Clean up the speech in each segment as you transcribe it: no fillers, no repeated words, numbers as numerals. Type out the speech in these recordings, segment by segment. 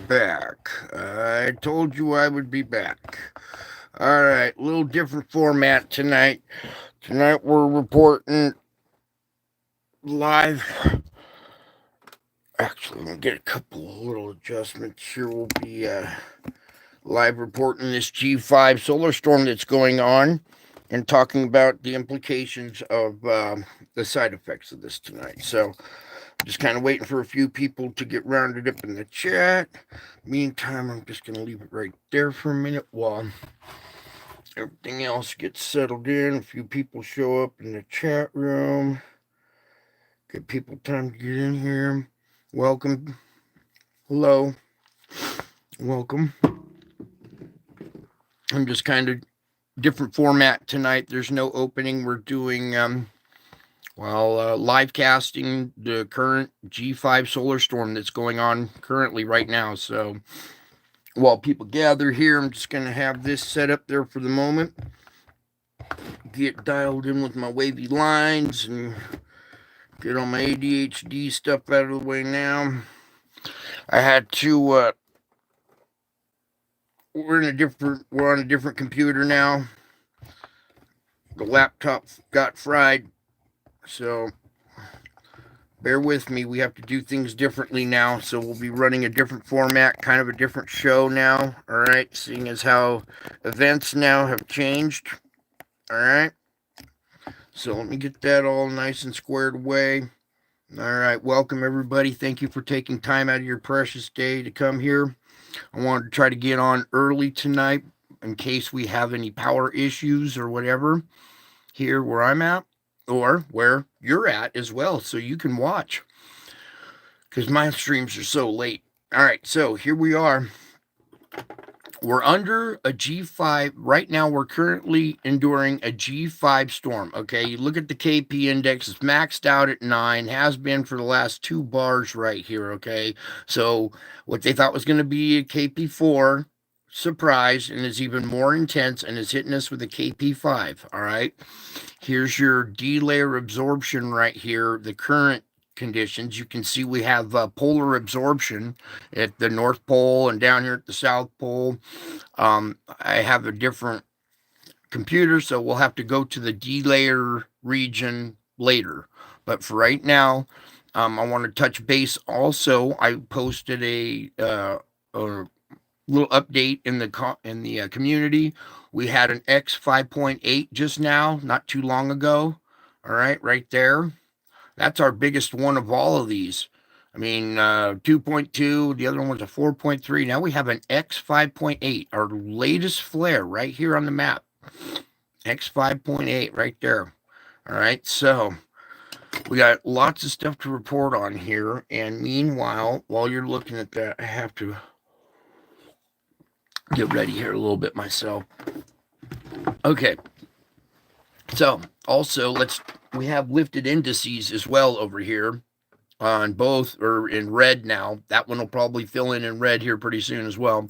back. I told you I would be back. All right, little different format tonight. Tonight we're reporting live. Actually, I'm gonna get a couple of little adjustments here. We'll be live reporting this G5 solar storm that's going on and talking about the implications of the side effects of this tonight. So, just kind of waiting for a few people to get rounded up in the chat. Meantime, I'm just going to leave it right there for a minute while everything else gets settled in. A few people show up in the chat room. Give people time to get in here. Welcome. Hello. Welcome. I'm just kind of different format tonight. There's no opening. We're doing live casting the current G5 solar storm that's going on currently right now. So while people gather here, I'm just going to have this set up there for the moment. Get dialed in with my wavy lines and get all my ADHD stuff out of the way now. I had to, we're on a different computer now. The laptop got fried, so bear with me. We have to do things differently now, so we'll be running a different format, kind of a different show now. All right, seeing as how events now have changed. All right, so let me get that all nice and squared away. All right, welcome everybody. Thank you for taking time out of your precious day to come here. I wanted to try to get on early tonight in case we have any power issues or whatever here where I'm at, or where you're at as well, so you can watch, because my streams are so late. All right, so here we are. We're under a G5 right now. We're currently enduring a G5 storm. Okay, you look at the KP index, it's maxed out at 9, has been for the last 2 bars right here. Okay, so what they thought was going to be a KP4 surprise and is even more intense and is hitting us with a KP5. All right, here's your D layer absorption right here, the current conditions. You can see we have polar absorption at the North Pole and down here at the South Pole. I have a different computer, so we'll have to go to the D layer region later. But for right now, I want to touch base. Also, I posted a little update in the community. We had an X 5.8 just now, not too long ago. All right there. That's our biggest one of all of these. I mean, 2.2, the other one was a 4.3. Now we have an X 5.8, our latest flare right here on the map. X 5.8 right there. All right, so we got lots of stuff to report on here. And meanwhile, while you're looking at that, I have to get ready here a little bit myself. Okay, so also we have lifted indices as well over here on both, or in red now. That one will probably fill in red here pretty soon as well.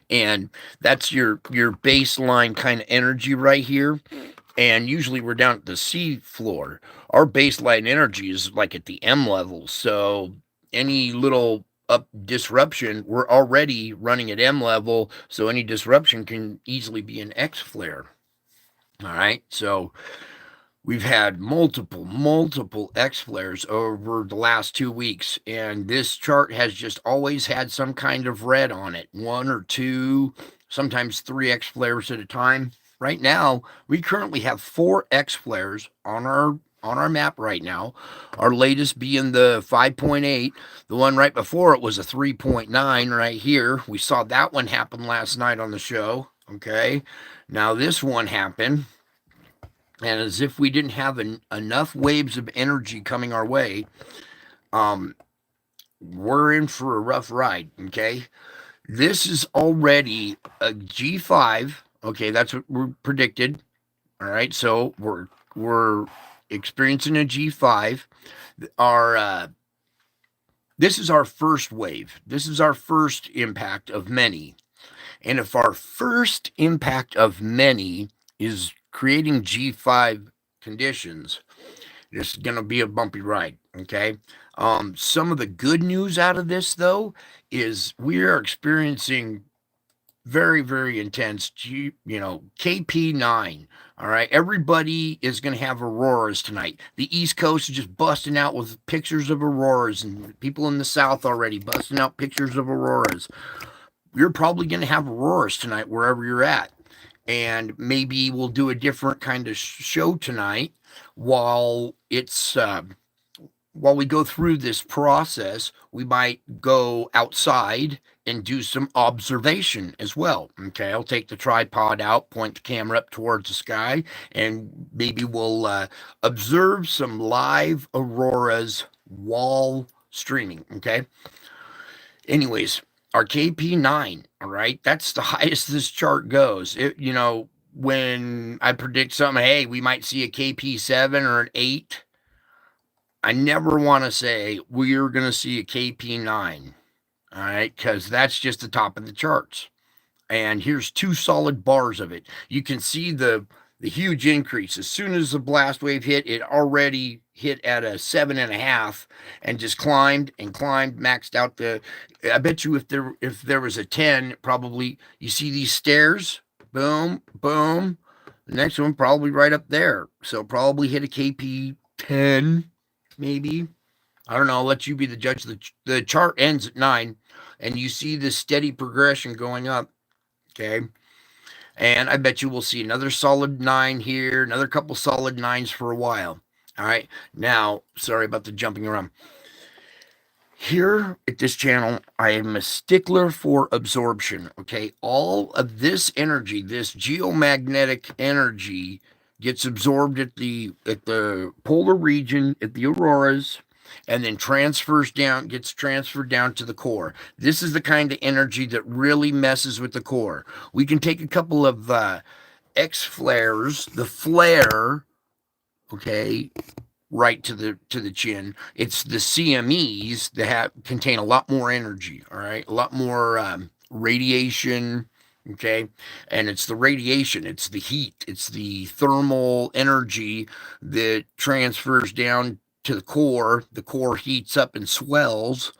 And that's your baseline kind of energy right here. And usually we're down at the sea floor. Our baseline energy is like at the M level. So any little up disruption, we're already running at M level. So any disruption can easily be an X flare. All right. So we've had multiple X flares over the last 2 weeks, and this chart has just always had some kind of red on it. 1 or 2, sometimes 3 X flares at a time. Right now, we currently have 4 X flares on our map right now. Our latest being the 5.8. The one right before it was a 3.9 right here. We saw that one happen last night on the show. Okay, now this one happened. And as if we didn't have enough waves of energy coming our way, we're in for a rough ride. Okay, this is already a G5. Okay, that's what we're predicted. All right, so we're experiencing a G5. This is our first wave. This is our first impact of many. And if our first impact of many is creating G5 conditions, it's going to be a bumpy ride. Okay. Some of the good news out of this, though, is we are experiencing very, very intense, KP9. All right. Everybody is going to have auroras tonight. The East Coast is just busting out with pictures of auroras, and people in the South already busting out pictures of auroras. You're probably going to have auroras tonight wherever you're at. And maybe we'll do a different kind of show tonight while it's while we go through this process. We might go outside and do some observation as well. Okay, I'll take the tripod out, point the camera up towards the sky, and maybe we'll observe some live auroras while streaming. Okay. Anyways, our KP9, all right, that's the highest this chart goes. When I predict something, hey, we might see a KP7 or an 8, I never want to say we're going to see a KP9, all right, because that's just the top of the charts. And here's 2 solid bars of it. You can see the huge increase. As soon as the blast wave hit, it already hit at a 7.5 and just climbed and climbed, maxed out the. I bet you if there was a 10, probably you see these stairs, boom, boom. The next one probably right up there. So probably hit a KP 10, maybe. I don't know. I'll let you be the judge. The chart ends at 9, and you see this steady progression going up. Okay. And I bet you we'll see another solid 9 here, another couple solid 9s for a while. All right. Now, sorry about the jumping around. Here at this channel, I am a stickler for absorption. Okay. All of this energy, this geomagnetic energy, gets absorbed at the polar region, at the auroras, and then gets transferred down to the core. This is the kind of energy that really messes with the core. We can take a couple of X flares, the flare, okay, right to the chin. It's the CMEs that contain a lot more energy, all right, a lot more radiation. Okay, and it's the radiation, it's the heat, it's the thermal energy that transfers down to the core. The core heats up and swells.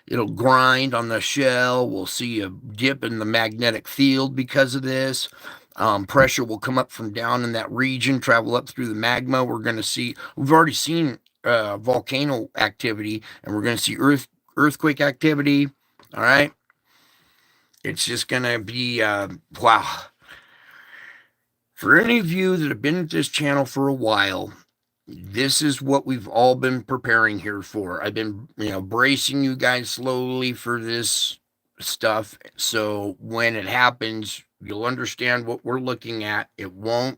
It'll grind on the shell. We'll see a dip in the magnetic field because of this. Pressure will come up from down in that region, travel up through the magma. We've already seen volcano activity, and we're going to see earthquake activity. All right. It's just going to be, wow. For any of you that have been at this channel for a while, this is what we've all been preparing here for. I've been, bracing you guys slowly for this stuff. So when it happens, you'll understand what we're looking at. You'll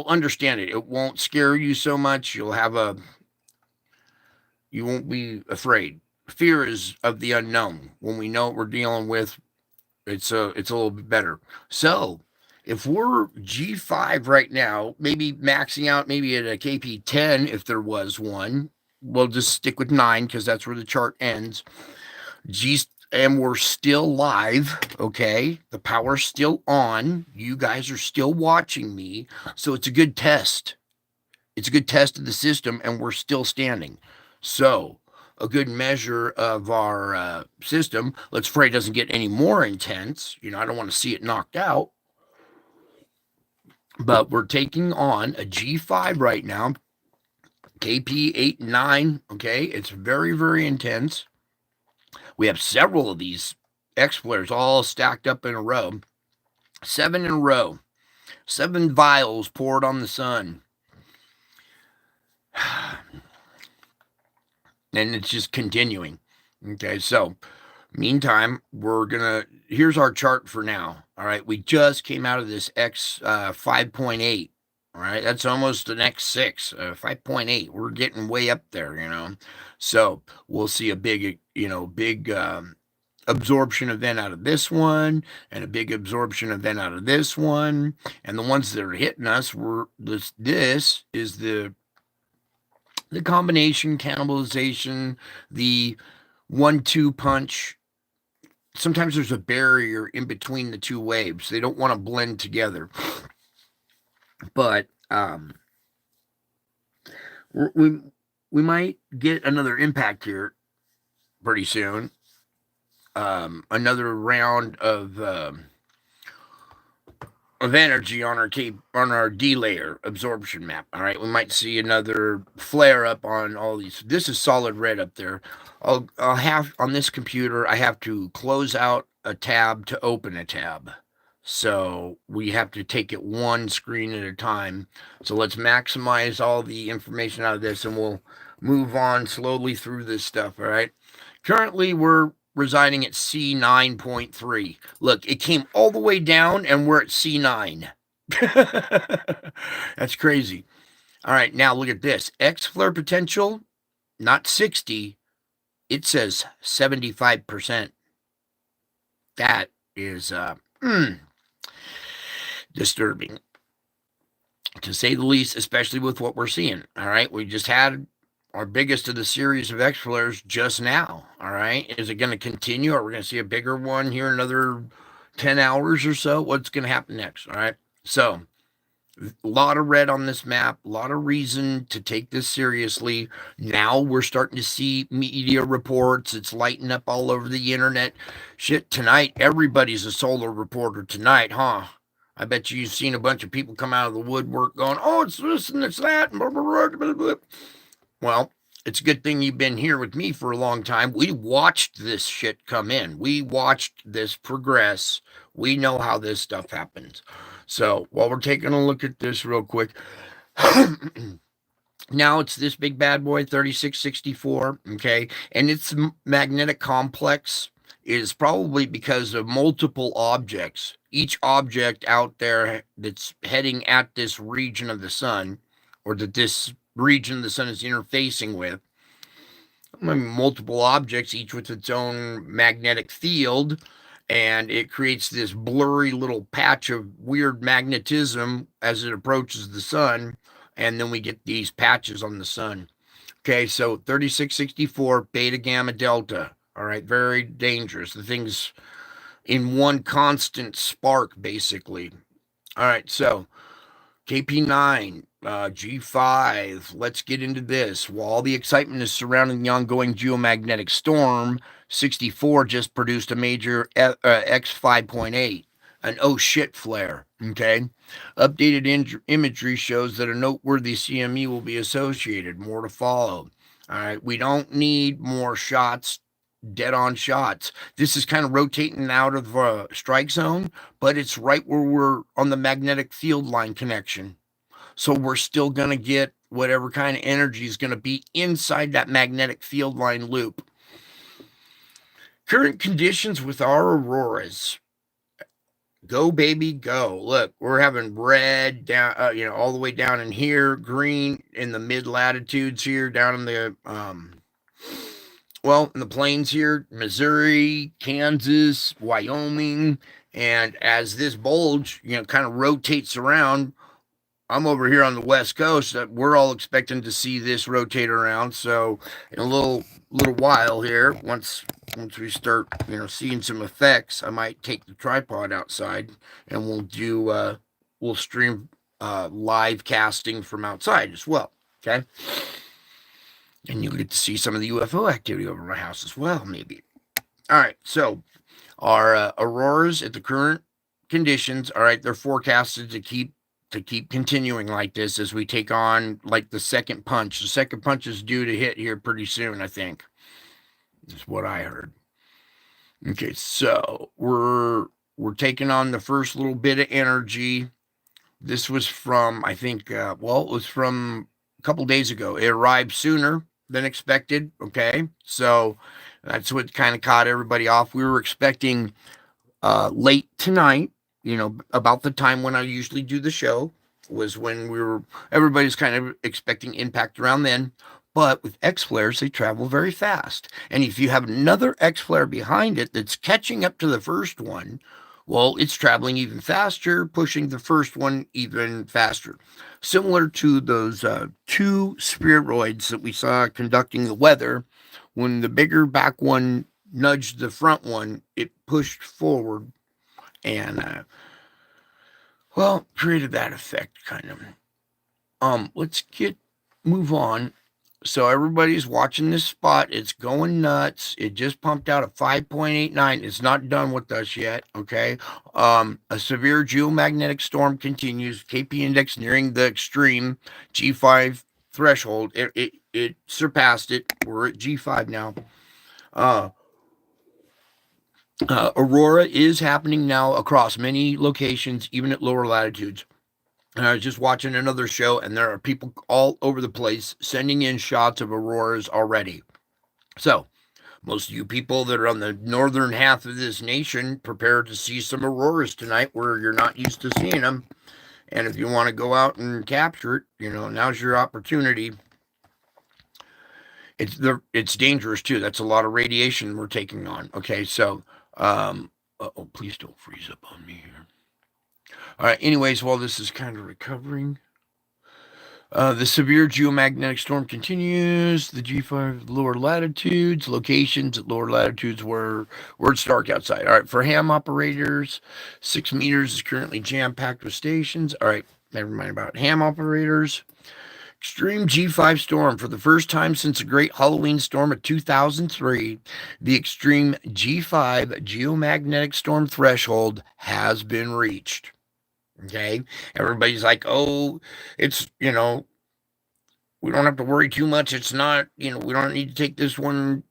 understand it. It won't scare you so much. You won't be afraid. Fear is of the unknown. When we know what we're dealing with, it's a little bit better. So if we're G5 right now, maybe maxing out maybe at a KP10 if there was one, we'll just stick with 9 because that's where the chart ends. And we're still live, okay? The power's still on. You guys are still watching me, so it's a good test. It's a good test of the system, and we're still standing. So a good measure of our system. Let's pray it doesn't get any more intense. I don't want to see it knocked out. But we're taking on a G5 right now, KP 8-9, okay? It's very, very intense. We have several of these X flares all stacked up in a row. 7 in a row. 7 vials poured on the sun. And it's just continuing. Okay, so meantime, here's our chart for now. All right, we just came out of this X 5.8. All right, that's almost an X6, 5.8. We're getting way up there, So we'll see a big absorption event out of this one, and a big absorption event out of this one. And the ones that are hitting us this is the combination cannibalization, the 1-2 punch. Sometimes there's a barrier in between the 2 waves. They don't want to blend together. But we might get another impact here pretty soon. Another round of energy on our D layer absorption map. All right, we might see another flare up on all these. This is solid red up there. I'll have on this computer. I have to close out a tab to open a tab. So we have to take it one screen at a time. So let's maximize all the information out of this, and we'll move on slowly through this stuff. All right. Currently, we're residing at C9.3. Look, it came all the way down, and we're at C9. That's crazy. All right, now look at this. X flare potential, not 60. It says 75%. That is disturbing, to say the least, especially with what we're seeing. All right, we just had our biggest of the series of X flares just now. All right, is it going to continue? Are we going to see a bigger one here in another 10 hours or so? What's going to happen next? All right, so a lot of red on this map, a lot of reason to take this seriously. Now we're starting to see media reports. It's lighting up all over the internet. Shit, tonight, everybody's a solar reporter tonight, huh? I bet you've seen a bunch of people come out of the woodwork going, oh, it's this and it's that. Well, it's a good thing you've been here with me for a long time. We watched this shit come in. We watched this progress. We know how this stuff happens. So while we're taking a look at this real quick, now it's this big bad boy, 3664, okay? And its magnetic complex is probably because of multiple objects. Each object out there that's heading at this region of the sun, or that this region the sun is interfacing with, multiple objects, each with its own magnetic field, and it creates this blurry little patch of weird magnetism as it approaches the sun, and then we get these patches on the sun. Okay, so 3664 beta gamma delta. All right, very dangerous. The thing's in one constant spark, basically. All right, so KP9, G5, let's get into this. While all the excitement is surrounding the ongoing geomagnetic storm, 64 just produced a major X5.8, an oh shit flare, okay? Updated imagery shows that a noteworthy CME will be associated. More to follow. All right, we don't need more shots, dead-on shots. This is kind of rotating out of the strike zone, but it's right where we're on the magnetic field line connection. So we're still going to get whatever kind of energy is going to be inside that magnetic field line loop. Current conditions with our auroras. Go, baby, go. Look, we're having red down, all the way down in here, green in the mid latitudes here, down in the, in the plains here, Missouri, Kansas, Wyoming. And as this bulge, kind of rotates around, I'm over here on the West Coast. We're all expecting to see this rotate around. So in a little while here, once we start, seeing some effects, I might take the tripod outside and we'll stream live casting from outside as well. Okay. And you'll get to see some of the UFO activity over my house as well, maybe. All right. So our auroras at the current conditions, all right, they're forecasted to keep continuing like this as we take on like the second punch. The second punch is due to hit here pretty soon, I think. That's what I heard. Okay, so we're taking on the first little bit of energy. This was from, I think, it was from a couple days ago. It arrived sooner than expected. Okay, so that's what kind of caught everybody off. We were expecting late tonight, about the time when I usually do the show, was when everybody's kind of expecting impact around then. But with X flares, they travel very fast. And if you have another X flare behind it that's catching up to the first one, well, it's traveling even faster, pushing the first one even faster. Similar to those two spheroids that we saw conducting the weather. When the bigger back one nudged the front one, it pushed forward and created that effect kind of. Let's move on. So everybody's watching this spot. It's going nuts. It just pumped out a 5.89. It's not done with us yet. Okay. A severe geomagnetic storm continues. KP index nearing the extreme G5 threshold. It surpassed it. We're at G5 now. Aurora is happening now across many locations, even at lower latitudes. And I was just watching another show, and there are people all over the place sending in shots of auroras already. So, most of you people that are on the northern half of this nation, prepare to see some auroras tonight where you're not used to seeing them. And if you want to go out and capture it, now's your opportunity. It's dangerous too. That's a lot of radiation we're taking on. Okay, so please don't freeze up on me here. All right. Anyways, while this is kind of recovering, the severe geomagnetic storm continues. The G5 lower latitudes, locations at lower latitudes where it's dark outside. All right, for ham operators, 6 meters is currently jam-packed with stations. All right, never mind about ham operators. Extreme G5 storm. For the first time since the Great Halloween Storm of 2003, the extreme G5 geomagnetic storm threshold has been reached. Okay, everybody's like, oh, it's, we don't have to worry too much. It's not, we don't need to take this one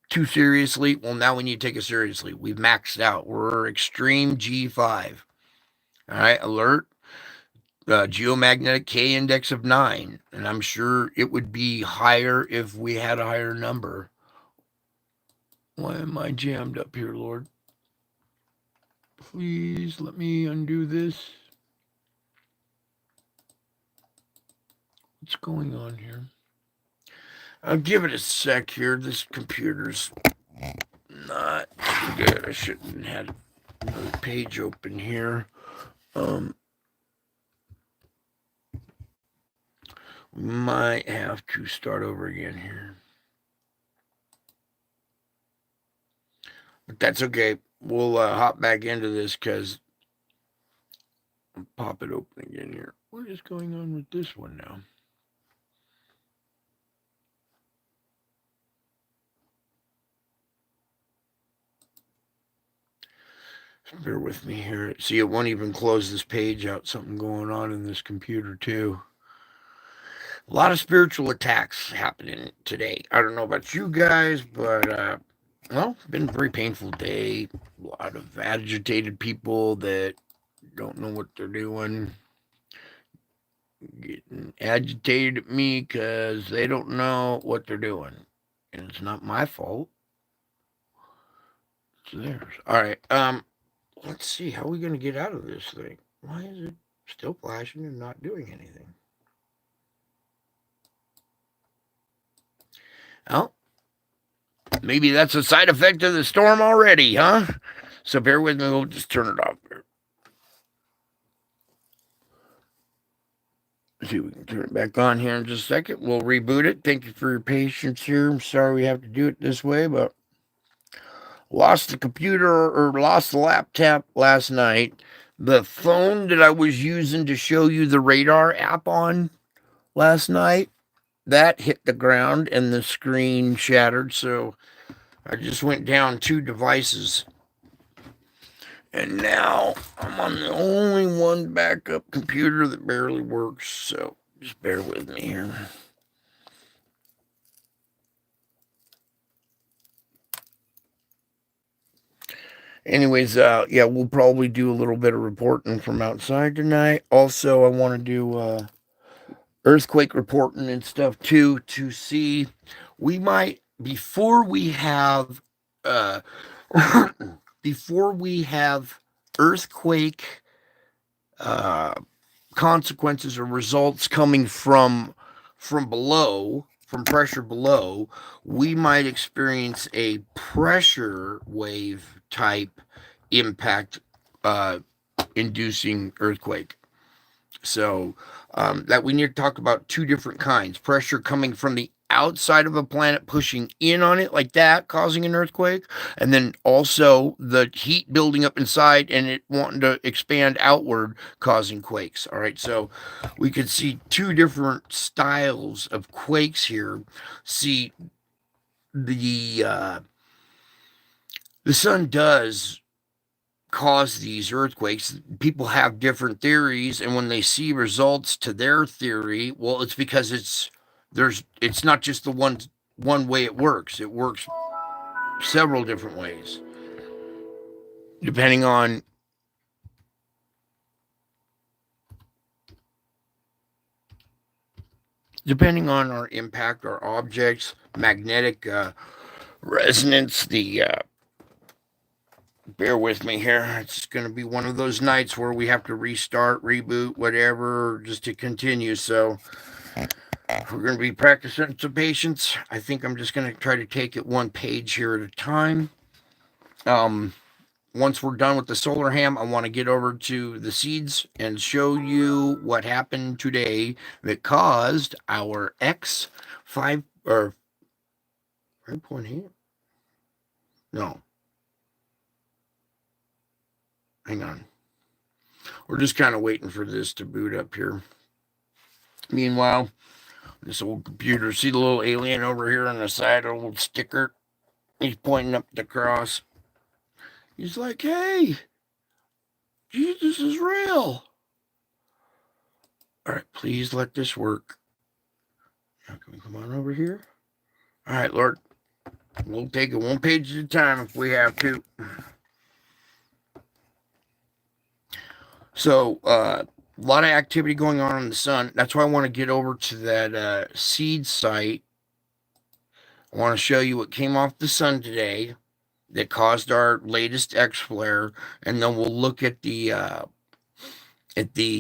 too seriously. Well, now we need to take it seriously. We've maxed out. We're extreme G5. All right, alert. Geomagnetic K index of 9. And I'm sure it would be higher if we had a higher number. Why am I jammed up here, Lord? Please let me undo this. What's going on here? I'll give it a sec here. This computer's not good. I shouldn't have had another page open here. We might have to start over again here. But that's okay. We'll hop back into this because I'll pop it open again here. What is going on with this one now? Bear with me here. See, it won't even close this page out. Something going on in this computer, too. A lot of spiritual attacks happening today. I don't know about you guys, but, been a very painful day. A lot of agitated people that don't know what they're doing. Getting agitated at me because they don't know what they're doing. And it's not my fault. It's theirs. All right. Let's see. How are we going to get out of this thing? Why is it still flashing and not doing anything? Well, maybe that's a side effect of the storm already, huh? So bear with me. We'll just turn it off here. Let's see if we can turn it back on here in just a second. We'll reboot it. Thank you for your patience here. I'm sorry we have to do it this way, but lost the computer or lost the laptop last night. The phone that I was using to show you the radar app on last night, that hit the ground and the screen shattered. So I just went down 2 devices. And now I'm on the only one backup computer that barely works. So just bear with me here. Anyways, we'll probably do a little bit of reporting from outside tonight. Also, I want to do earthquake reporting and stuff too, to see, we might, before we have earthquake consequences or results coming from below, from pressure below, we might experience a pressure wave type impact inducing earthquake. So that we need to talk about 2 different kinds. Pressure coming from the outside of a planet pushing in on it like that, causing an earthquake, and then also the heat building up inside and it wanting to expand outward, causing quakes. All right, so we could see two different styles of quakes here. See, the sun does cause these earthquakes. People have different theories, and when they see results to their theory, well, it's because it's not just the one way it works. It works several different ways, depending on our impact, our objects, magnetic resonance. Bear with me here. It's going to be one of those nights where we have to restart, reboot, whatever, just to continue. So we're going to be practicing some patience. I think I'm just going to try to take it one page here at a time. Once we're done with the solar ham, I want to get over to the seeds and show you what happened today that caused our X5 or 5.8. No. Hang on. We're just kind of waiting for this to boot up here. Meanwhile, this old computer, see the little alien over here on the side, a little sticker? He's pointing up the cross. He's like, hey, Jesus is real. All right, please let this work. Now, can we come on over here? All right, Lord. We'll take it one page at a time if we have to. So, a lot of activity going on in the sun. That's why I want to get over to that seed site. I want to show you what came off the sun today that caused our latest X flare, and then we'll look at the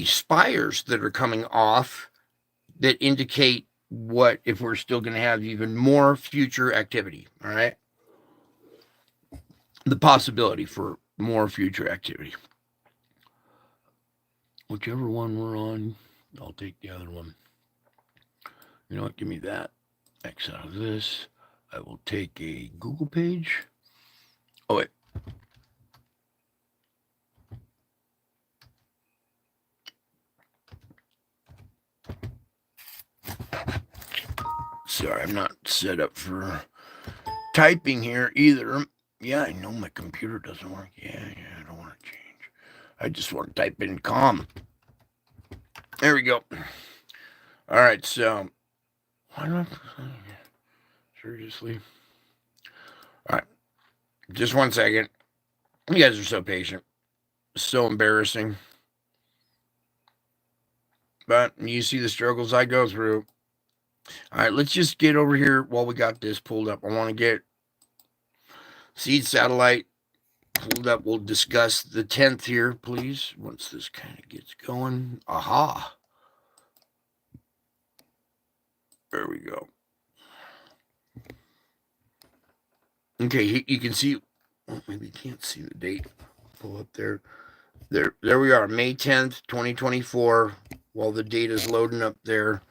spires that are coming off that indicate what if we're still going to have even more future activity. All right, the possibility for more future activity. Whichever one we're on, I'll take the other one. You know what? Give me that. X out of this. I will take a Google page. Oh, wait. Sorry, I'm not set up for typing here either. Yeah, I know my computer doesn't work. Yeah, I don't want to change. I just want to type in COM. There we go. All right, so why not? Seriously. All right, just 1 second. You guys are so patient. So embarrassing. But you see the struggles I go through. All right, let's just get over here while we got this pulled up. I want to get seed satellite pulled up. We'll discuss the 10th here, please, once this kind of gets going. Aha. There we go. Okay, you can see, well, maybe you can't see the date. Pull up there. There we are, May 10th, 2024, while the data is loading up there.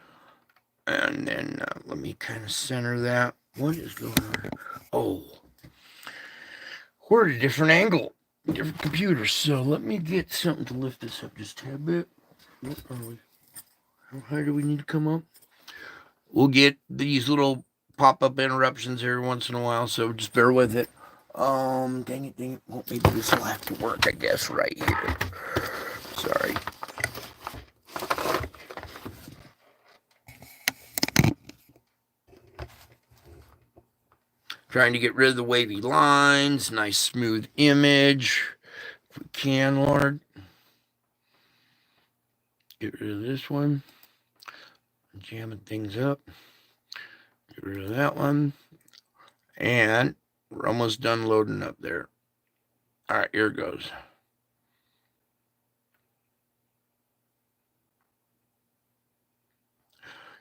And then let me kind of center that. What is going on? Oh, we're at a different angle, different computer. So let me get something to lift this up just a tad bit. What are we? How high do we need to come up? We'll get these little pop-up interruptions every once in a while, so just bear with it. Dang it. Well, maybe this will have to work, I guess, right here. Sorry. Trying to get rid of the wavy lines. Nice smooth image. If we can, Lord. Get rid of this one. Jamming things up. Get rid of that one. And we're almost done loading up there. All right, here it goes.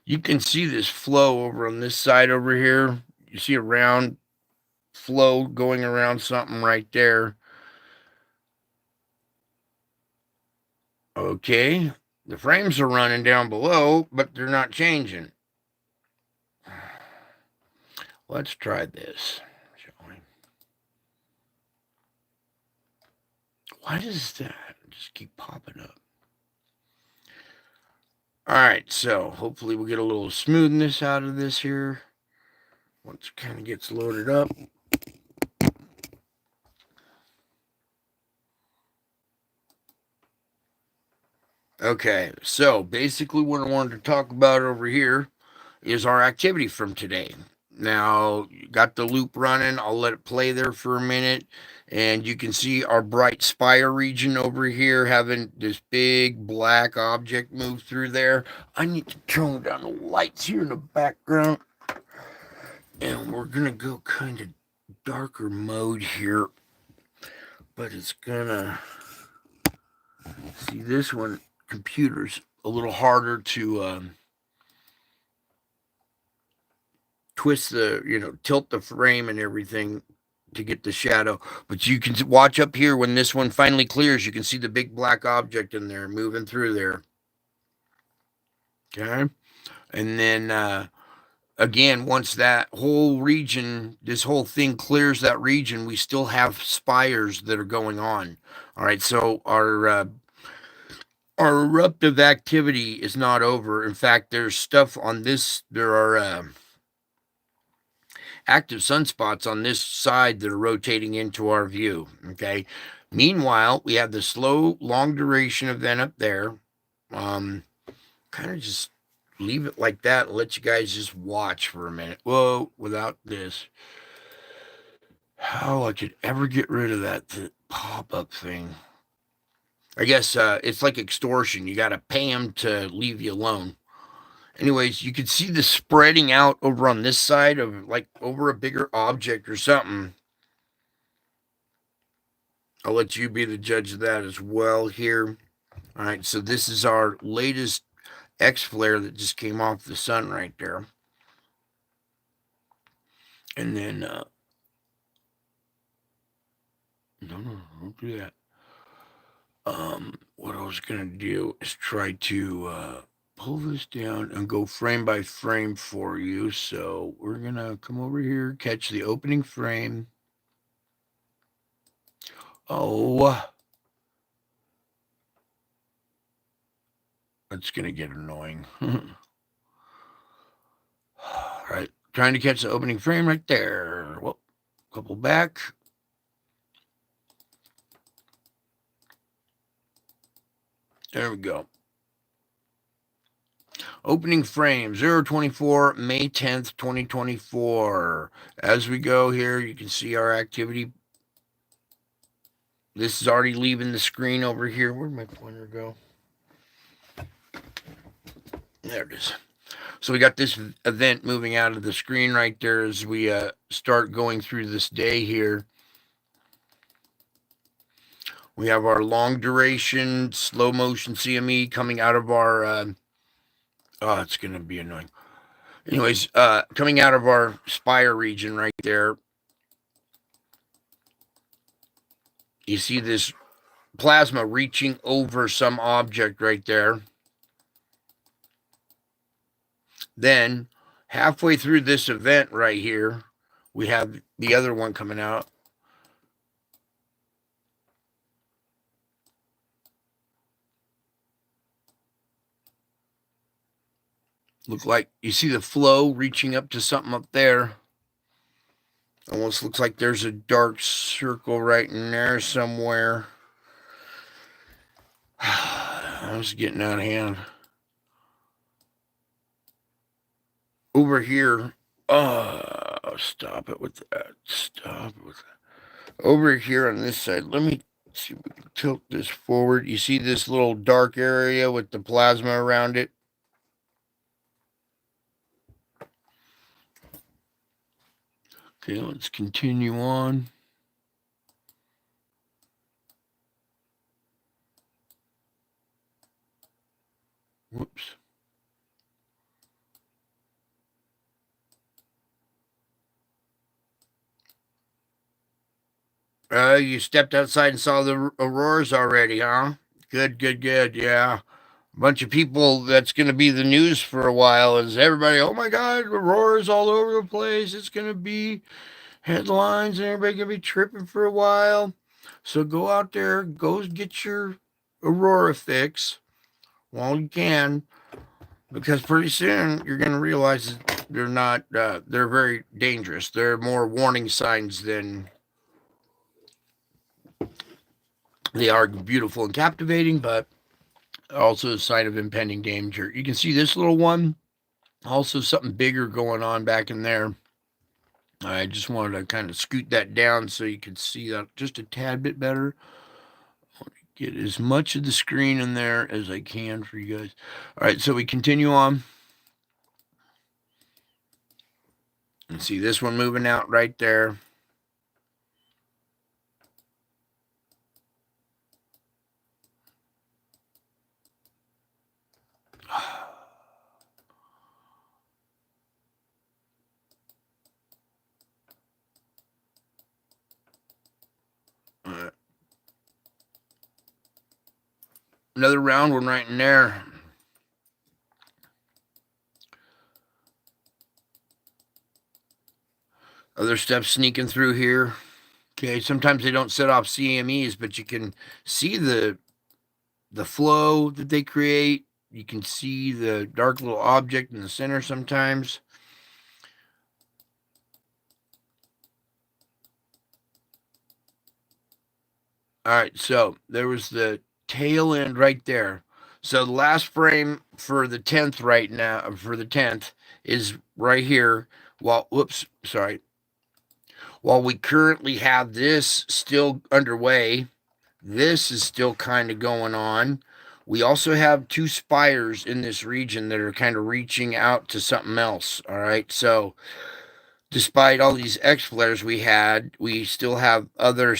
You can see this flow over on this side over here. You see a round flow going around something right there. Okay, the frames are running down below, but they're not changing. Let's try this, shall we? Why does that just keep popping up? All right, so hopefully we'll get a little smoothness out of this here once it kind of gets loaded up. Okay, so basically what I wanted to talk about over here is our activity from today. Now, you got the loop running. I'll let it play there for a minute. And you can see our bright spire region over here having this big black object move through there. I need to tone down the lights here in the background. And we're going to go kind of darker mode here. But it's going to... See, this one, computer's a little harder to... twist the, tilt the frame and everything to get the shadow. But you can watch up here when this one finally clears, you can see the big black object in there moving through there. Okay. And then, again, once that whole region, this whole thing clears that region, we still have spires that are going on. All right. So our eruptive activity is not over. In fact, there's stuff on this. There are active sunspots on this side that are rotating into our view. Okay. Meanwhile, we have the slow, long duration event up there. Kind of just leave it like that and let you guys just watch for a minute. Whoa, without this. How I could ever get rid of that pop-up thing. I guess it's like extortion. You got to pay them to leave you alone. Anyways, you can see the spreading out over on this side of like over a bigger object or something. I'll let you be the judge of that as well here. All right, so this is our latest X flare that just came off the sun right there. And then, no, don't do that. What I was going to do is try to pull this down and go frame by frame for you. So we're going to come over here, catch the opening frame. Oh, that's going to get annoying. All right, trying to catch the opening frame right there. Well, couple back. There we go. Opening frame 024 May 10th, 2024. As we go here, you can see our activity. This is already leaving the screen over here. Where'd my pointer go? There it is. So we got this event moving out of the screen right there as we start going through this day here. We have our long duration, slow motion CME coming out of our, oh, it's going to be annoying. Anyways, coming out of our spire region right there. You see this plasma reaching over some object right there. Then, halfway through this event right here, we have the other one coming out. Look like you see the flow reaching up to something up there. Almost looks like there's a dark circle right in there somewhere. I was getting out of hand. Over here, stop it with that. Stop it with that. Over here on this side, let me see if we can tilt this forward. You see this little dark area with the plasma around it? Okay, let's continue on. Whoops. You stepped outside and saw the auroras already, huh? Good, good, good. Yeah. bunch of people that's going to be the news for a while is everybody, oh my God, Aurora's all over the place. It's going to be headlines and everybody going to be tripping for a while. So go out there, go get your Aurora fix while you can, because pretty soon you're going to realize that they're not, they're very dangerous. They're more warning signs than they are beautiful and captivating, but also a sign of impending danger. You can see this little one, also something bigger going on back in there. I just wanted to kind of scoot that down so you could see that just a tad bit better. Get as much of the screen in there as I can for you guys. All right, so we continue on. And see this one moving out right there. Another round one right in there. Other steps sneaking through here. Okay, sometimes they don't set off CMEs, but you can see the flow that they create. You can see the dark little object in the center sometimes. All right, so there was the tail end right there. So the last frame for the 10th right now, for the 10th, is right here. While we currently have this still underway, this is still kind of going on. We also have two spires in this region that are kind of reaching out to something else. All right, so despite all these X flares we had, we still have other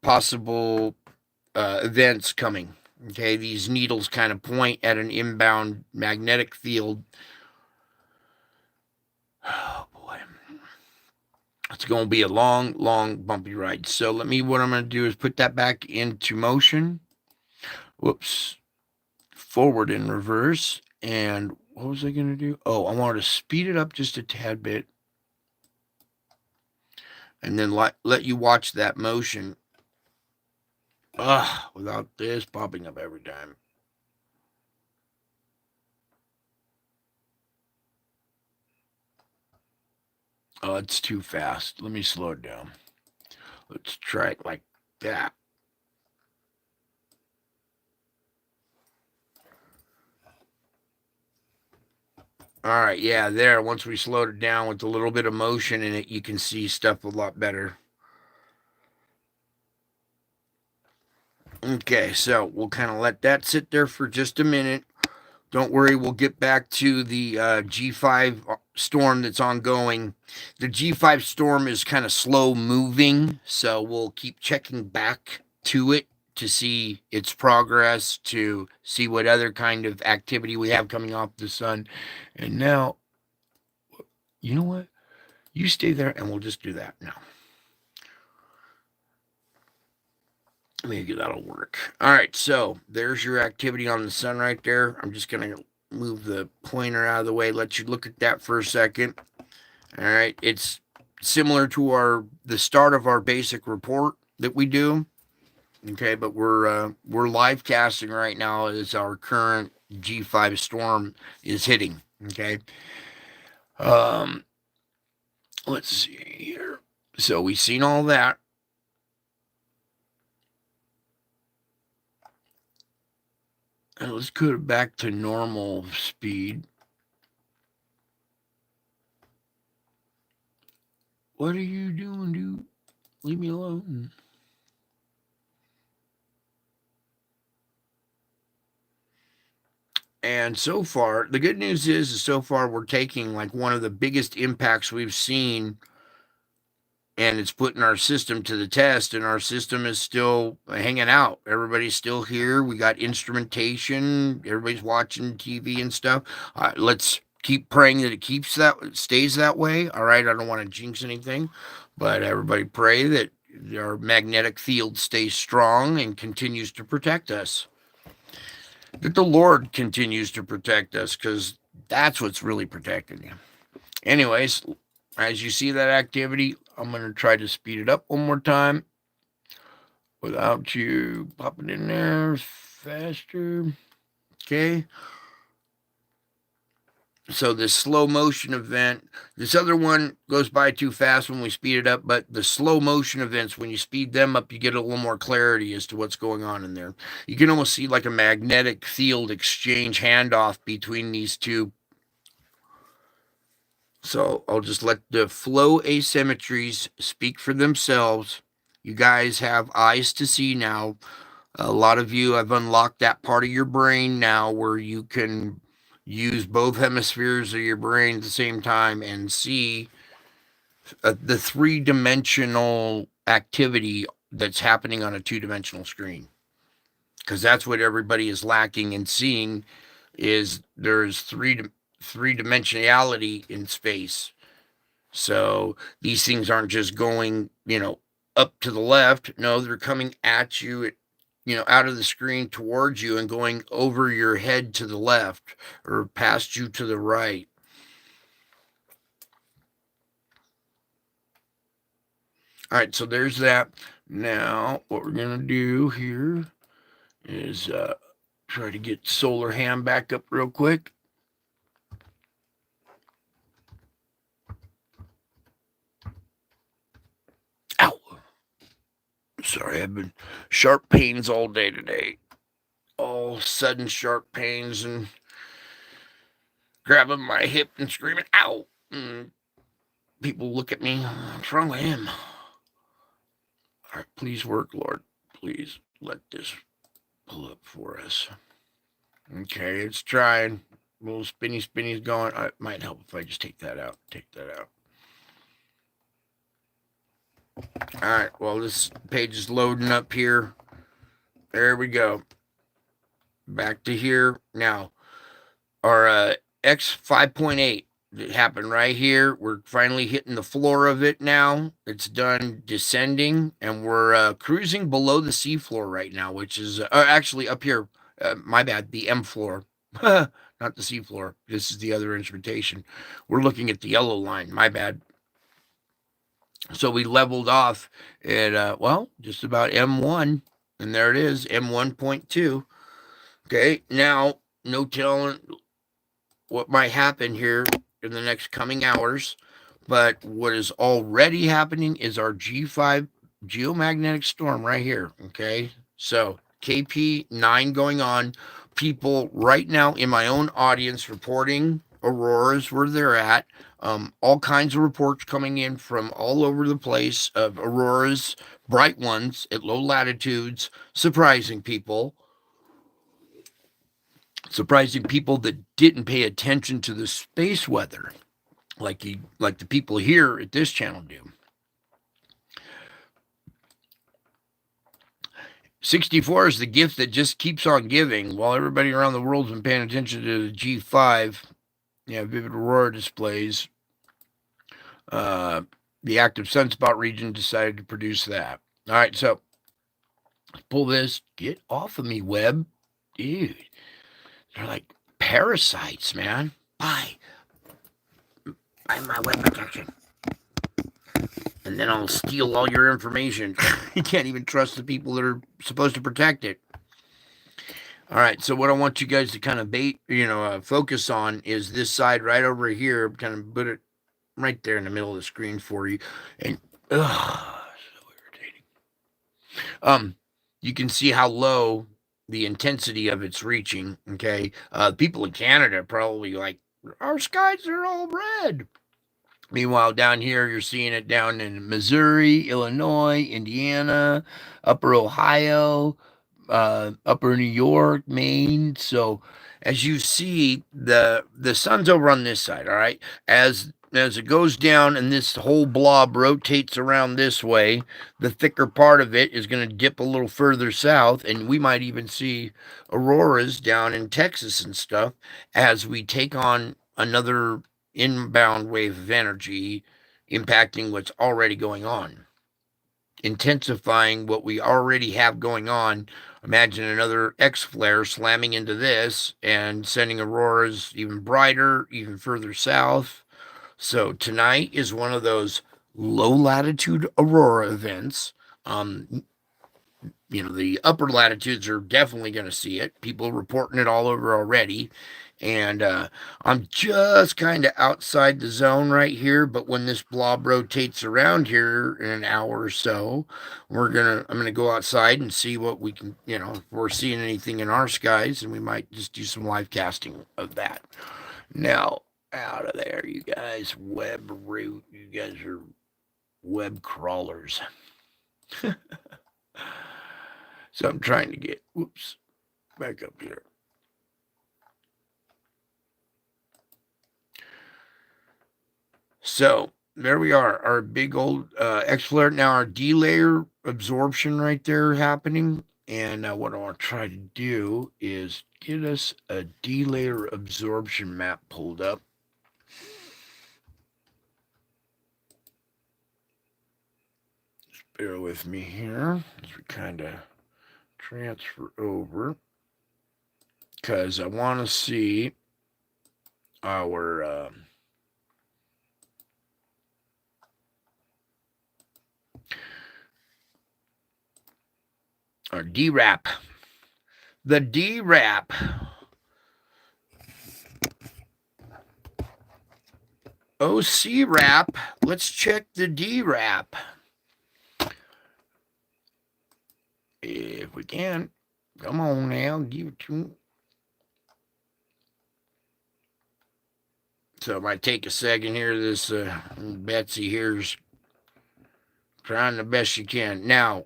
possible events coming. Okay, these needles kind of point at an inbound magnetic field. Oh boy, it's going to be a long, long, bumpy ride. So what I'm going to do is put that back into motion. Whoops, forward and reverse. And what was I going to do? Oh, I wanted to speed it up just a tad bit, and then let you watch that motion. Without this popping up every time. Oh, it's too fast. Let me slow it down. Let's try it like that. All right, yeah, there. Once we slowed it down with a little bit of motion in it, you can see stuff a lot better. Okay, so we'll kind of let that sit there for just a minute. Don't worry, we'll get back to the G5 storm that's ongoing. The G5 storm is kind of slow moving, so we'll keep checking back to it to see its progress, to see what other kind of activity we have coming off the sun. And now, you know what? You stay there and we'll just do that now. Maybe that'll work. All right, so there's your activity on the sun right there. I'm just going to move the pointer out of the way, let you look at that for a second. All right, it's similar to the start of our basic report that we do. Okay, but we're live casting right now as our current G5 storm is hitting. Okay. Let's see here. So we've seen all that. And let's put it back to normal speed. What are you doing, dude? Leave me alone. And so far, the good news is so far we're taking like one of the biggest impacts we've seen, and it's putting our system to the test, and our system is still hanging out. Everybody's still here. We got instrumentation. Everybody's watching TV and stuff. Let's keep praying that it stays that way. All right, I don't want to jinx anything, but everybody pray that our magnetic field stays strong and continues to protect us. that the Lord continues to protect us, because that's what's really protecting you. Anyways, as you see that activity, I'm going to try to speed it up one more time without you popping in there faster. Okay. So this slow motion event, this other one goes by too fast when we speed it up, but the slow motion events, when you speed them up, you get a little more clarity as to what's going on in there. You can almost see like a magnetic field exchange handoff between these two. So I'll just let the flow asymmetries speak for themselves. You guys have eyes to see now. A lot of you have unlocked that part of your brain now where you can use both hemispheres of your brain at the same time and see the three-dimensional activity that's happening on a two-dimensional screen. Because that's what everybody is lacking in seeing, is there's three-dimensionality in space. So these things aren't just going, up to the left. No, they're coming at you, out of the screen towards you and going over your head to the left or past you to the right. All right, so there's that. Now, what we're going to do here is try to get Solar Ham back up real quick. Ow. Sorry, I've been sharp pains all day today. All sudden sharp pains and grabbing my hip and screaming, ow. And people look at me, what's wrong with him? All right, please work, Lord. Please let this pull up for us. Okay, it's trying. A little spinny's going. It might help if I just take that out. All right, well, this page is loading up here. There we go. Back to here. Now, our X 5.8 that happened right here. We're finally hitting the floor of it now. It's done descending, and we're cruising below the seafloor right now, which is actually up here. My bad, the M floor. Not the seafloor. This is the other instrumentation. We're looking at the yellow line. My bad. So we leveled off at, just about M1. And there it is, M1.2. Okay, now, no telling what might happen here in the next coming hours. But what is already happening is our G5 geomagnetic storm right here. Okay, so KP9 going on. People right now in my own audience reporting auroras where they're at. All kinds of reports coming in from all over the place of auroras, bright ones at low latitudes, surprising people that didn't pay attention to the space weather like the people here at this channel do. 64 is the gift that just keeps on giving. While everybody around the world's been paying attention to the G5, vivid aurora displays, the active sunspot region decided to produce that. All right, so let's pull this. Get off of me, web. Dude, they're like parasites, man. Bye. Buy my web protection. And then I'll steal all your information. You can't even trust the people that are supposed to protect it. All right, so what I want you guys to kind of focus on is this side right over here. Kind of put it right there in the middle of the screen for you. And, so irritating. You can see how low the intensity of it's reaching, okay? People in Canada are probably like, our skies are all red. Meanwhile, down here, you're seeing it down in Missouri, Illinois, Indiana, Upper Ohio, Upper New York, Maine. So as you see, the sun's over on this side, all right? As it goes down and this whole blob rotates around this way, the thicker part of it is going to dip a little further south, and we might even see auroras down in Texas and stuff as we take on another inbound wave of energy impacting what's already going on. intensifying what we already have going on. Imagine another X flare slamming into this and sending auroras even brighter, even further south. So tonight is one of those low latitude aurora events. The upper latitudes are definitely going to see it. People reporting it all over already. And I'm just kind of outside the zone right here. But when this blob rotates around here in an hour or so, I'm gonna go outside and see what we can, if we're seeing anything in our skies, and we might just do some live casting of that. Now, out of there, you guys, web root. You guys are web crawlers. So I'm trying to get, back up here. So there we are, our big old X flare. Now our D layer absorption right there happening. And what I want to try to do is get us a D layer absorption map pulled up. Just bear with me here as we kind of transfer over, because I want to see our DRAP. The DRAP. OC wrap. Let's check the DRAP. If we can. Come on now, give it to me. So it might take a second here. This Betsy here's trying the best she can. Now,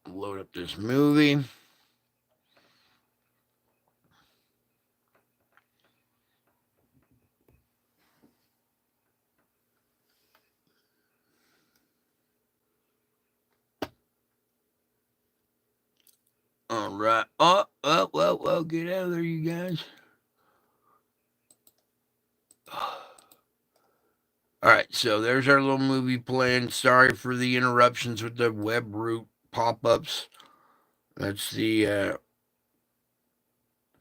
load up this movie. All right. Well, get out of there, you guys. All right, so there's our little movie playing. Sorry for the interruptions with the web root pop-ups. That's it's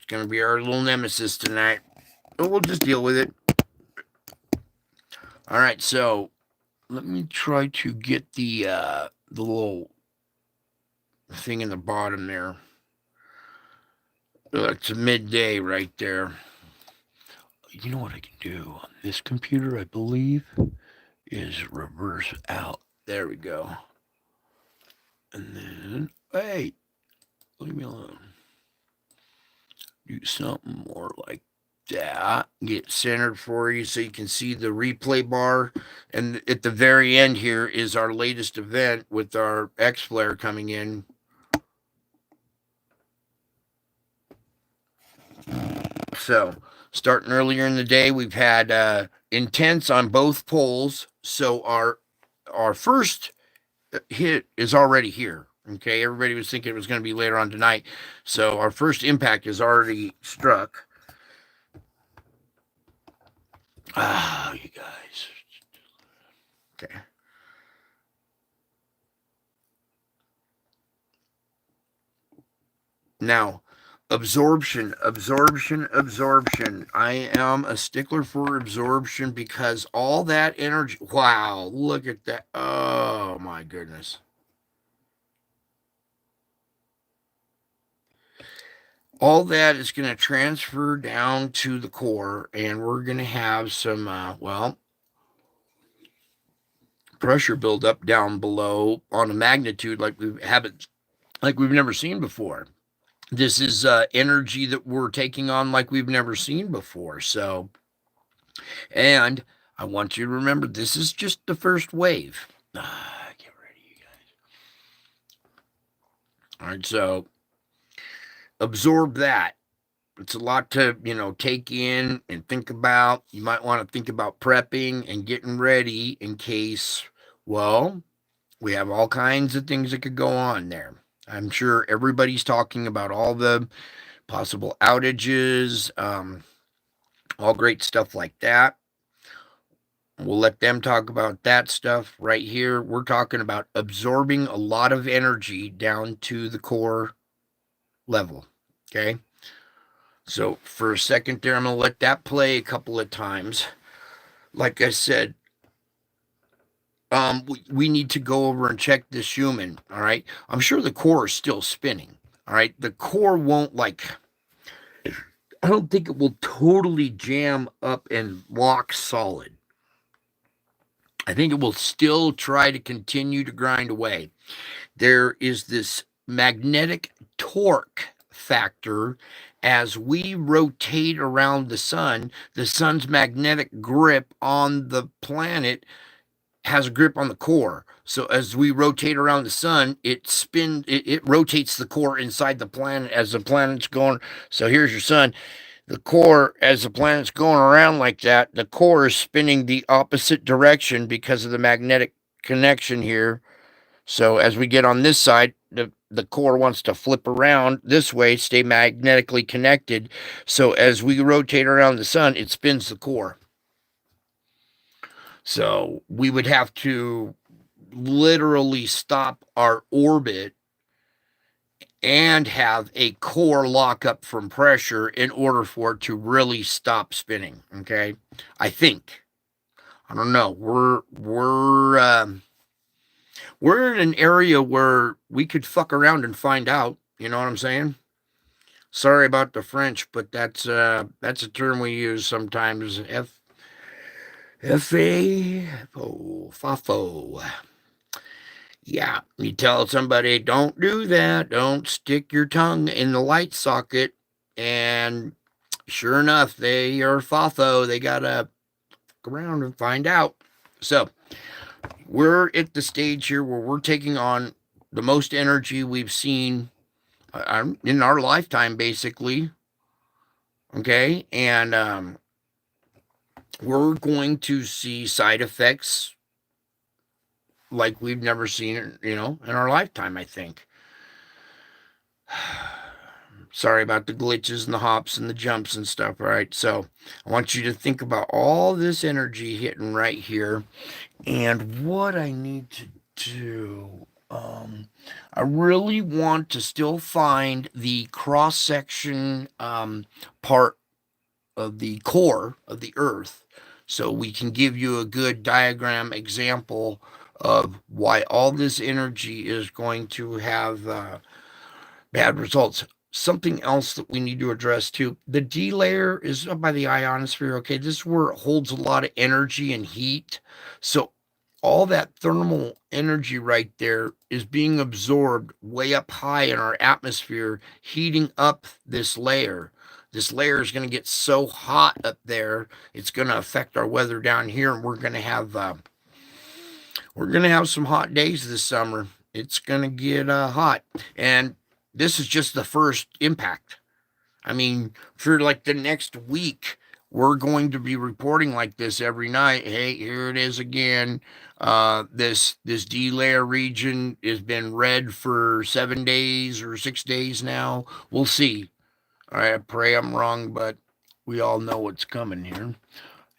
going to be our little nemesis tonight. But we'll just deal with it. All right, so let me try to get the little thing in the bottom there. It's a midday right there. You know what I can do on this computer, I believe, is reverse out. There we go. And then, hey, leave me alone. Do something more like that. Get centered for you so you can see the replay bar. And at the very end here is our latest event with our X flare coming in. So, starting earlier in the day, we've had intense on both poles. So our first hit is already here. Okay, everybody was thinking it was going to be later on tonight. So our first impact is already struck. You guys. Okay. Now, absorption. I am a stickler for absorption because all that energy. Wow, look at that. Oh, my goodness. All that is going to transfer down to the core, and we're going to have some, pressure buildup down below on a magnitude like we've never seen before. This is energy that we're taking on like we've never seen before. So, and I want you to remember, this is just the first wave. Get ready, you guys. All right, so absorb that. It's a lot to, take in and think about. You might want to think about prepping and getting ready in case, we have all kinds of things that could go on there. I'm sure everybody's talking about all the possible outages, all great stuff like that. We'll let them talk about that stuff. Right here, we're talking about absorbing a lot of energy down to the core level. Okay. So for a second there, I'm going to let that play a couple of times. Like I said, we need to go over and check this human. All right. I'm sure the core is still spinning. All right. The core won't I don't think it will totally jam up and lock solid. I think it will still try to continue to grind away. There is this magnetic torque factor as we rotate around the sun's magnetic grip on the planet has a grip on the core. So as we rotate around the sun, it rotates the core inside the planet as the planet's going. So here's your sun. The core, as the planet's going around like that, the core is spinning the opposite direction because of the magnetic connection here. So as we get on this side, the core wants to flip around this way, stay magnetically connected. So as we rotate around the sun, it spins the core. So we would have to literally stop our orbit and have a core lock up from pressure in order for it to really stop spinning. Okay, I think. I don't know. We're in an area where we could fuck around and find out. You know what I'm saying? Sorry about the French, but that's a term we use sometimes. Fafo. Yeah, you tell somebody, don't do that. Don't stick your tongue in the light socket. And sure enough, they are Fafo. They got to go around and find out. So we're at the stage here where we're taking on the most energy we've seen in our lifetime, basically. Okay. And we're going to see side effects like we've never seen, in our lifetime, I think. Sorry about the glitches and the hops and the jumps and stuff, all right? So I want you to think about all this energy hitting right here and what I need to do. I really want to still find the cross-section part of the core of the Earth so we can give you a good diagram example of why all this energy is going to have bad results. Something else that we need to address too. The D layer is up by the ionosphere. Okay, this is where it holds a lot of energy and heat. So all that thermal energy right there is being absorbed way up high in our atmosphere, heating up this layer. This layer is going to get so hot up there, it's going to affect our weather down here, and we're going to have some hot days this summer. It's going to get hot, and this is just the first impact. I mean, for like the next week, we're going to be reporting like this every night. Hey, here it is again. This D layer region has been red for 7 days or 6 days now. We'll see. All right, I pray I'm wrong, but we all know what's coming here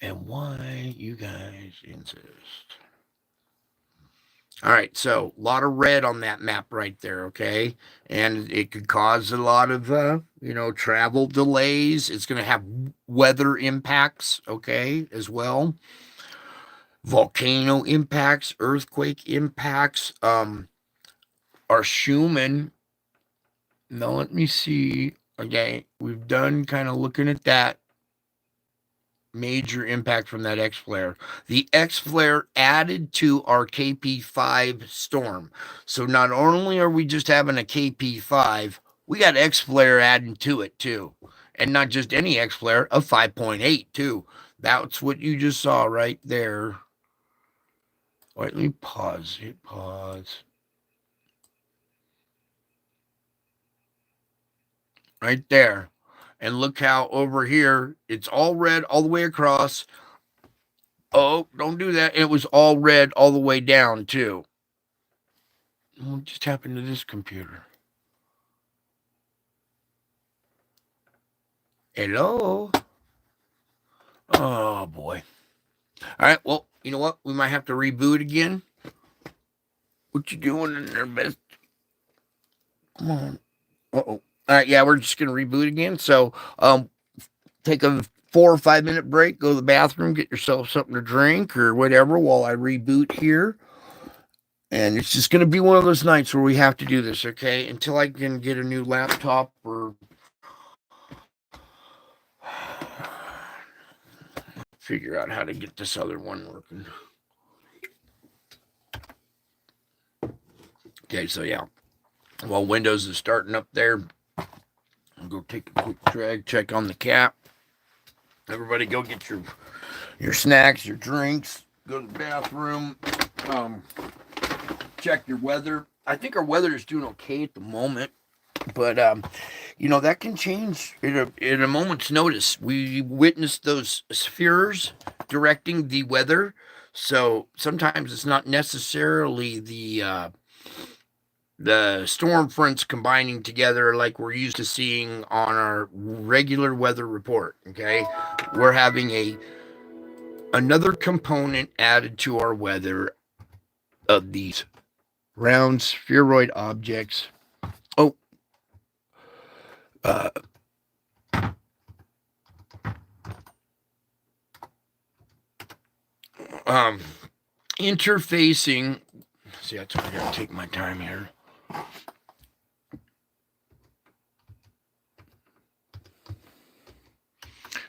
and why you guys insist. All right, so a lot of red on that map right there, okay? And it could cause a lot of, travel delays. It's going to have weather impacts, okay, as well. Volcano impacts, earthquake impacts. Our Schumann, now let me see. Okay, we've done kind of looking at that. Major impact from that X flare. The X flare added to our KP5 storm. So not only are we just having a KP5, we got X flare adding to it too. And not just any X flare, a 5.8 too. That's what you just saw right there. Let me pause it. Pause. Right there. And look how over here, it's all red all the way across. Oh, don't do that. It was all red all the way down, too. What just happened to this computer? Hello? Oh, boy. All right, well, you know what? We might have to reboot again. What you doing in there, best? Come on. Uh-oh. All right, yeah, we're just going to reboot again. So take a 4 or 5 minute break, go to the bathroom, get yourself something to drink or whatever while I reboot here. And it's just going to be one of those nights where we have to do this, okay? Until I can get a new laptop or figure out how to get this other one working. Okay, so yeah. While Windows is starting up there, I'll go take a quick drag check on the cap. Everybody go get your snacks, your drinks, go to the bathroom, check your weather. I think our weather is doing okay at the moment, but that can change in a moment's notice. We witnessed those spheres directing the weather, so sometimes it's not necessarily the storm fronts combining together like we're used to seeing on our regular weather report. Okay, we're having another component added to our weather of these round spheroid objects. Oh, uh, um, interfacing. See, that's why I gotta take my time here.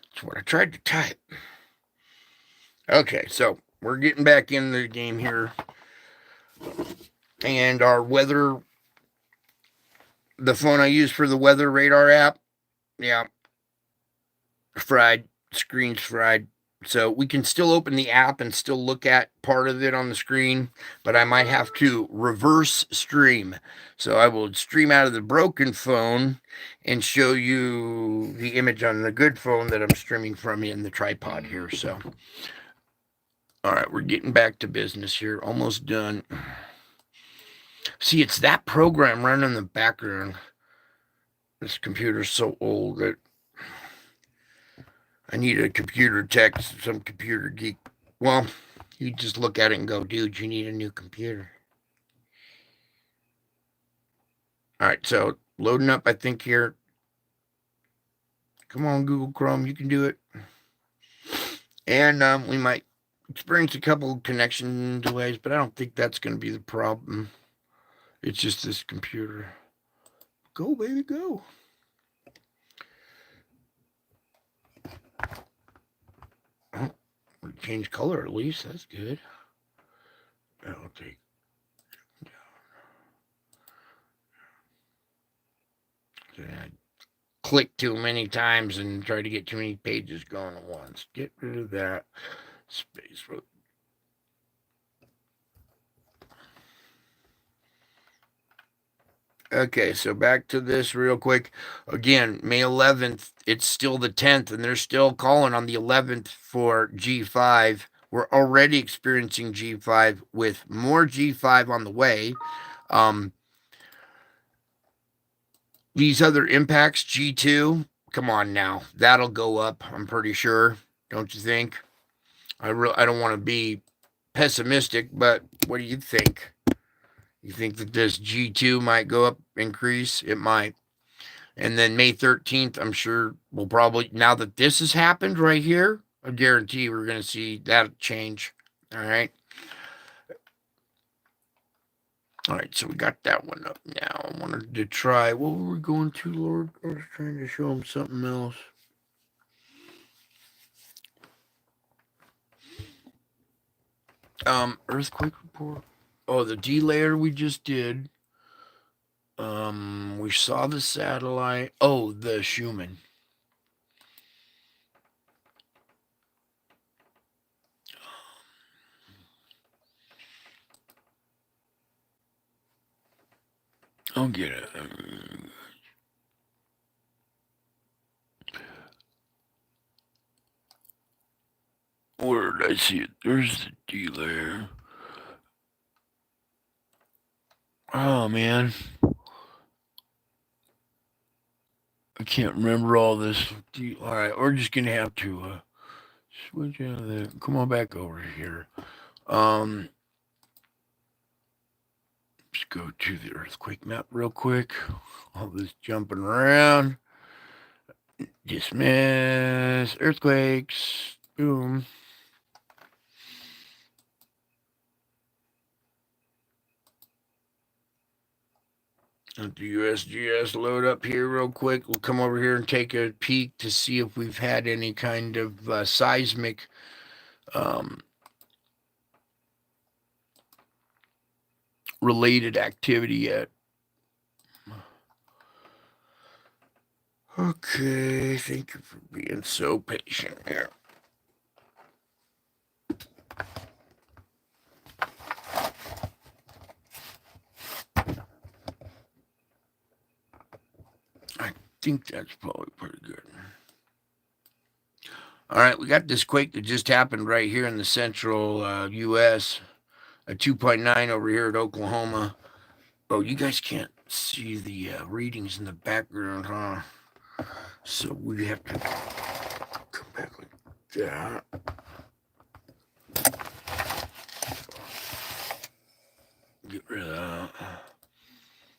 That's what I tried to type. Okay, so we're getting back in the game here. And our weather, the phone I use for the weather radar app, yeah, fried, screen's fried. So we can still open the app and still look at part of it on the screen, but I might have to reverse stream. So I will stream out of the broken phone and show you the image on the good phone that I'm streaming from in the tripod here. So, all right, we're getting back to business here. Almost done. See, it's that program running in the background. This computer's so old that I need a computer tech, some computer geek. Well, you just look at it and go, dude, you need a new computer. All right, so loading up, I think, here. Come on, Google Chrome, you can do it. And we might experience a couple connection delays, but I don't think that's going to be the problem. It's just this computer. Go, baby, go. Oh, change color at least. That's good. I'll take. I click too many times and try to get too many pages going at once. Get rid of that space. Okay, so back to this real quick. Again, May 11th, it's still the 10th, and they're still calling on the 11th for G5. We're already experiencing G5 with more G5 on the way. These other impacts, G2, come on now. That'll go up, I'm pretty sure. Don't you think? I don't want to be pessimistic, but what do you think? You think that this G2 might go up, increase? It might. And then May 13th, I'm sure we'll probably, now that this has happened right here, I guarantee we're going to see that change. All right. All right, so we got that one up now. I wanted to try, what were we going to, Lord? I was trying to show him something else. Earthquake report. Oh, the D layer we just did. We saw the satellite. Oh, the Schumann. I'll get it. Where did I see it? There's the D layer. Oh, man. I can't remember all this. All right, we're just going to have to Switch out of there. Come on back over here. Let's go to the earthquake map real quick. All this jumping around. Dismiss. Earthquakes. Boom. Let the USGS load up here real quick. We'll come over here and take a peek to see if we've had any kind of seismic related activity yet. Okay, thank you for being so patient here. I think that's probably pretty good. All right, we got this quake that just happened right here in the central U.S., a 2.9 over here at Oklahoma. Oh, you guys can't see the readings in the background, huh? So we have to come back like that. Get rid of that.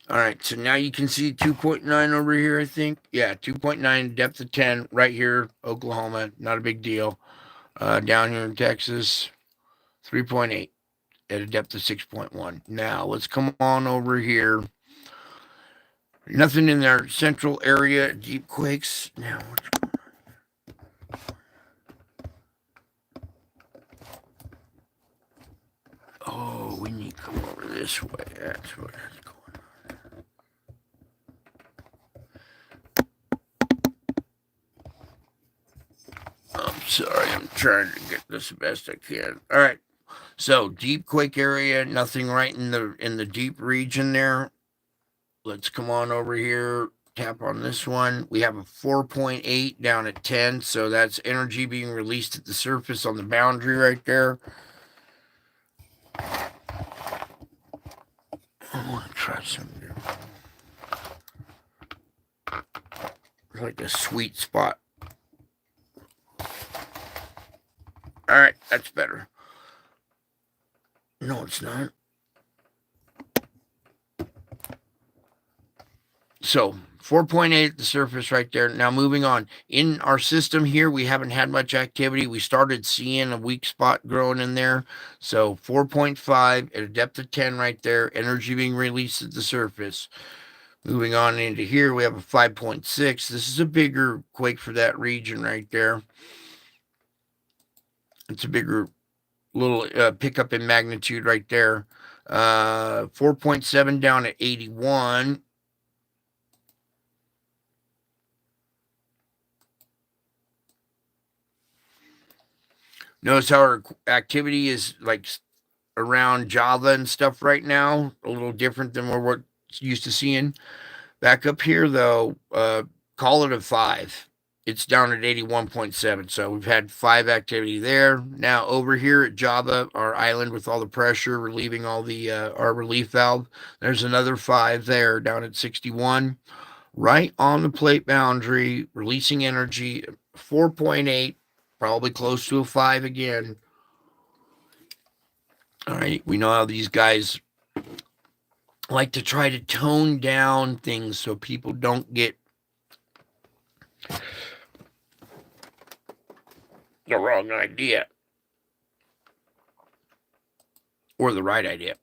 All right, so now you can see 2.9 over here, I think. Yeah, 2.9, depth of 10, right here, Oklahoma. Not a big deal. Down here in Texas, 3.8 at a depth of 6.1. Now, let's come on over here. Nothing in our central area, deep quakes. Now, what's going on? Oh, we need to come over this way. That's what that's going on. I'm sorry, I'm trying to get this the best I can. All right. So deep quake area, nothing right in the deep region there. Let's come on over here, tap on this one. We have a 4.8 down at 10, so that's energy being released at the surface on the boundary right there. I want to try something here. Like a sweet spot. All right, that's better. No, it's not. So 4.8 at the surface right there. Now moving on. In our system here, we haven't had much activity. We started seeing a weak spot growing in there. So 4.5 at a depth of 10 right there. Energy being released at the surface. Moving on into here, we have a 5.6. This is a bigger quake for that region right there. It's a bigger little pickup in magnitude right there. 4.7 down at 81. Notice how our activity is like around Java and stuff right now. A little different than we're used to seeing. Back up here, though, call it a 5. It's down at 81.7. So we've had 5 activity there. Now over here at Java, our island with all the pressure, relieving all the our relief valve. There's another 5 there down at 61. Right on the plate boundary, releasing energy, 4.8, probably close to a 5 again. All right, we know how these guys like to try to tone down things so people don't get the wrong idea or the right idea.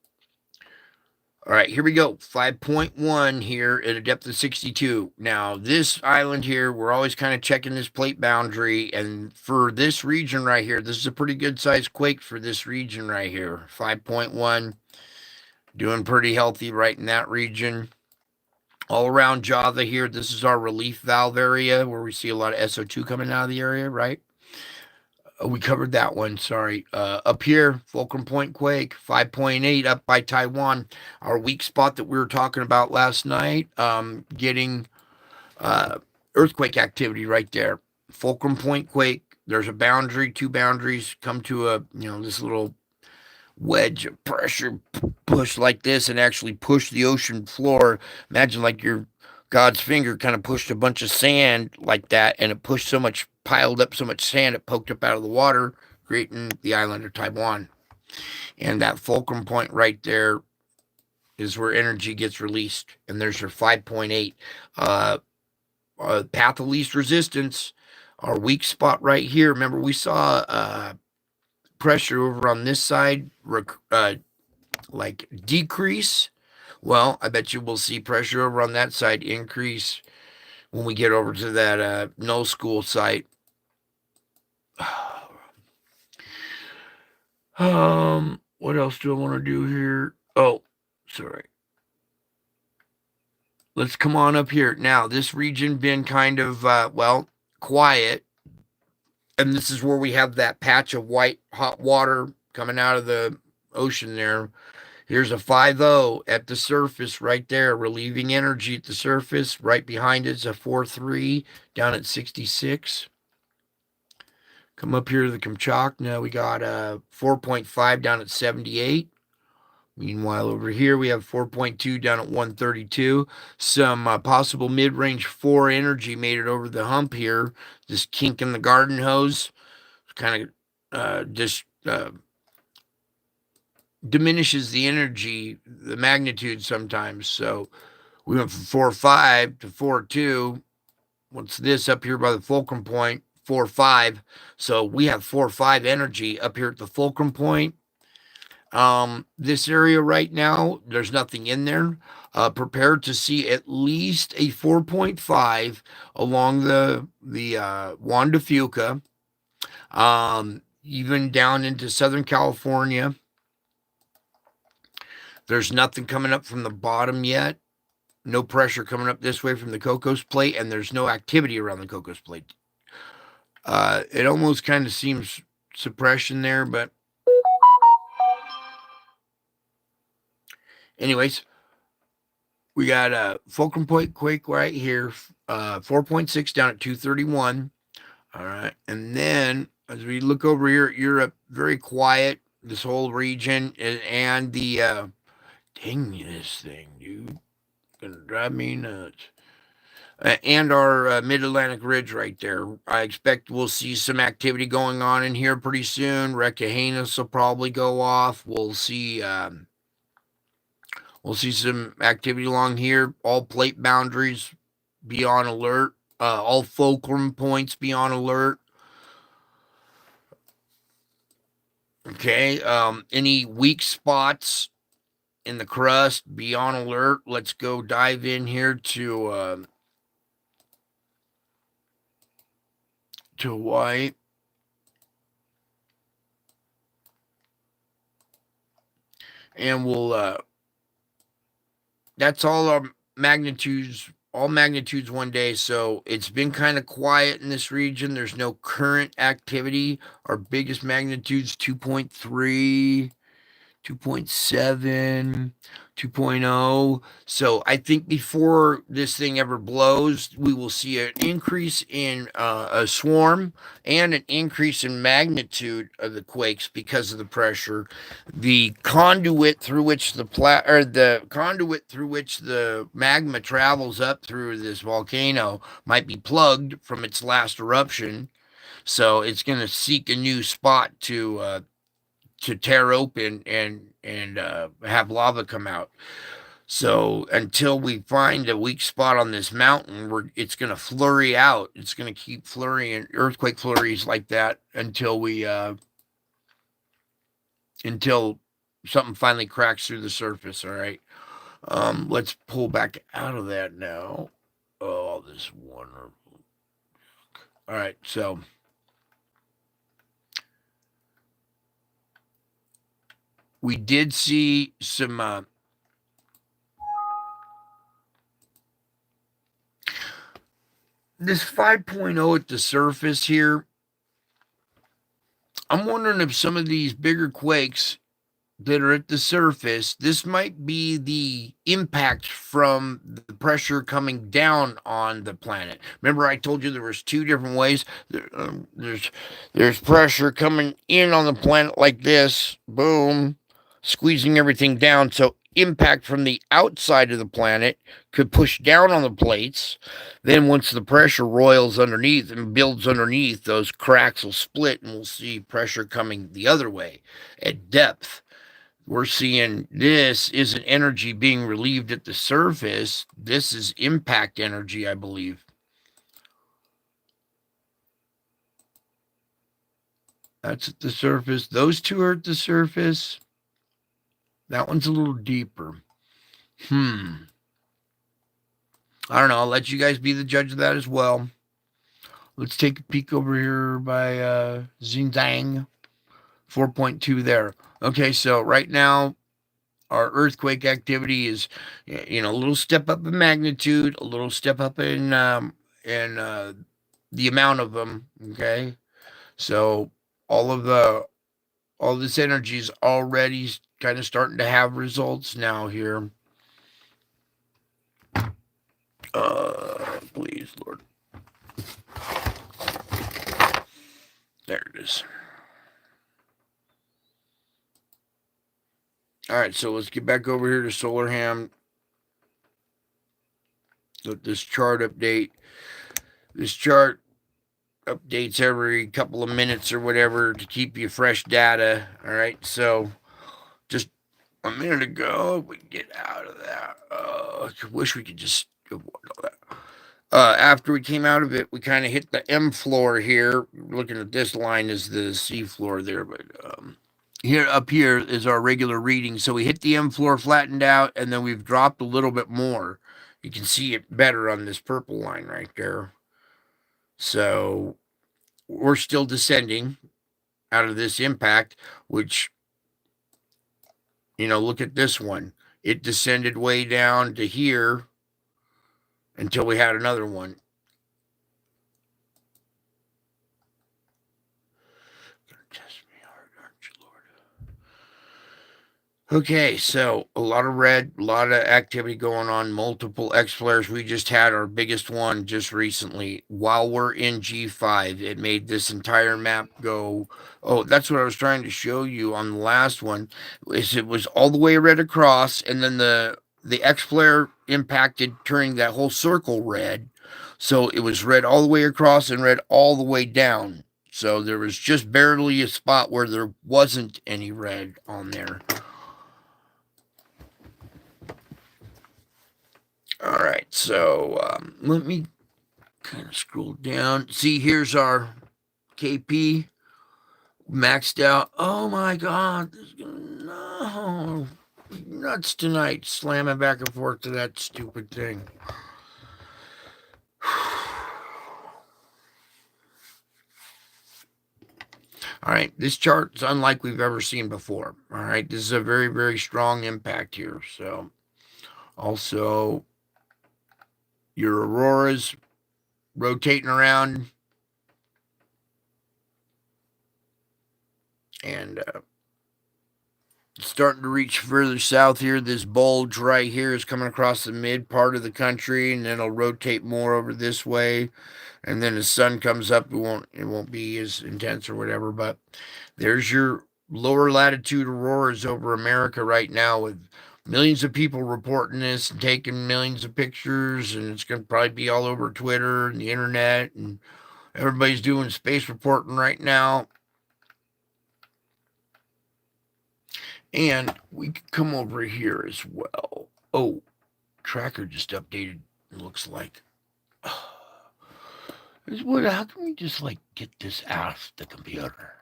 All right, here we go. 5.1 here at a depth of 62. Now, this island here, we're always kind of checking this plate boundary. And for this region right here, this is a pretty good sized quake for this region right here. 5.1. Doing pretty healthy right in that region. All around Java here, this is our relief valve area where we see a lot of SO2 coming out of the area, right? We covered that one, sorry. Up here, Fulcrum Point quake, 5.8 up by Taiwan. Our weak spot that we were talking about last night, getting earthquake activity right there. Fulcrum Point quake, there's a boundary, 2 boundaries come to a, this little wedge of pressure push like this and actually push the ocean floor. Imagine like your God's finger kind of pushed a bunch of sand like that, and it pushed so much piled up so much sand it poked up out of the water, creating the island of Taiwan. And that fulcrum point right there is where energy gets released. And there's your 5.8. Path of least resistance, our weak spot right here. Remember, we saw pressure over on this side like decrease. Well, I bet you we'll see pressure over on that side increase when we get over to that null school site. What else do I want to do here? Oh, sorry. Let's come on up here. Now, this region been kind of, quiet. And this is where we have that patch of white hot water coming out of the ocean there. Here's a 5.0 at the surface right there, relieving energy at the surface. Right behind it's a 4.3 down at 66. Come up here to the Kamchak. Now we got a 4.5 down at 78. Meanwhile, over here we have 4.2 down at 132. Some possible mid-range 4 energy made it over the hump here. This kink in the garden hose kind of just diminishes the energy, the magnitude sometimes. So we went from 4.5 to 4.2. What's this up here by the fulcrum point? 4.5. So we have 4.5 energy up here at the fulcrum point. This area right now, there's nothing in there. Prepared to see at least a 4.5 along the Juan de Fuca, even down into Southern California. There's nothing coming up from the bottom yet. No pressure coming up this way from the Cocos Plate, and there's no activity around the Cocos Plate. It almost kind of seems suppression there, but anyways, we got a fulcrum point quake right here, 4.6 down at 231. All right, and then as we look over here at Europe, very quiet, this whole region, and the dang this thing, dude, gonna drive me nuts. And our mid-Atlantic ridge right there. I expect we'll see some activity going on in here pretty soon. Recahenus will probably go off. We'll see some activity along here. All plate boundaries be on alert. All fulcrum points be on alert. Okay. Any weak spots in the crust be on alert. Let's go dive in here to Hawaii. And we'll that's all our magnitudes, all magnitudes one day. So it's been kind of quiet in this region. There's no current activity. Our biggest magnitudes 2.3, 2.7, 2.0. So I think before this thing ever blows, we will see an increase in a swarm and an increase in magnitude of the quakes because of the pressure. The conduit through which the magma travels up through this volcano might be plugged from its last eruption. So it's going to seek a new spot to tear open and have lava come out. So until we find a weak spot on this mountain, it's going to flurry out. It's going to keep flurrying, earthquake flurries like that until until something finally cracks through the surface. All right. Let's pull back out of that now. Oh, this wonderful. All right. So we did see some this 5.0 at the surface here. I'm wondering if some of these bigger quakes that are at the surface, this might be the impact from the pressure coming down on the planet. Remember, I told you there was 2 different ways. There's pressure coming in on the planet like this, boom, squeezing everything down. So impact from the outside of the planet could push down on the plates. Then once the pressure roils underneath and builds underneath, those cracks will split and we'll see pressure coming the other way at depth. We're seeing this isn't energy being relieved at the surface. This is impact energy, I believe. That's at the surface. Those two are at the surface. That one's a little deeper. I don't know. I'll let you guys be the judge of that as well. Let's take a peek over here by Xinjiang. 4.2 there. Okay, so right now our earthquake activity is, a little step up in magnitude, a little step up in the amount of them. Okay, so all this energy is already kind of starting to have results now here. Please, Lord. There it is. All right, so let's get back over here to SolarHam. Let this chart update. This chart updates every couple of minutes or whatever to keep you fresh data. All right, so just a minute ago, we get out of that. I wish we could just avoid all that. After we came out of it, we kind of hit the M floor here. Looking at this line is the C floor there, but here up here is our regular reading. So we hit the M floor, flattened out, and then we've dropped a little bit more. You can see it better on this purple line right there. So we're still descending out of this impact, which, look at this one. It descended way down to here until we had another one. Okay, so a lot of red, a lot of activity going on, multiple X flares. We just had our biggest one just recently while we're in G5. It made this entire map go. Oh, that's what I was trying to show you on the last one. Is it was all the way red across, and then the X flare impacted, turning that whole circle red. So it was red all the way across and red all the way down. So there was just barely a spot where there wasn't any red on there. All right, so let me kind of scroll down. See, here's our KP maxed out. Oh my God, no, nuts tonight, slamming back and forth to that stupid thing. All right, this chart is unlike we've ever seen before. All right, this is a very, very strong impact here. So, also, your auroras rotating around, and starting to reach further south here. This bulge right here is coming across the mid part of the country, and then it'll rotate more over this way. And then the sun comes up, it won't be as intense or whatever. But there's your lower latitude auroras over America right now, with millions of people reporting this and taking millions of pictures, and it's going to probably be all over Twitter and the internet, and everybody's doing space reporting right now. And we can come over here as well. Oh, tracker just updated, it looks like. How can we just get this off the computer?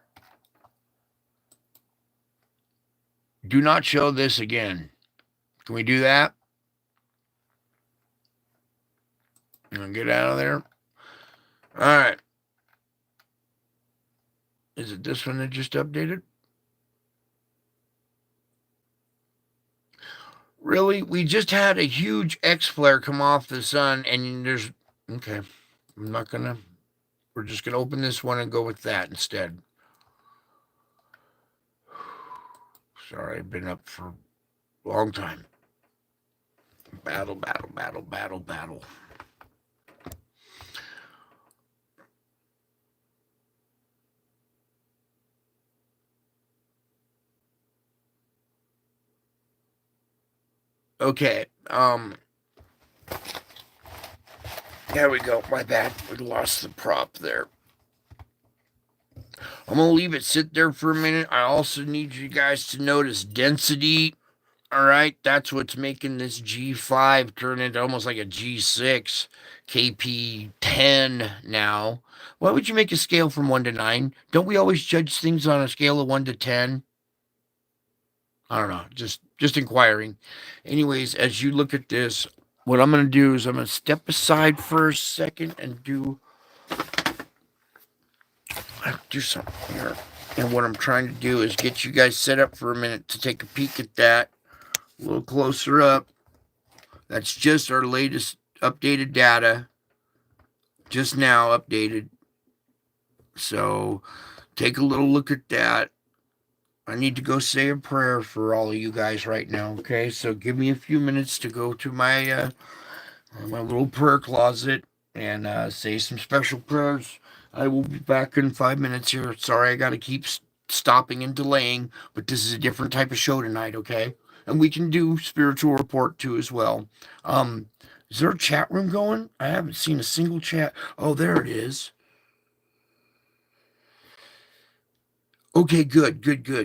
Do not show this again. Can we do that? And get out of there. All right. Is it this one that just updated? Really? We just had a huge X flare come off the sun, and there's. Okay. I'm not going to. We're just going to open this one and go with that instead. Sorry, I've been up for a long time. Battle, battle, battle, battle, battle. Okay. There we go. My bad. We lost the prop there. I'm going to leave it sit there for a minute. I also need you guys to notice density. All right. That's what's making this G5 turn into almost like a G6, KP10 now. Why would you make a scale from 1 to 9? Don't we always judge things on a scale of 1 to 10? I don't know. Just inquiring. Anyways, as you look at this, what I'm going to do is I'm going to step aside for a second and do something here. And what I'm trying to do is get you guys set up for a minute to take a peek at that. A little closer up. That's just our latest updated data. Just now updated. So take a little look at that. I need to go say a prayer for all of you guys right now, okay? So give me a few minutes to go to my my little prayer closet and say some special prayers. I will be back in 5 minutes here. Sorry, I got to keep stopping and delaying, but this is a different type of show tonight, okay? And we can do spiritual report too as well. Is there a chat room going? I haven't seen a single chat. Oh, there it is. Okay, good.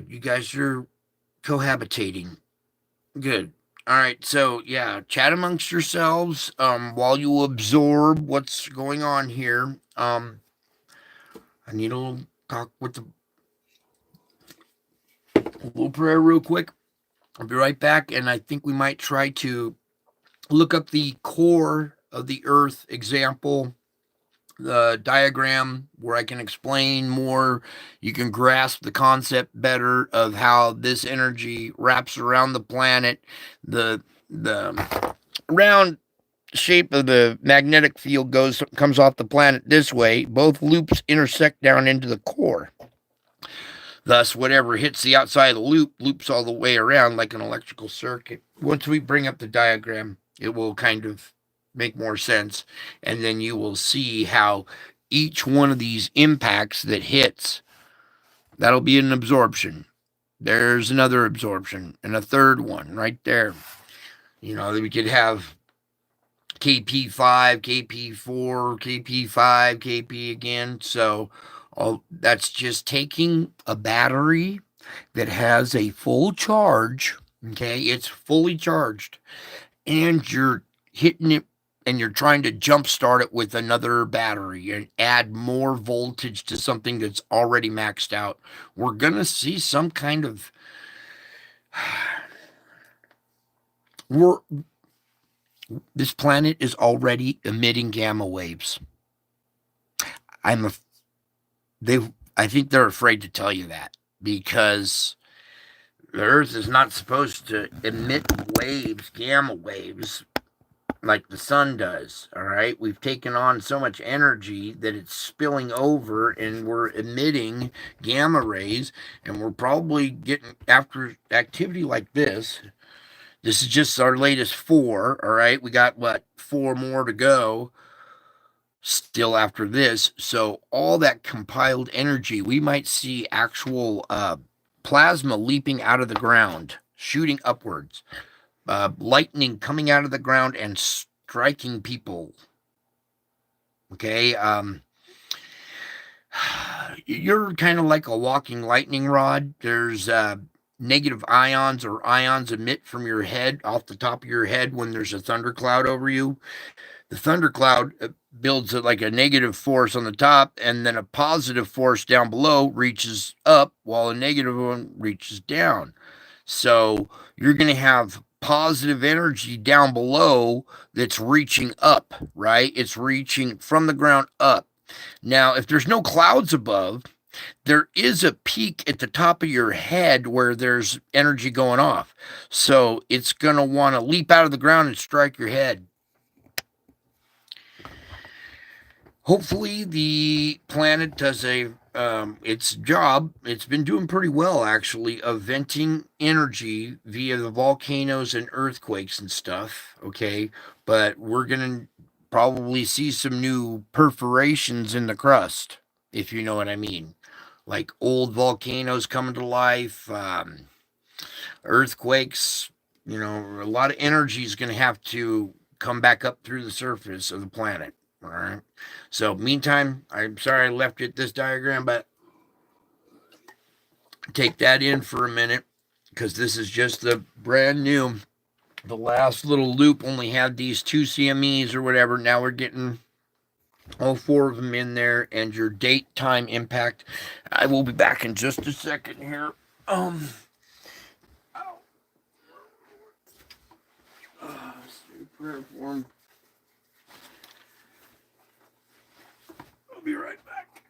You guys are cohabitating. Good. All right, so yeah, chat amongst yourselves while you absorb what's going on here. I need a little talk with a little prayer real quick. I'll be right back, and I think we might try to look up the core of the Earth example, the diagram where I can explain more. You can grasp the concept better of how this energy wraps around the planet. The round shape of the magnetic field comes off the planet this way. Both loops intersect down into the core. Thus, whatever hits the outside of the loop loops all the way around like an electrical circuit. Once we bring up the diagram, it will kind of make more sense. And then you will see how each one of these impacts that hits, that'll be an absorption. There's another absorption and a third one right there. You know, we could have KP5, KP4, KP5, KP again. So that's just taking a battery that has a full charge. Okay, it's fully charged, and you're hitting it and you're trying to jumpstart it with another battery and add more voltage to something that's already maxed out. We're going to see some kind of this planet is already emitting gamma waves. I think they're afraid to tell you that because the Earth is not supposed to emit waves, gamma waves, like the sun does. All right, we've taken on so much energy that it's spilling over, and we're emitting gamma rays, and we're probably getting after activity like this. This is just our latest 4. All right, we got 4 more to go still after this. So all that compiled energy, we might see actual plasma leaping out of the ground, shooting upwards, lightning coming out of the ground and striking people. Okay, you're kind of like a walking lightning rod. There's negative ions, or ions emit from your head, off the top of your head, when there's a thundercloud over you. The thundercloud builds like a negative force on the top, and then a positive force down below reaches up, while a negative one reaches down. So you're going to have positive energy down below that's reaching up, right? It's reaching from the ground up. Now, if there's no clouds above, there is a peak at the top of your head where there's energy going off. So it's going to want to leap out of the ground and strike your head. Hopefully the planet does its job. It's been doing pretty well, actually, of venting energy via the volcanoes and earthquakes and stuff, okay? But we're going to probably see some new perforations in the crust, if you know what I mean. Like old volcanoes coming to life, earthquakes, You know, a lot of energy is going to have to come back up through the surface of the planet. All right. So, meantime, I'm sorry I left it this diagram, but take that in for a minute because this is just the brand new. The last little loop only had these two CMEs or whatever. Now we're getting all four of them in there, and your date, time, impact. I will be back in just a second here. Um, prayer form. I'll be right back.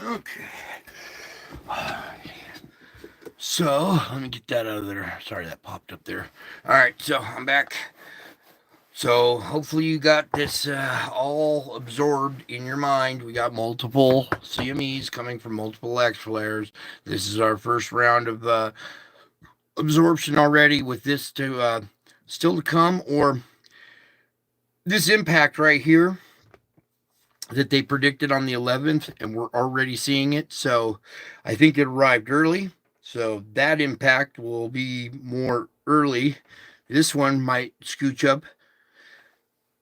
Okay. So, let me get that out of there. Sorry that popped up there. All right, so I'm back. So, hopefully, you got this all absorbed in your mind. We got multiple CMEs coming from multiple X flares. This is our first round of absorption already, with this to still to come, or this impact right here that they predicted on the 11th, and we're already seeing it. So I think it arrived early. So that impact will be more early. This one might scooch up.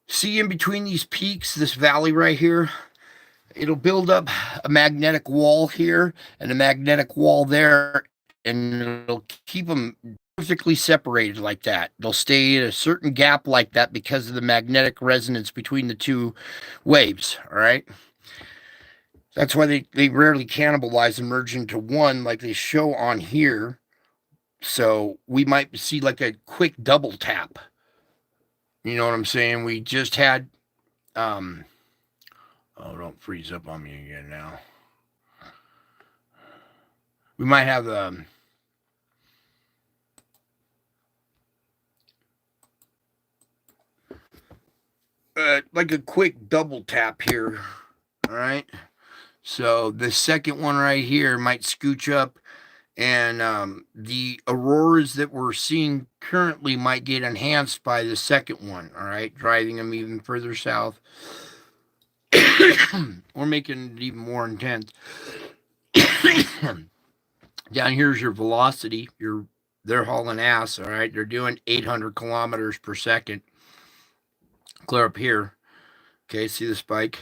See, in between these peaks, this valley right here, it'll build up a magnetic wall here and a magnetic wall there, and it'll keep them perfectly separated like that. They'll stay at a certain gap like that because of the magnetic resonance between the two waves. All right. That's why they rarely cannibalize and merge into one like they show on here. So we might see like a quick double tap. You know what I'm saying? We just had oh, don't freeze up on me again now. We might have like a quick double tap here. All right. So the second one right here might scooch up, and the auroras that we're seeing currently might get enhanced by the second one. All right, driving them even further south, or making it even more intense. Down here's your velocity. They're hauling ass. All right, they're doing 800 kilometers per second. Clear up here. Okay, see the spike?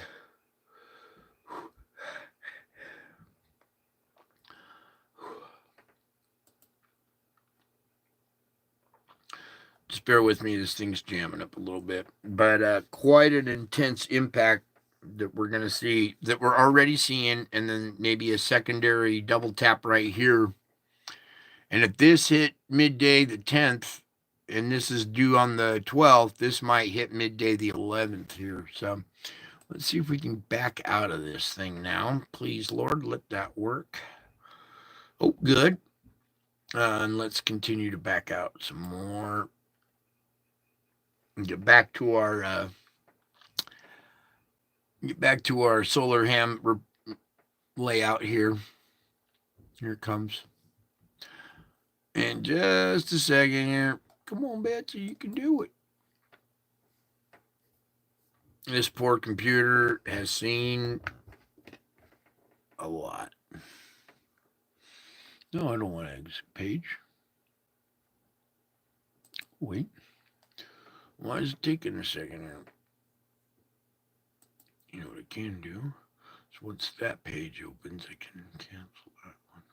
Just bear with me, this thing's jamming up a little bit. But quite an intense impact that we're going to see, that we're already seeing, and then maybe a secondary double tap right here. And if this hit midday the 10th, and this is due on the 12th, this might hit midday the 11th here. So let's see if we can back out of this thing now. Please, Lord, let that work. Oh, good. And let's continue to back out some more. And get back to our solar ham layout here. Here it comes. In just a second here. Come on, Betsy, you can do it. This poor computer has seen a lot. No, I don't want to exit page. Wait. Why is it taking a second here? You know what I can do? So once that page opens, I can cancel that one.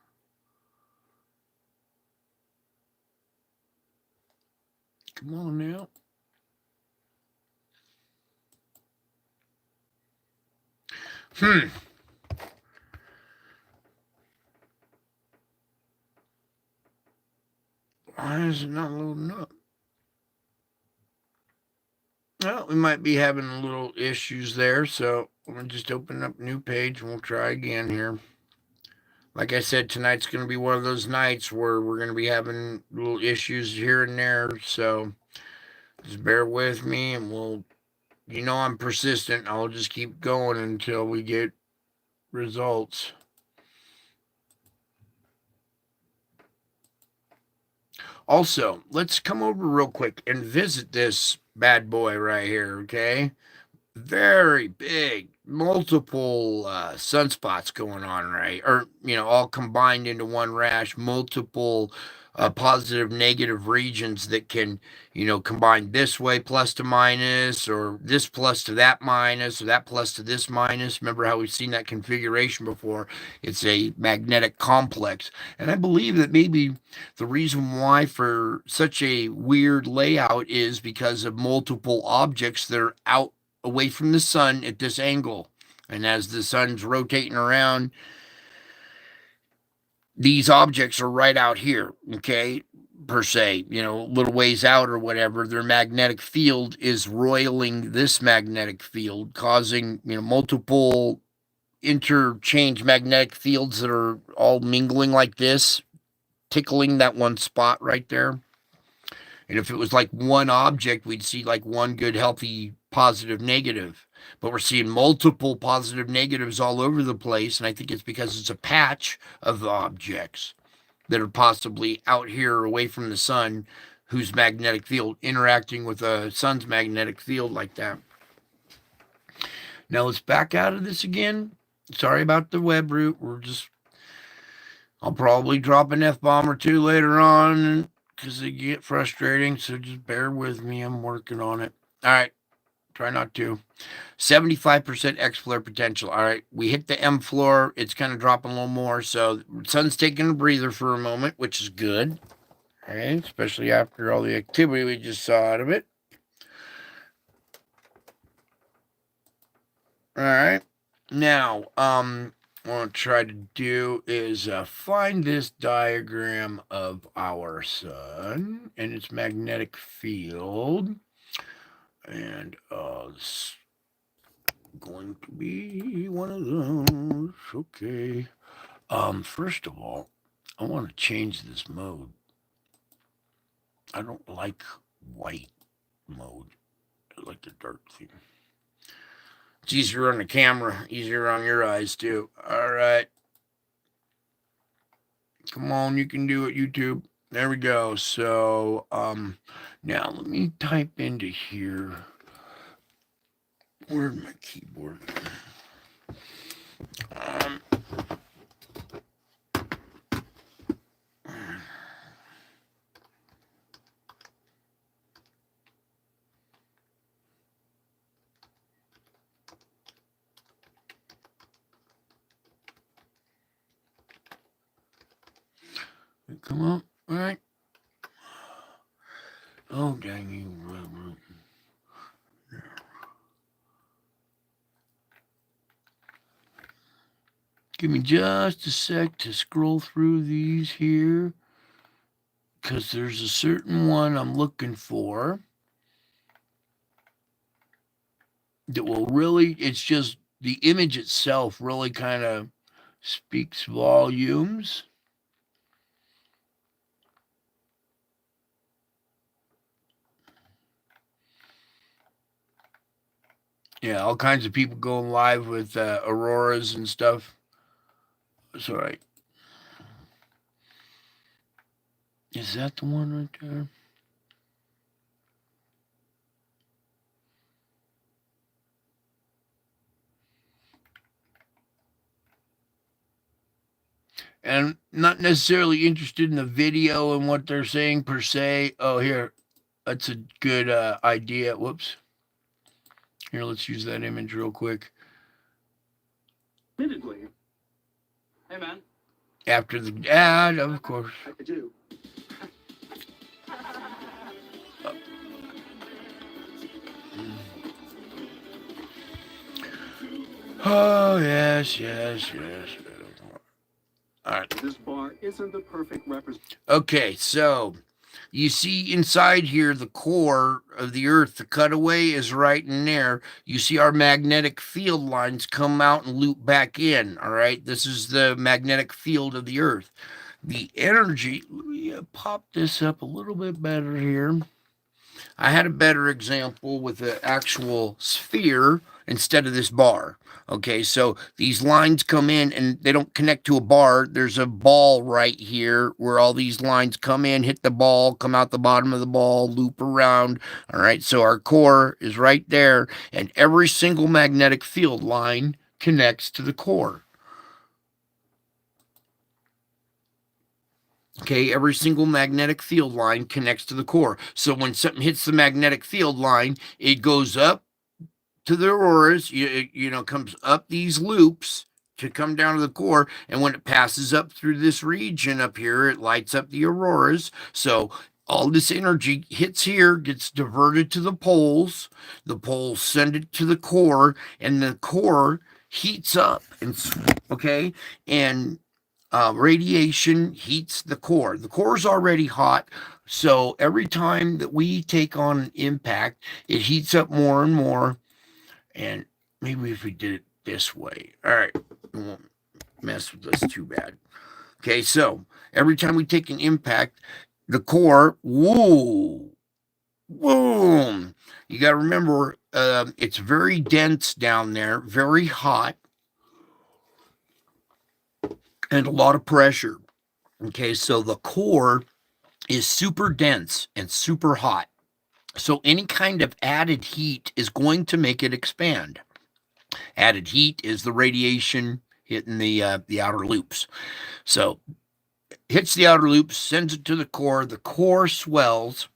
Come on now. Why is it not loading up? Well, we might be having a little issues there, so I'm going to just open up a new page and we'll try again here. Like I said, tonight's going to be one of those nights where we're going to be having little issues here and there, so just bear with me and I'm persistent. I'll just keep going until we get results. Also, let's come over real quick and visit this bad boy right here, okay? Very big, multiple sunspots going on, right? Or, all combined into one rash, multiple positive, negative regions that can, combine this way plus to minus, or this plus to that minus, or that plus to this minus. Remember how we've seen that configuration before? It's a magnetic complex. And I believe that maybe the reason why for such a weird layout is because of multiple objects that are out away from the sun at this angle. And as the sun's rotating around, these objects are right out here, okay, per se, a little ways out or whatever. Their magnetic field is roiling this magnetic field, causing, multiple interchange magnetic fields that are all mingling like this, tickling that one spot right there. And if it was like one object, we'd see like one good, healthy, positive, negative. But we're seeing multiple positive negatives all over the place. And I think it's because it's a patch of objects that are possibly out here away from the sun, whose magnetic field interacting with the sun's magnetic field like that. Now let's back out of this again. Sorry about the web root. I'll probably drop an F-bomb or two later on because they get frustrating, so just bear with me. I'm working on it. All right, try not to. 75% X-flare potential. All right, we hit the M floor. It's kind of dropping a little more, so the sun's taking a breather for a moment, which is good. All right, especially after all the activity we just saw out of it. All right, now, what I want to try to do is find this diagram of our sun and its magnetic field. And it's going to be one of those. Okay. First of all, I want to change this mode. I don't like white mode. I like the dark theme. It's easier on the camera, easier on your eyes too. All right. Come on, you can do it, YouTube. There we go. So, now let me type into here. Where's my keyboard? Come on, all right. Oh, dang you. Give me just a sec to scroll through these here, because there's a certain one I'm looking for that will really, it's just the image itself really kind of speaks volumes. Yeah, all kinds of people going live with auroras and stuff. It's all right. Is that the one right there? And not necessarily interested in the video and what they're saying per se. Oh, here, that's a good idea. Whoops. Here, let's use that image real quick. Admittedly. Hey, man. After the ad, of course. I do. Oh, yes. All right. This bar isn't the perfect representation. Okay, so you see inside here the core of the Earth, the cutaway is right in there. You see our magnetic field lines come out and loop back in. All right, this is the magnetic field of the Earth. The energy, let me pop this up a little bit better here. I had a better example with the actual sphere instead of this bar. Okay, so these lines come in and they don't connect to a bar. There's a ball right here where all these lines come in, hit the ball, come out the bottom of the ball, loop around. All right, so our core is right there, and every single magnetic field line connects to the core. Okay, every single magnetic field line connects to the core. So when something hits the magnetic field line, it goes up to the auroras, comes up these loops to come down to the core. And when it passes up through this region up here, it lights up the auroras. So all this energy hits here, gets diverted to the poles. The poles send it to the core, and the core heats up. And radiation heats the core. The core is already hot, so every time that we take on an impact, it heats up more and more. And maybe if we did it this way, all right, it won't mess with us too bad. Okay, so every time we take an impact, the core, whoa, boom. You got to remember, it's very dense down there, very hot, and a lot of pressure. Okay, so the core is super dense and super hot. So any kind of added heat is going to make it expand. Added heat is the radiation hitting the outer loops. So hits the outer loops, sends it to the core swells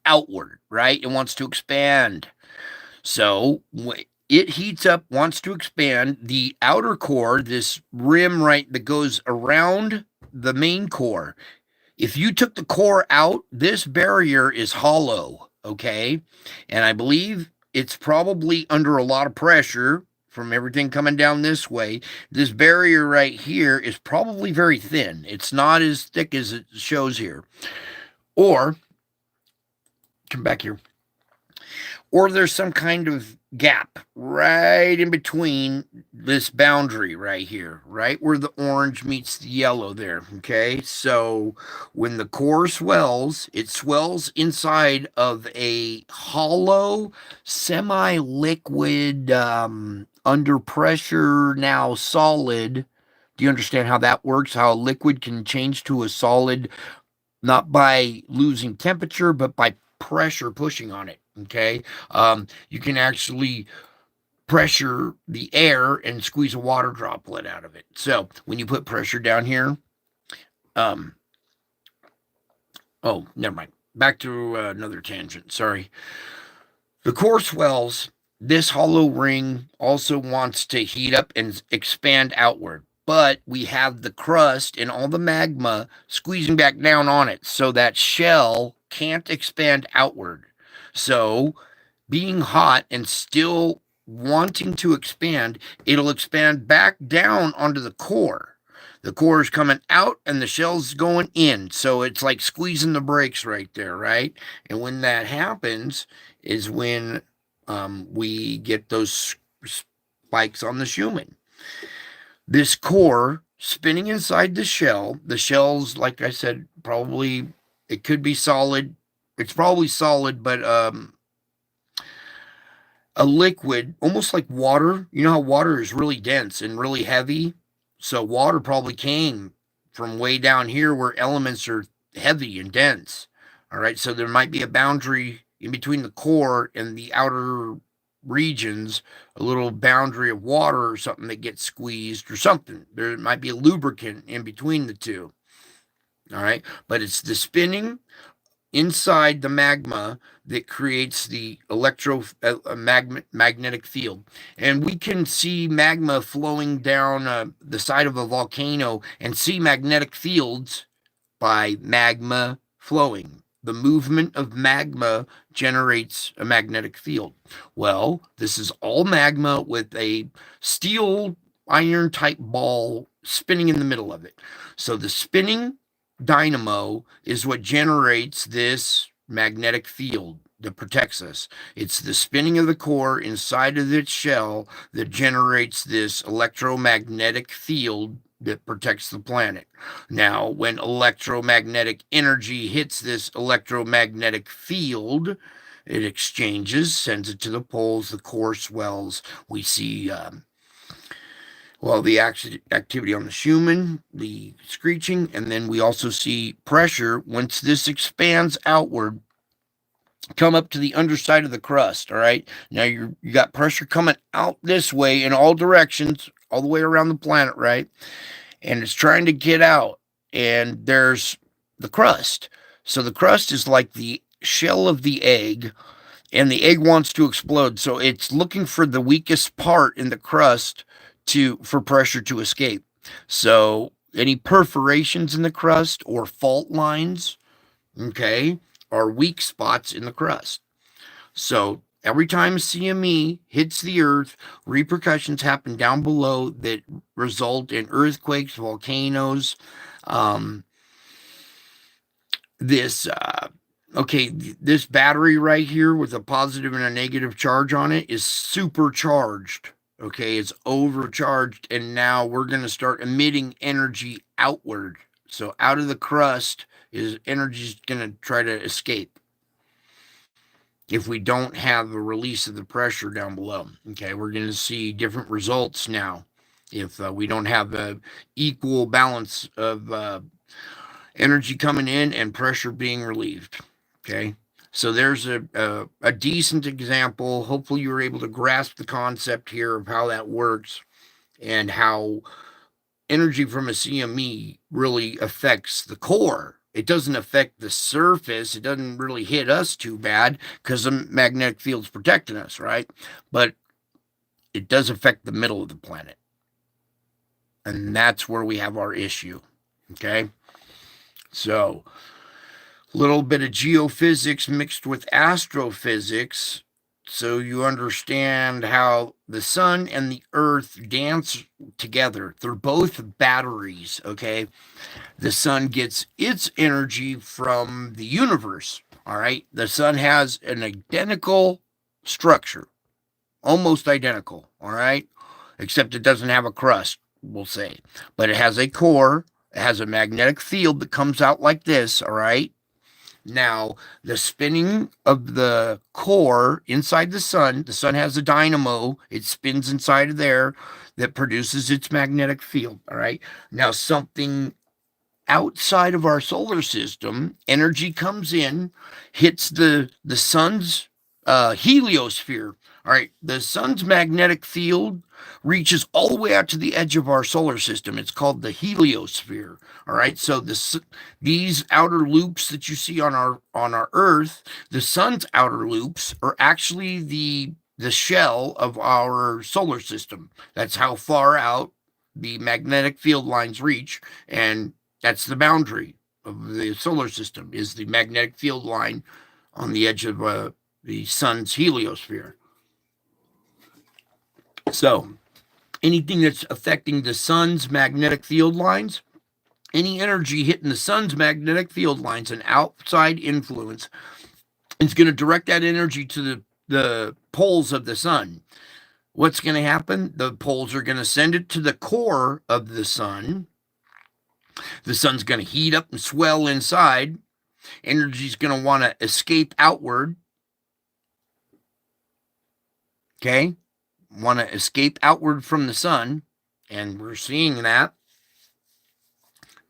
outward, right? It wants to expand. So it heats up, wants to expand. The outer core, this rim right that goes around the main core, if you took the core out, this barrier is hollow, okay? And I believe it's probably under a lot of pressure from everything coming down this way. This barrier right here is probably very thin. It's not as thick as it shows here. Or, come back here. Or there's some kind of gap right in between this boundary right here, right where the orange meets the yellow there. Okay, so when the core swells, it swells inside of a hollow, semi-liquid, under pressure now solid. Do you understand how that works? How a liquid can change to a solid, not by losing temperature, but by pressure pushing on it. Okay, you can actually pressure the air and squeeze a water droplet out of it. So when you put pressure down here, oh, never mind. Back to another tangent. Sorry. The core swells. This hollow ring also wants to heat up and expand outward, but we have the crust and all the magma squeezing back down on it, so that shell can't expand outward. So being hot and still wanting to expand, it'll expand back down onto the core. The core is coming out and the shell's going in. So it's like squeezing the brakes right there, right? And when that happens is when we get those spikes on the Schumann. This core spinning inside the shell. The shell's, like I said, probably, it could be solid. It's probably solid, but a liquid, almost like water. You know how water is really dense and really heavy? So water probably came from way down here where elements are heavy and dense. All right, so there might be a boundary in between the core and the outer regions, a little boundary of water or something that gets squeezed or something. There might be a lubricant in between the two. All right. But it's the spinning inside the magma that creates the magnetic field. And we can see magma flowing down the side of a volcano and see magnetic fields by magma flowing. The movement of magma generates a magnetic field. Well, this is all magma with a steel iron type ball spinning in the middle of it. So the spinning dynamo is what generates this magnetic field that protects us. It's the spinning of the core inside of its shell that generates this electromagnetic field that protects the planet. Now, when electromagnetic energy hits this electromagnetic field, it exchanges, sends it to the poles, the core swells. We see, the activity on the Schumann, the screeching, and then we also see pressure. Once this expands outward, come up to the underside of the crust, all right? Now you got pressure coming out this way in all directions, all the way around the planet, right? And it's trying to get out, and there's the crust. So the crust is like the shell of the egg, and the egg wants to explode. So it's looking for the weakest part in the crust for pressure to escape. So any perforations in the crust or fault lines, okay, are weak spots in the crust. So every time CME hits the Earth, repercussions happen down below that result in earthquakes, volcanoes. This battery right here with a positive and a negative charge on it is supercharged. Okay, it's overcharged, and now we're going to start emitting energy outward. So out of the crust is energy going to try to escape if we don't have a release of the pressure down below. Okay, we're going to see different results now if we don't have an equal balance of energy coming in and pressure being relieved. Okay, so there's a decent example. Hopefully you were able to grasp the concept here of how that works and how energy from a CME really affects the core. It doesn't affect the surface. It doesn't really hit us too bad because the magnetic field's protecting us, right? But it does affect the middle of the planet. And that's where we have our issue. Okay? So, a little bit of geophysics mixed with astrophysics so you understand how the sun and the earth dance together. They're both batteries, okay? The sun gets its energy from the universe, all right? The sun has an identical structure, almost identical, all right? Except it doesn't have a crust, we'll say. But it has a core, it has a magnetic field that comes out like this, all right? Now, the spinning of the core inside the sun has a dynamo. It spins inside of there that produces its magnetic field. All right. Now, something outside of our solar system, energy comes in, hits the sun's heliosphere. All right. The sun's magnetic field reaches all the way out to the edge of our solar system. It's called the heliosphere. All right. So these outer loops that you see on our Earth, the sun's outer loops are actually the shell of our solar system. That's how far out the magnetic field lines reach, and that's the boundary of the solar system, is the magnetic field line on the edge of the sun's heliosphere. So anything that's affecting the sun's magnetic field lines, any energy hitting the sun's magnetic field lines, an outside influence, is going to direct that energy to the poles of the sun. What's going to happen? The poles are going to send it to the core of the sun. The sun's going to heat up and swell inside. Energy's going to want to escape outward. Okay? Want to escape outward from the sun. And we're seeing that.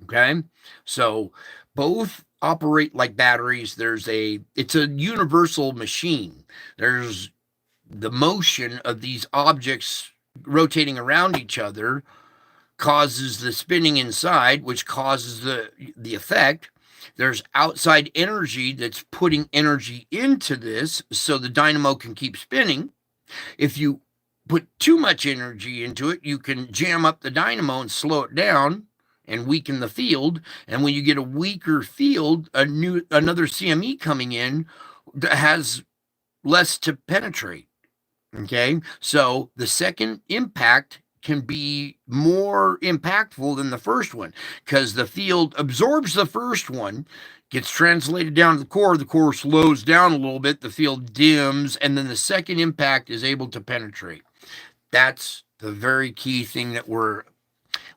Okay? So both operate like batteries. It's a universal machine. There's the motion of these objects rotating around each other causes the spinning inside, which causes the effect. There's outside energy that's putting energy into this so the dynamo can keep spinning. If you put too much energy into it, you can jam up the dynamo and slow it down and weaken the field. And when you get a weaker field, another CME coming in that has less to penetrate. Okay, so the second impact can be more impactful than the first one because the field absorbs the first one, gets translated down to the core slows down a little bit, the field dims, and then the second impact is able to penetrate. That's the very key thing that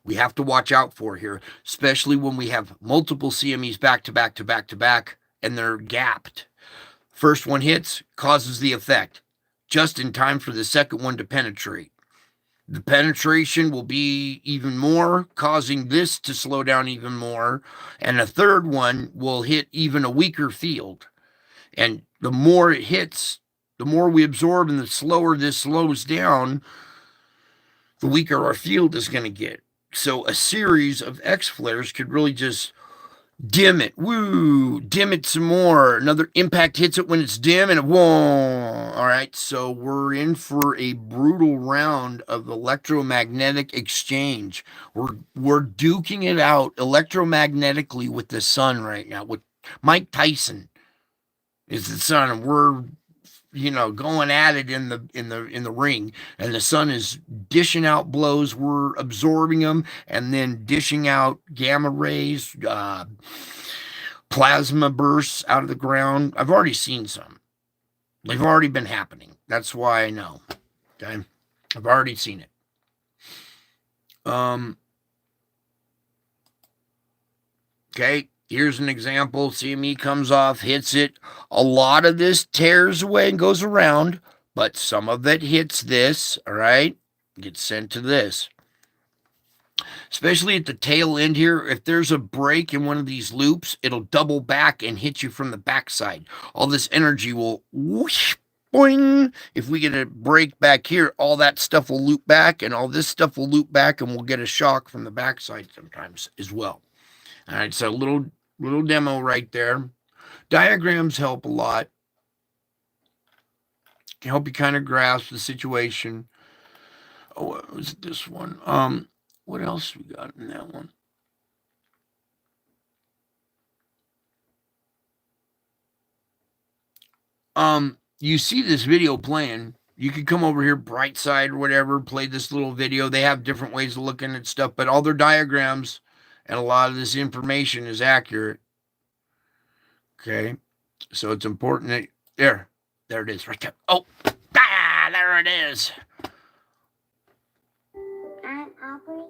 we have to watch out for here, especially when we have multiple CMEs back to back to back to back and they're gapped. First one hits, causes the effect just in time for the second one to penetrate. The penetration will be even more, causing this to slow down even more. And a third one will hit even a weaker field. And the more it hits, the more we absorb, and the slower this slows down, the weaker our field is going to get. So a series of X flares could really just dim it. Woo! Dim it some more. Another impact hits it when it's dim, and whoa! All right, so we're in for a brutal round of electromagnetic exchange. We're duking it out electromagnetically with the sun right now. With Mike Tyson is the sun, and we're going at it in the ring, and the sun is dishing out blows. We're absorbing them and then dishing out gamma rays, plasma bursts out of the ground. I've already seen some. They've already been happening. That's why I know. Okay, I've already seen it. Okay. Here's an example. CME comes off, hits it. A lot of this tears away and goes around, but some of it hits this, all right? Gets sent to this. Especially at the tail end here, if there's a break in one of these loops, it'll double back and hit you from the backside. All this energy will whoosh, boing. If we get a break back here, all that stuff will loop back, and all this stuff will loop back, and we'll get a shock from the backside sometimes as well. All right, so a little demo right there. Diagrams help a lot. Can help you kind of grasp the situation. Oh, what was this one? What else we got in that one? You see this video playing. You could come over here, Brightside or whatever, play this little video. They have different ways of looking at stuff, but all their diagrams and a lot of this information is accurate. Okay, so it's important that there it is right there. Oh, there it is. I'm Aubrey.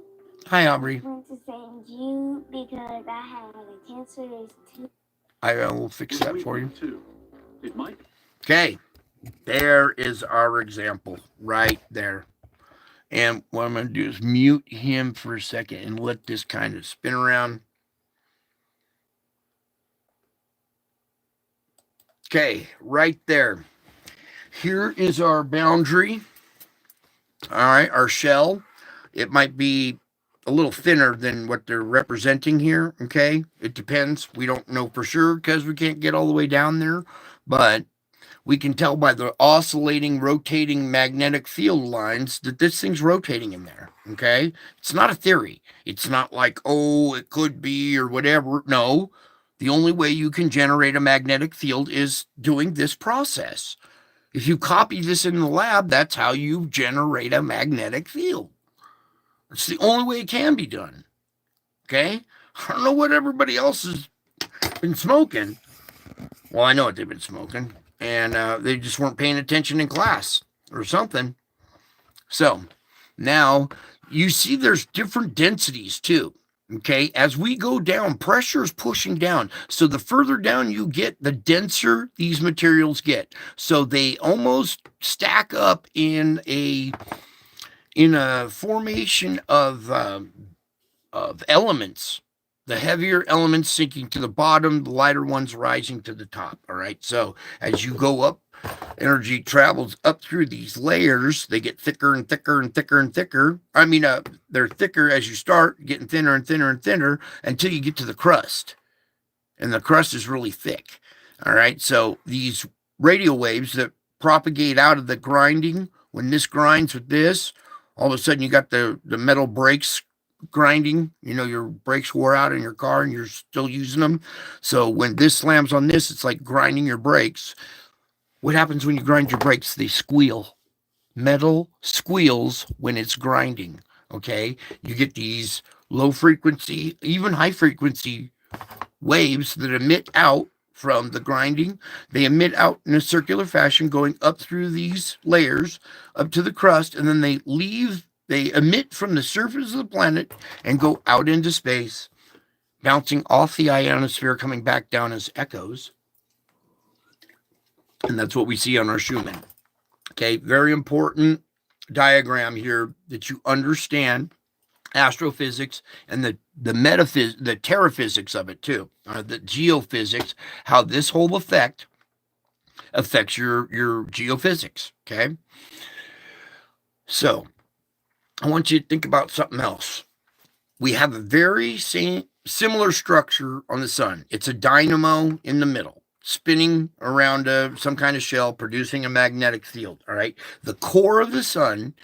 Hi, Aubrey. I went to St. Jude because I had a cancerous tooth. I will fix that for you. It might. Okay, there is our example right there. And what I'm going to do is mute him for a second and let this kind of spin around. Okay, right there. Here is our boundary. All right, our shell. It might be a little thinner than what they're representing here, okay? It depends. We don't know for sure because we can't get all the way down there, but we can tell by the oscillating, rotating magnetic field lines that this thing's rotating in there, okay? It's not a theory. It's not like, oh, it could be or whatever. No, the only way you can generate a magnetic field is doing this process. If you copy this in the lab, that's how you generate a magnetic field. It's the only way it can be done, okay? I don't know what everybody else has been smoking. Well, I know what they've been smoking. And they just weren't paying attention in class or something. So now you see there's different densities too. Okay, as we go down, pressure is pushing down. So the further down you get, the denser these materials get. So they almost stack up in a formation of elements. The heavier elements sinking to the bottom, the lighter ones rising to the top. All right. So as you go up, energy travels up through these layers. They get thicker and thicker and thicker and thicker. I mean, they're thicker as you start, getting thinner and thinner and thinner until you get to the crust. And the crust is really thick. All right. So these radio waves that propagate out of the grinding, when this grinds with this, all of a sudden you got the metal brakes grinding. You know, your brakes wore out in your car and you're still using them. So when this slams on this, it's like grinding your brakes. What happens when you grind your brakes? They squeal. Metal squeals when it's grinding. Okay. You get these low frequency, even high frequency waves that emit out from the grinding. They emit out in a circular fashion, going up through these layers up to the crust, and then they emit from the surface of the planet and go out into space, bouncing off the ionosphere, coming back down as echoes. And that's what we see on our Schumann. Okay, very important diagram here that you understand astrophysics and the terraphysics of it too, the geophysics, how this whole effect affects your geophysics. Okay, so I want you to think about something else. We have a very similar structure on the sun. It's a dynamo in the middle, spinning around some kind of shell, producing a magnetic field. All right, the core of the sun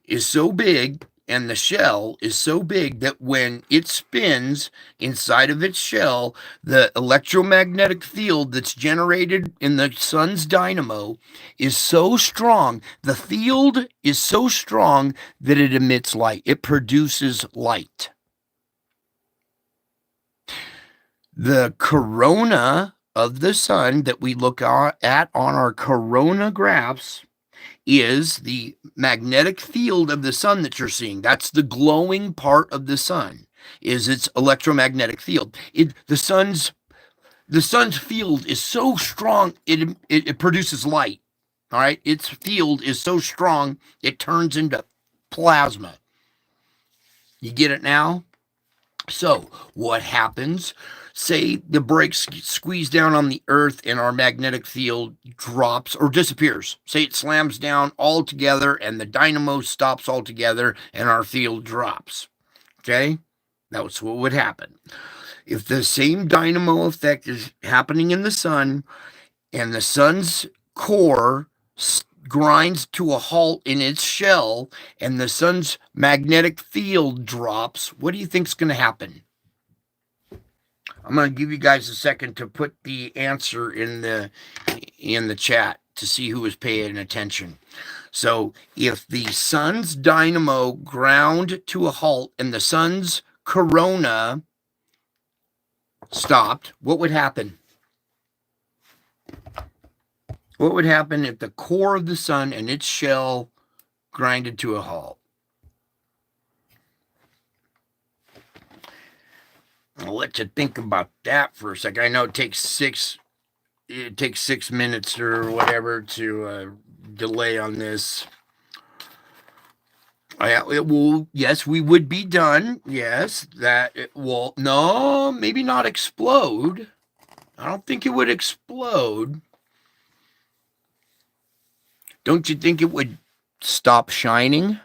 is so big, and the shell is so big that when it spins inside of its shell, the electromagnetic field that's generated in the sun's dynamo is so strong. The field is so strong that it emits light. It produces light. The corona of the sun that we look at on our corona graphs is the magnetic field of the sun that you're seeing. That's the glowing part of the sun, is its electromagnetic field. The sun's field is so strong, it produces light. All right, its field is so strong, it turns into plasma. You get it now? So what happens? Say the brakes squeeze down on the earth and our magnetic field drops or disappears. Say it slams down altogether and the dynamo stops altogether and our field drops. Okay? That's what would happen. If the same dynamo effect is happening in the sun and the sun's core grinds to a halt in its shell and the sun's magnetic field drops, what do you think is going to happen? I'm going to give you guys a second to put the answer in the chat to see who is paying attention. So if the sun's dynamo ground to a halt and the sun's corona stopped, what would happen? What would happen if the core of the sun and its shell grinded to a halt? I'll let you think about that for a second. I know it takes 6 minutes or whatever to delay on this. Yes, we would be done. Yes, that it will. No, maybe not explode. I don't think it would explode. Don't you think it would stop shining?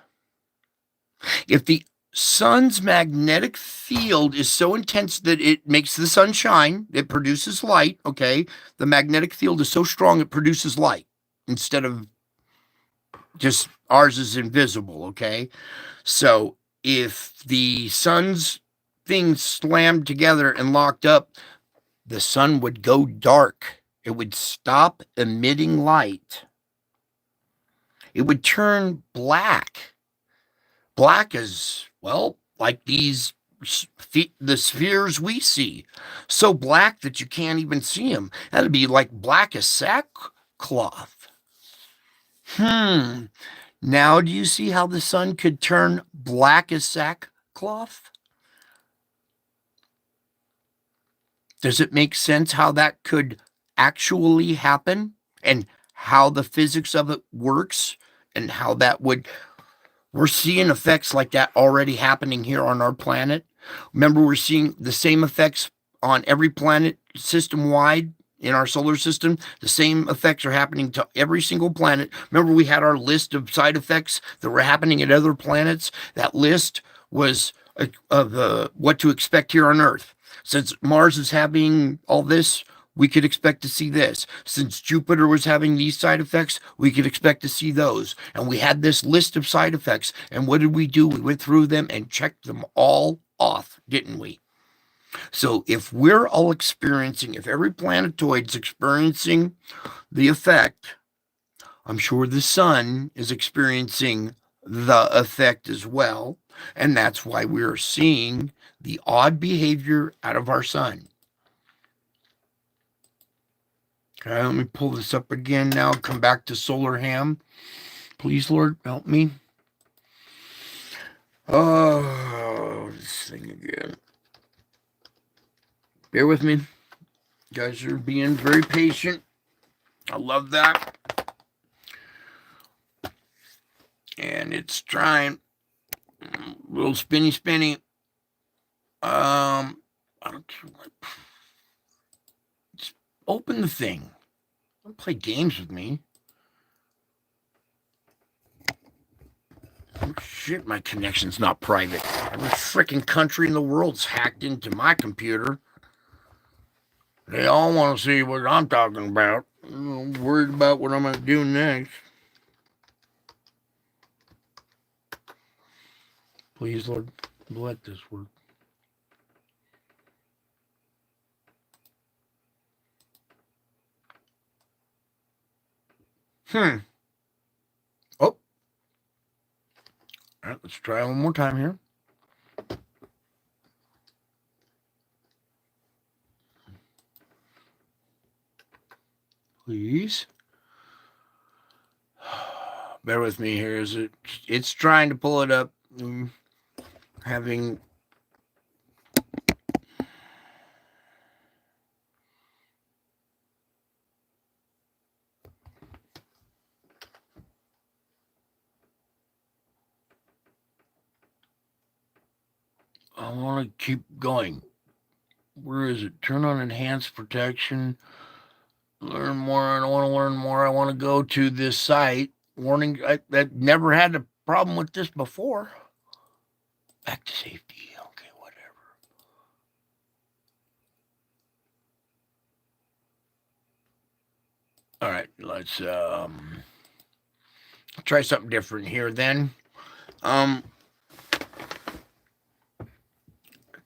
If the sun's magnetic field is so intense that it makes the sun shine, it produces light, okay? The magnetic field is so strong it produces light instead of just ours is invisible, okay? So if the sun's things slammed together and locked up, the sun would go dark. It would stop emitting light. It would turn black. Black is, well, like the spheres we see. So black that you can't even see them. That'd be like black as sackcloth. Now do you see how the sun could turn black as sackcloth? Does it make sense how that could actually happen and how the physics of it works and how that would... We're seeing effects like that already happening here on our planet. Remember, we're seeing the same effects on every planet system wide in our solar system. The same effects are happening to every single planet. Remember, we had our list of side effects that were happening at other planets. That list was of what to expect here on Earth. Since Mars is having all this, we could expect to see this. Since Jupiter was having these side effects, we could expect to see those. And we had this list of side effects. And what did we do? We went through them and checked them all off, didn't we? So if we're all experiencing, if every planetoid's experiencing the effect, I'm sure the sun is experiencing the effect as well. And that's why we're seeing the odd behavior out of our sun. Okay, let me pull this up again now. Come back to solar ham. Please, Lord, help me. Oh, this thing again. Bear with me. You guys are being very patient. I love that. And it's trying. A little spinny. I don't care what. Just open the thing. Don't play games with me. Oh, shit, my connection's not private. Every freaking country in the world's hacked into my computer. They all want to see what I'm talking about. I'm worried about what I'm going to do next. Please, Lord, let this work. Oh. All right, let's try one more time here. Please. Bear with me here. It's trying to pull it up. Having I want to keep going. Where is it? Turn on enhanced protection. Learn more. I don't want to learn more. I want to go to this site. Warning, I've never had a problem with this before. Back to safety. Okay, whatever. All right, let's try something different here then.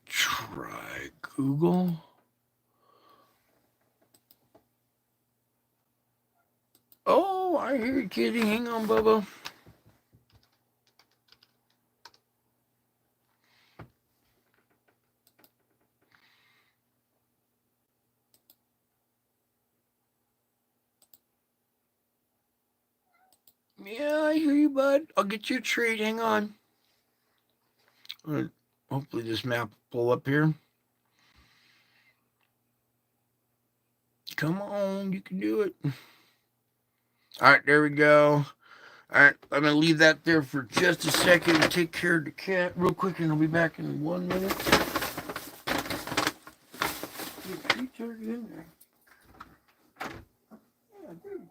Try Google. Oh, I hear you kidding. Hang on, Bubba. Yeah, I hear you, bud. I'll get you a treat. Hang on. Hopefully this map will pull up here. Come on, you can do it. All right, there we go. All right, I'm going to leave that there for just a second and take care of the cat real quick, and I'll be back in 1 minute. Your treats are in there. Yeah, dude.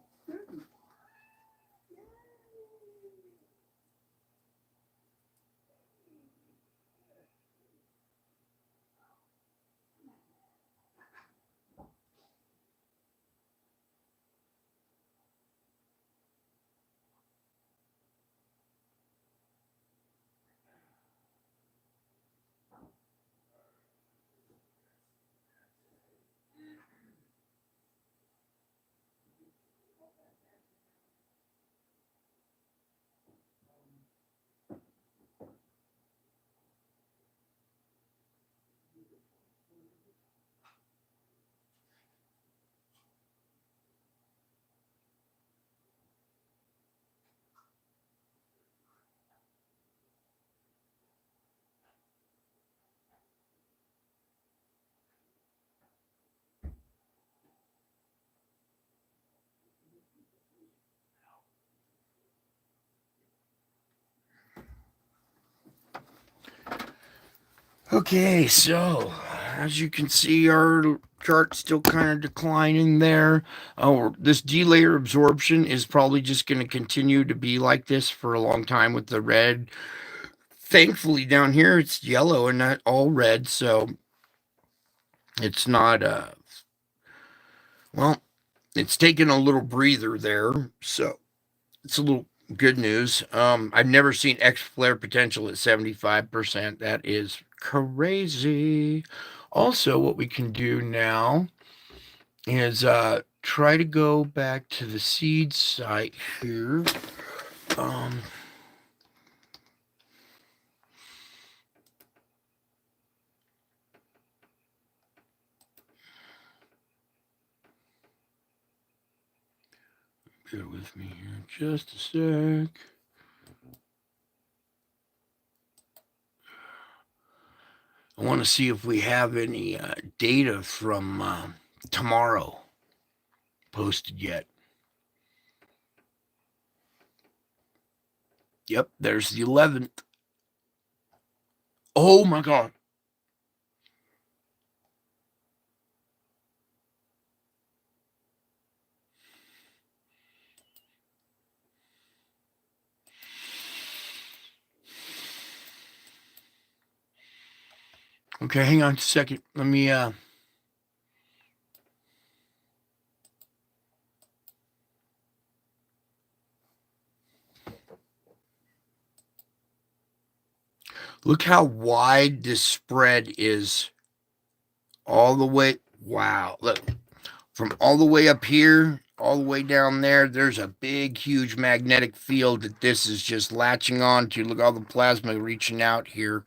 Okay, so as you can see, our chart's still kind of declining there. Oh, this delayer absorption is probably just going to continue to be like this for a long time with the red. Thankfully, down here it's yellow and not all red, so it's not well, it's taking a little breather there, so it's a little good news. I've never seen X flare potential at 75%. That is crazy. Also, what we can do now is try to go back to the seed site here. Bear with me here just a sec. I want to see if we have any data from tomorrow posted yet. Yep, there's the 11th. Oh my God. Okay, hang on a second. Let me look how wide this spread is all the way. Wow, look. From all the way up here, all the way down there, there's a big, huge magnetic field that this is just latching on to. Look, all the plasma reaching out here.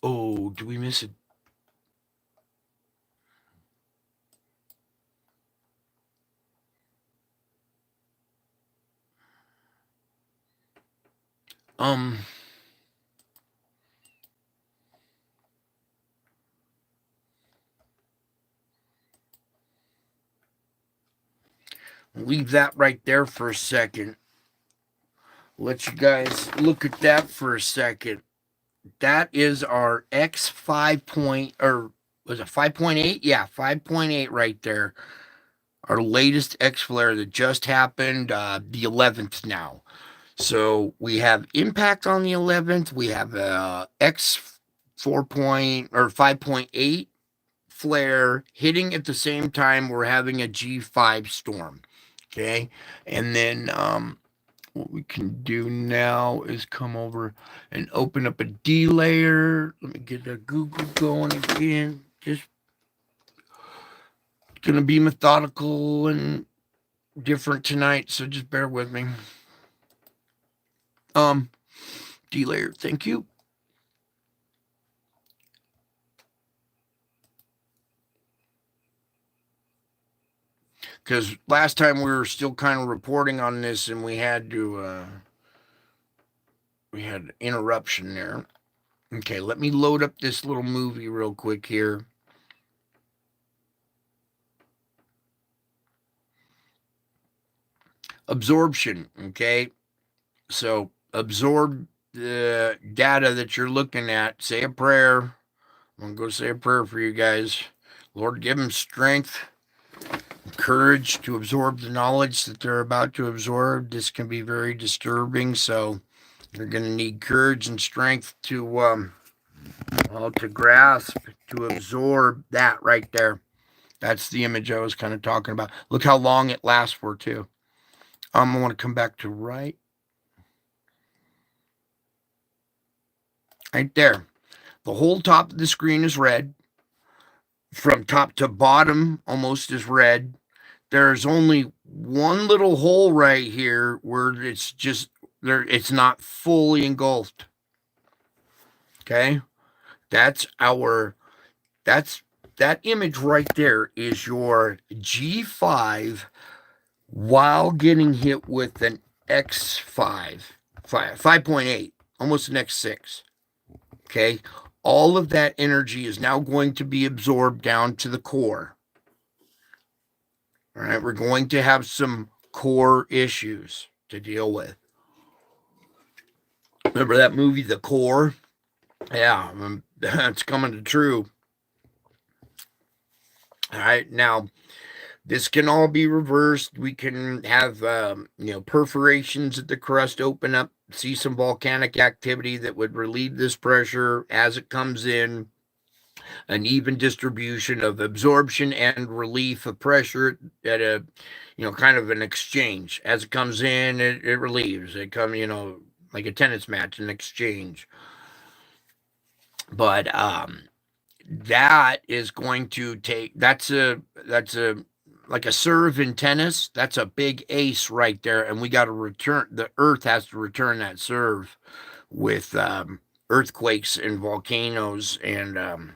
Oh, do we miss it? Leave that right there for a second. Let you guys look at that for a second. That is our X5 point, or was it 5.8? Yeah, 5.8 right there. Our latest X flare that just happened, the 11th now. So we have impact on the 11th. We have a X 4 point or 5.8 flare hitting at the same time we're having a G5 storm. Okay. And then what we can do now is come over and open up a D layer. Let me get a Google going again. Just gonna be methodical and different tonight, so just bear with me. D layer, thank you. Because last time we were still kind of reporting on this and we had interruption there. Okay, let me load up this little movie real quick here. Absorption, okay? So absorb the data that you're looking at. Say a prayer. I'm going to go say a prayer for you guys. Lord, give them strength, courage to absorb the knowledge that they're about to absorb. This can be very disturbing, so you're going to need courage and strength to grasp, to absorb that right there. That's the image I was kind of talking about. Look how long it lasts for, too. I want to come back to right there. The whole top of the screen is red. From top to bottom, almost is red. There's only one little hole right here where it's just there. It's not fully engulfed. Okay, that image right there is your G5 while getting hit with an X5, 5.8, almost an X6. Okay, all of that energy is now going to be absorbed down to the core. All right, we're going to have some core issues to deal with. Remember that movie, The Core? Yeah, it's coming to true. All right, now this can all be reversed. We can have, perforations at the crust open up, see some volcanic activity that would relieve this pressure as it comes in, an even distribution of absorption and relief of pressure at a, kind of an exchange. As it comes in, it relieves. It comes, like a tennis match, an exchange. But that is going to take, that's a like a serve in tennis. That's a big ace right there, and we got to return, the earth has to return that serve with earthquakes and volcanoes and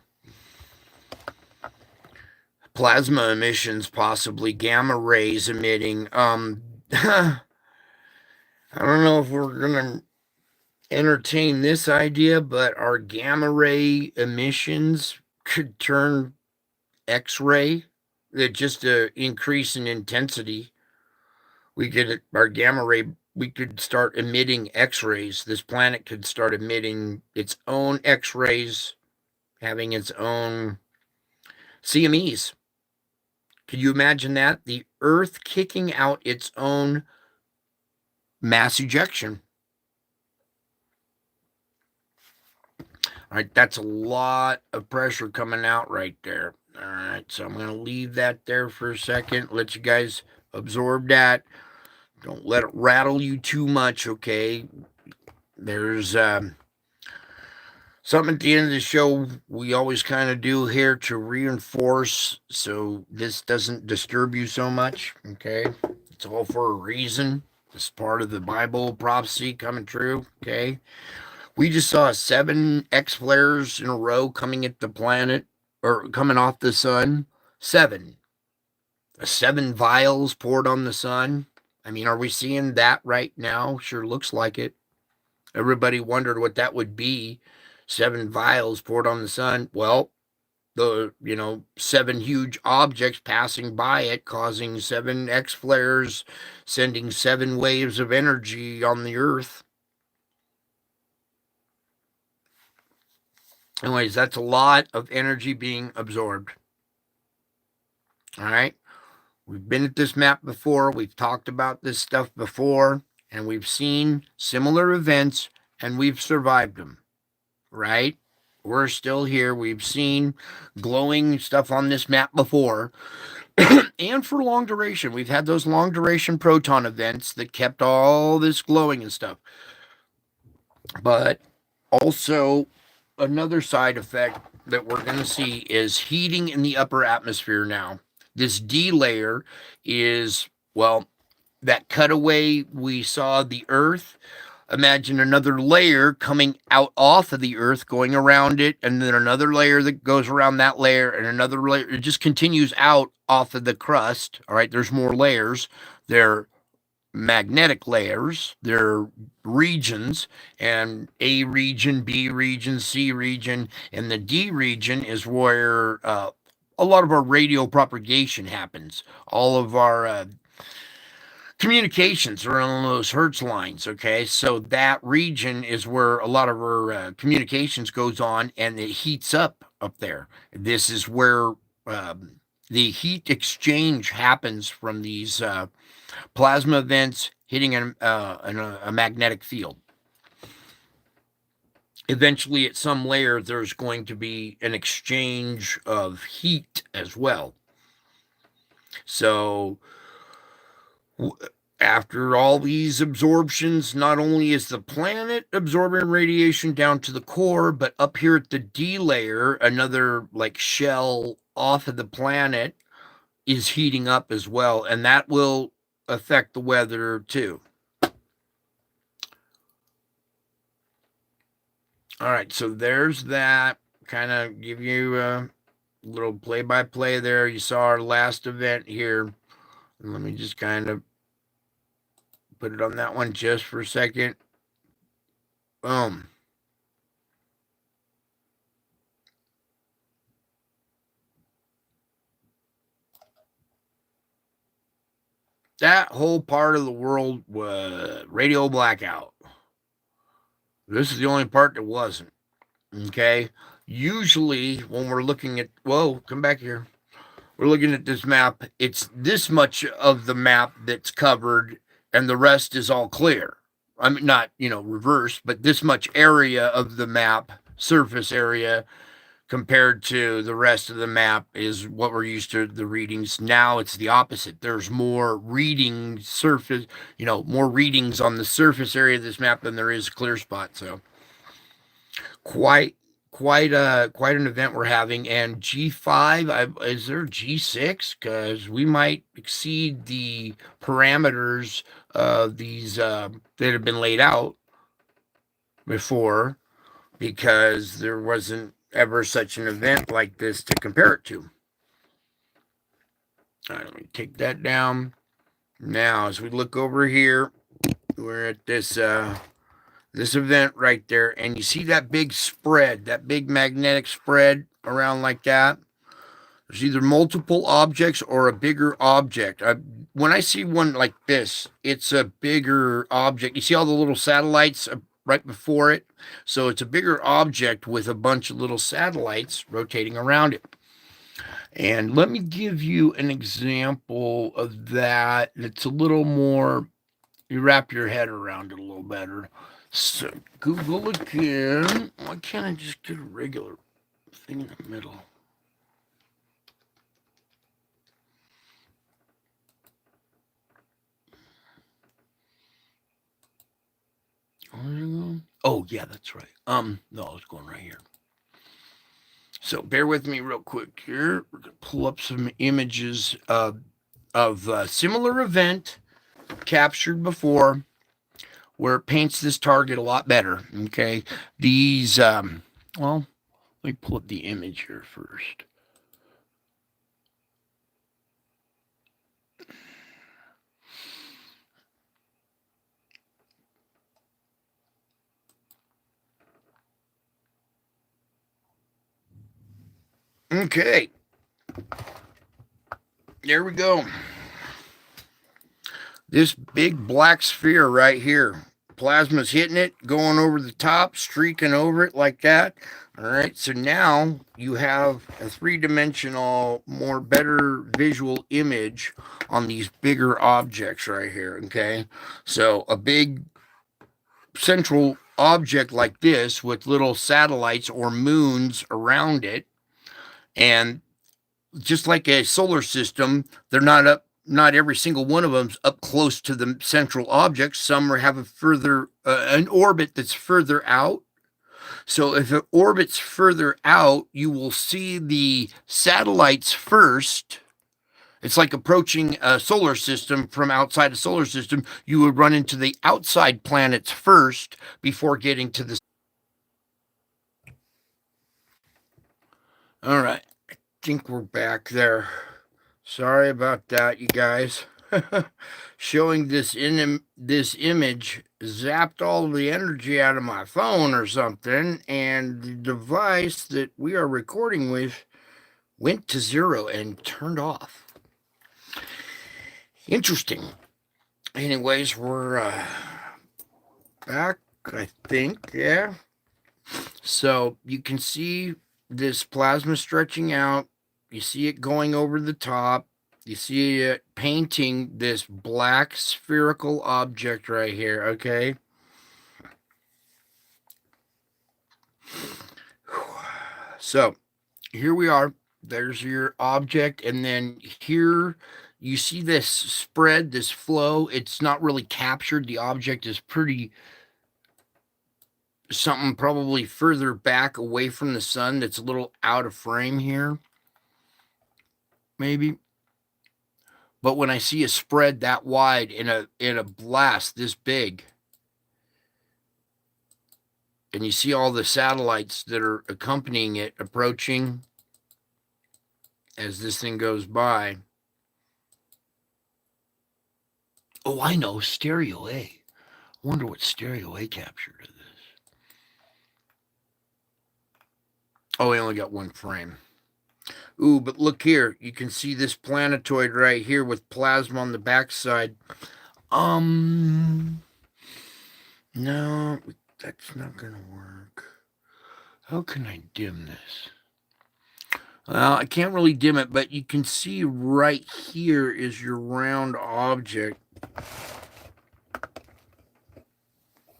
plasma emissions, possibly gamma rays emitting. I don't know if we're gonna entertain this idea, but our gamma ray emissions could turn X-ray. That just a increase in intensity. Our gamma ray, we could start emitting X-rays. This planet could start emitting its own X-rays, having its own CMEs. Can you imagine that? The Earth kicking out its own mass ejection. All right, that's a lot of pressure coming out right there. All right, so I'm going to leave that there for a second, let you guys absorb that. Don't let it rattle you too much, okay? There's something at the end of the show we always kind of do here to reinforce so this doesn't disturb you so much, okay? It's all for a reason. It's part of the Bible prophecy coming true, okay? We just saw 7 X flares in a row coming at the planet, or coming off the sun. 7. 7 vials poured on the sun. I mean, are we seeing that right now? Sure looks like it. Everybody wondered what that would be. 7 vials poured on the sun. Well, the 7 huge objects passing by it, causing 7 X flares, sending 7 waves of energy on the Earth. Anyways, that's a lot of energy being absorbed. All right. We've been at this map before. We've talked about this stuff before, and we've seen similar events, and we've survived them. Right? We're still here. We've seen glowing stuff on this map before. And for long duration. We've had those long duration proton events that kept all this glowing and stuff. But also, another side effect that we're going to see is heating in the upper atmosphere now. This D layer is, well, that cutaway we saw the Earth. Imagine another layer coming out off of the Earth, going around it, and then another layer that goes around that layer, and another layer. It just continues out off of the crust. All right, there's more layers. They're magnetic layers. They're regions, and A region, B region, C region, and the D region is where a lot of our radio propagation happens. All of our communications are on those Hertz lines, okay? So that region is where a lot of our communications goes on, and it heats up there. This is where the heat exchange happens from these plasma events hitting a magnetic field. Eventually, at some layer, there's going to be an exchange of heat as well. So after all these absorptions, not only is the planet absorbing radiation down to the core, but up here at the D layer, another like shell off of the planet is heating up as well, and that will affect the weather too. All right, so there's that. Kind of give you a little play-by-play there. You saw our last event here. And let me just kind of put it on that one just for a second. Boom. that whole part of the world was radio blackout. This is the only part that wasn't. Okay. Usually, when we're looking at, whoa, come back here. We're looking at this map. It's this much of the map that's covered, and the rest is all clear. I mean, not, reverse, but this much area of the map, surface area, compared to the rest of the map is what we're used to the readings. Now it's the opposite. There's more reading surface, more readings on the surface area of this map than there is clear spot. So quite an event we're having. And G5, is there G6? Because we might exceed the parameters of these that have been laid out before, because there wasn't ever such an event like this to compare it to. All right, let me take that down. Now, as we look over here, we're at this event right there, and you see that big spread, that big magnetic spread around like that. There's either multiple objects or a bigger object. When I see one like this, it's a bigger object. You see all the little satellites right before it? So it's a bigger object with a bunch of little satellites rotating around it. And let me give you an example of that. It's a little more, you wrap your head around it a little better. So Google again. Why can't I just get a regular thing in the middle? Oh, yeah, that's right. No, I was going right here. So bear with me real quick here. We're going to pull up some images of a similar event captured before, where it paints this target a lot better. Okay. These, well, let me pull up the image here first. Okay. There we go. This big black sphere right here. Plasma's hitting it, going over the top, streaking over it like that. All right, so now you have a three-dimensional, more better visual image on these bigger objects right here, okay? So a big central object like this with little satellites or moons around it, and just like a solar system, they're not every single one of them's up close to the central object. Some have a further an orbit that's further out. So if it orbits further out, you will see the satellites first. It's like approaching a solar system from outside a solar system. You would run into the outside planets first before getting to the. All right. I think we're back there. Sorry about that, you guys. Showing this image zapped all of the energy out of my phone or something, and the device that we are recording with went to zero and turned off. Interesting. Anyways, we're back, I think. Yeah. So you can see this plasma stretching out. You see it going over the top. You see it painting this black spherical object right here, okay? So here we are. There's your object. And then here you see this spread, this flow. It's not really captured. The object is pretty, something probably further back away from the sun that's a little out of frame here. Maybe. But when I see a spread that wide in a blast this big, and you see all the satellites that are accompanying it approaching as this thing goes by. Oh, I know, stereo A. I wonder what stereo A captured of this. Oh, we only got one frame. Ooh, but look here. You can see this planetoid right here with plasma on the backside. No, that's not going to work. How can I dim this? Well, I can't really dim it, but you can see right here is your round object.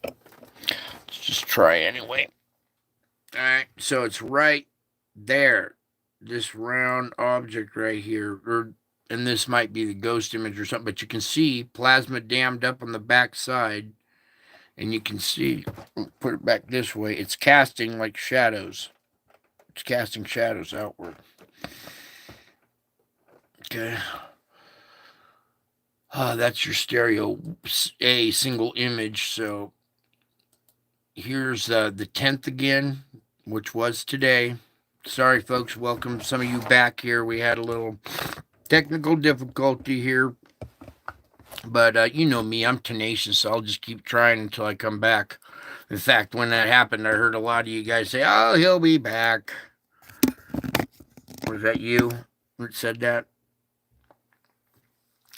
Let's just try anyway. All right, so it's right there. This round object right here, and this might be the ghost image or something, but you can see plasma dammed up on the back side, and you can see, put it back this way, it's casting like shadows. It's casting shadows outward. Okay. That's your stereo A single image. So here's the 10th again, which was today. Sorry, folks. Welcome some of you back here. We had a little technical difficulty here. But you know me, I'm tenacious, so I'll just keep trying until I come back. In fact, when that happened, I heard a lot of you guys say, oh, he'll be back. Was that you that said that?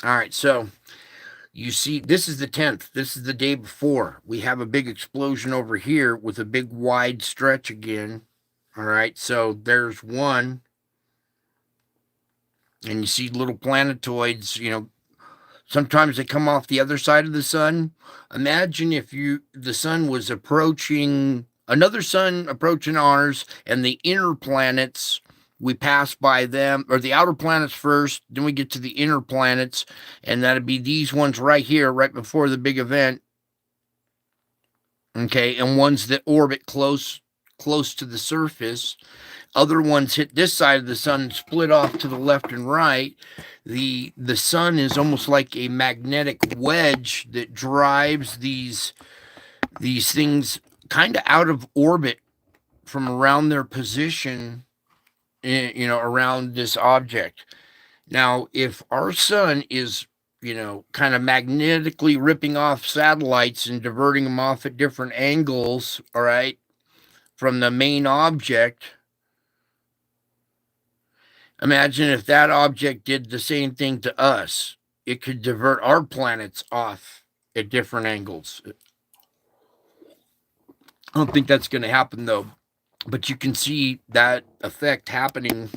All right, so you see, this is the 10th. This is the day before. We have a big explosion over here with a big wide stretch again. All right, so there's one. And you see little planetoids, you know, sometimes they come off the other side of the sun. Imagine if the sun was approaching, another sun approaching ours, and the inner planets, we pass by them, or the outer planets first, then we get to the inner planets, and that'd be these ones right here, right before the big event. Okay, and ones that orbit close to the surface. Other ones hit this side of the sun, split off to the left and right. The sun is almost like a magnetic wedge that drives these things kind of out of orbit from around their position, you know, around this object. Now, if our sun is, you know, kind of magnetically ripping off satellites and diverting them off at different angles, all right, from the main object, imagine if that object did the same thing to us. It could divert our planets off at different angles. I don't think that's going to happen, though. But you can see that effect happening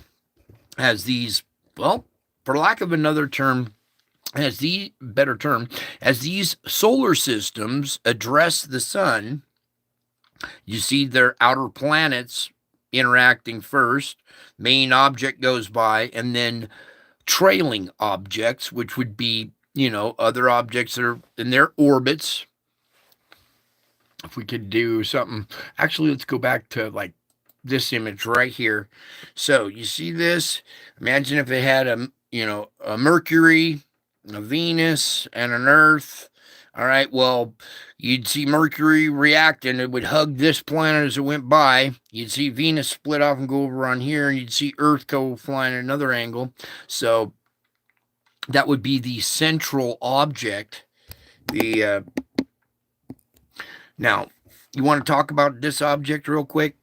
as these, well, for lack of another term, as these solar systems address the sun, you see their outer planets interacting first, main object goes by, and then trailing objects, which would be, you know, other objects that are in their orbits. If we could do something, actually, let's go back to like this image right here. So you see this, imagine if it had a Mercury, a Venus, and an Earth. All right, well, you'd see Mercury react and it would hug this planet as it went by. You'd see Venus split off and go over on here, and you'd see Earth go flying at another angle. So that would be the central object. Now, you want to talk about this object real quick?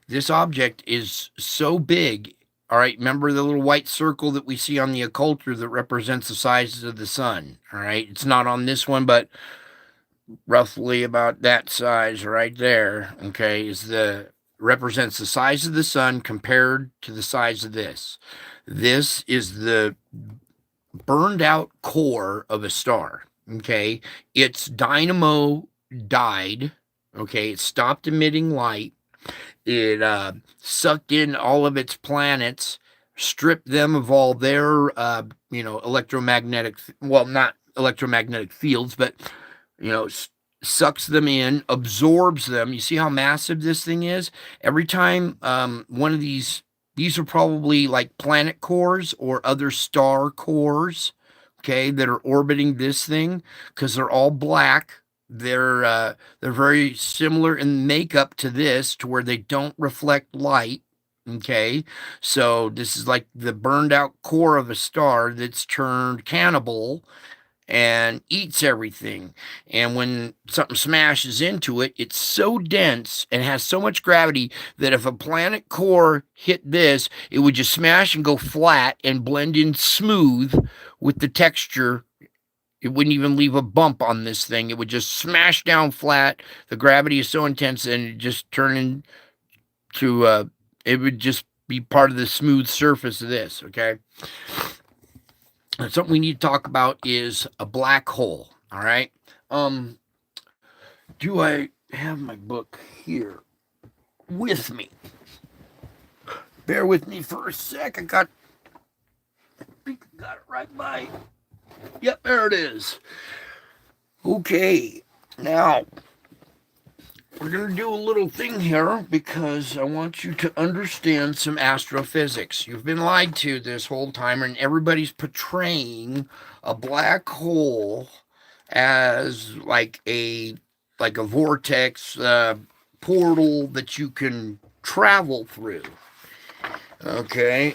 This object is so big. All right, remember the little white circle that we see on the occulter that represents the size of the sun? All right, it's not on this one, but roughly about that size right there, okay, represents the size of the sun compared to the size of this. This is the burned out core of a star, okay? Its dynamo died, okay? It stopped emitting light. It sucked in all of its planets, stripped them of all their, electromagnetic, well, not electromagnetic fields, but, sucks them in, absorbs them. You see how massive this thing is? Every time one of these are probably like planet cores or other star cores, okay, that are orbiting this thing, because they're all black. They're very similar in makeup to this, to where they don't reflect light. Okay, so this is like the burned out core of a star that's turned cannibal, and eats everything. And when something smashes into it, it's so dense and has so much gravity that if a planet core hit this, it would just smash and go flat and blend in smooth with the texture. It wouldn't even leave a bump on this thing. It would just smash down flat. The gravity is so intense, and it just turn into it would just be part of the smooth surface of this. Okay. And something we need to talk about is a black hole. All right. Do I have my book here with me? Bear with me for a sec. I think I got it right by. Yep, there it is. Okay, now we're going to do a little thing here because I want you to understand some astrophysics. You've been lied to this whole time, and everybody's portraying a black hole as like a vortex portal that you can travel through. Okay,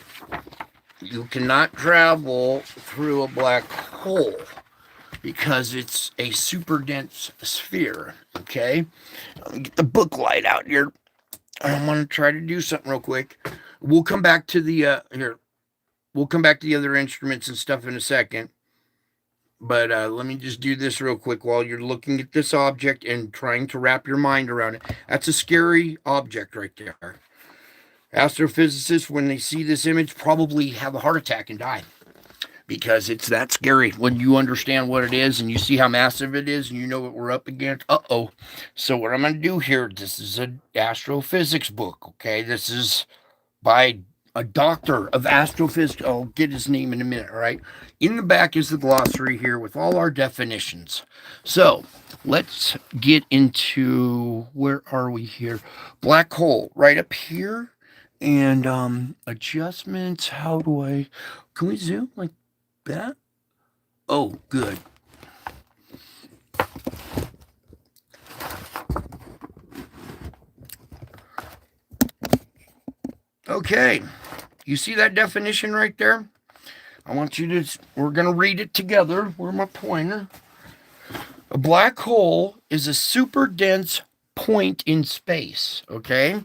you cannot travel through a black hole because it's a super dense sphere. Okay, let me get the book light out here. I want to try to do something real quick. We'll come back to the here. We'll come back to the other instruments and stuff in a second. But let me just do this real quick while you're looking at this object and trying to wrap your mind around it. That's a scary object right there. Astrophysicists, when they see this image, probably have a heart attack and die because it's that scary when you understand what it is and you see how massive it is and you know what we're up against. So what I'm going to do here, this is an astrophysics book, okay? This is by a doctor of astrophysics. I'll get his name in a minute, all right? In the back is the glossary here with all our definitions. So let's get into, where are we here? Black hole, right up here. And adjustments, how do I, can we zoom like that? Oh, good. Okay, you see that definition right there? I want you to, we're going to read it together. Where's my pointer? A black hole is a super dense point in space, okay?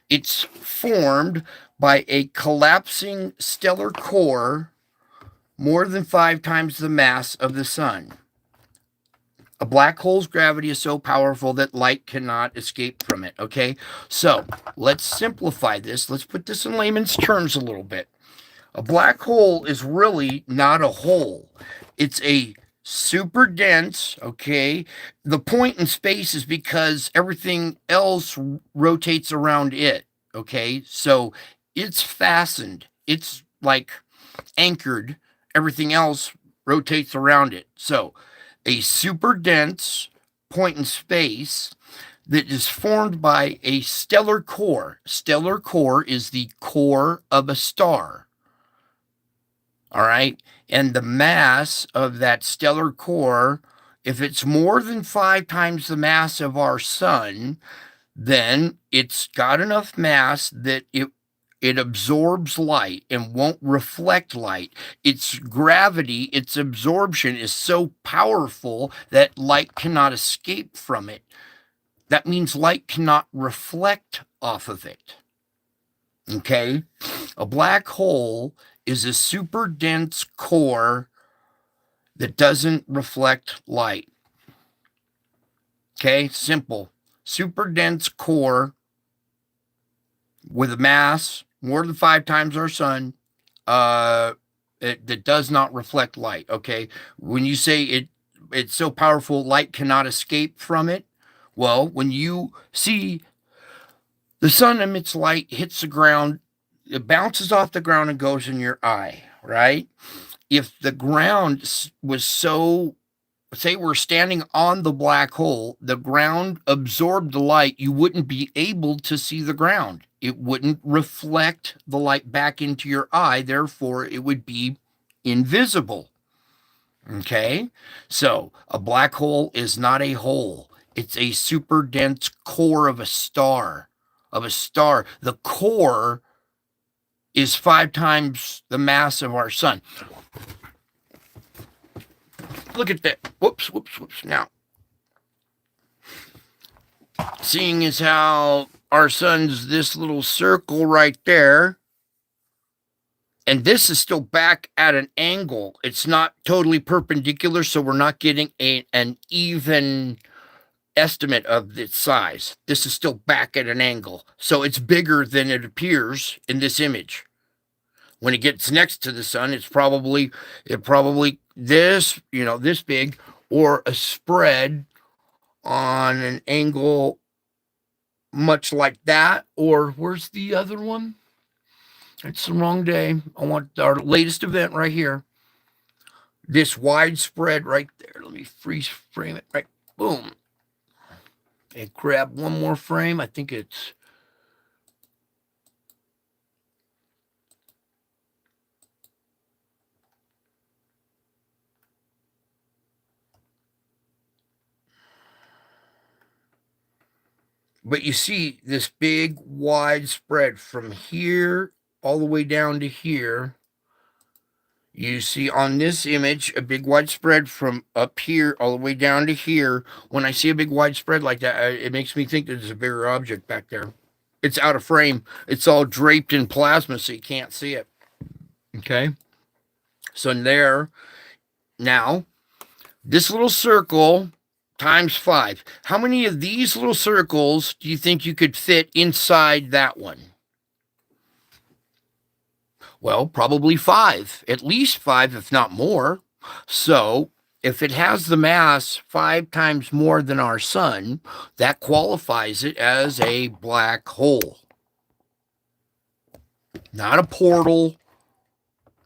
It's formed by a collapsing stellar core more than 5 times the mass of the sun. A black hole's gravity is so powerful that light cannot escape from it, okay? So let's simplify this. Let's put this in layman's terms a little bit. A black hole is really not a hole. It's a super dense, okay? The point in space is because everything else rotates around it, okay? So it's fastened. It's like anchored. Everything else rotates around it. So a super dense point in space that is formed by a stellar core. Stellar core is the core of a star. All right. And the mass of that stellar core, if it's more than 5 times the mass of our sun, then it's got enough mass that it absorbs light and won't reflect light. Its gravity, its absorption is so powerful that light cannot escape from it. That means light cannot reflect off of it. Okay? A black hole is a super dense core that doesn't reflect light. Okay? Simple. Super dense core with a mass more than 5 times our sun that does not reflect light. Okay? When you say it's so powerful light cannot escape from it, well, when you see the sun emits light, hits the ground, it bounces off the ground and goes in your eye, right? If the ground was so, say we're standing on the black hole, the ground absorbed the light, you wouldn't be able to see the ground. It wouldn't reflect the light back into your eye, therefore it would be invisible. Okay? So a black hole is not a hole. It's a super dense core of a star. The core is 5 times the mass of our sun. look at that. Whoops. Now, seeing as how our sun's this little circle right there, and this is still back at an angle. It's not totally perpendicular, so we're not getting an even estimate of its size. This is still back at an angle, so it's bigger than it appears in this image. When it gets next to the sun, it probably this, this big, or a spread on an angle much like that. Or where's the other one? It's the wrong day. I want our latest event right here. This wide spread right there. Let me freeze frame it. Right, boom. And grab one more frame. I think it's... But you see this big wide spread from here all the way down to here. You see on this image a big wide spread from up here all the way down to here. When I see a big wide spread like that, it makes me think that there's a bigger object back there. It's out of frame. It's all draped in plasma, so you can't see it. Okay? So there, now, this little circle times 5. How many of these little circles do you think you could fit inside that one? Well, probably 5, at least 5, if not more. So if it has the mass 5 times more than our sun, that qualifies it as a black hole. Not a portal.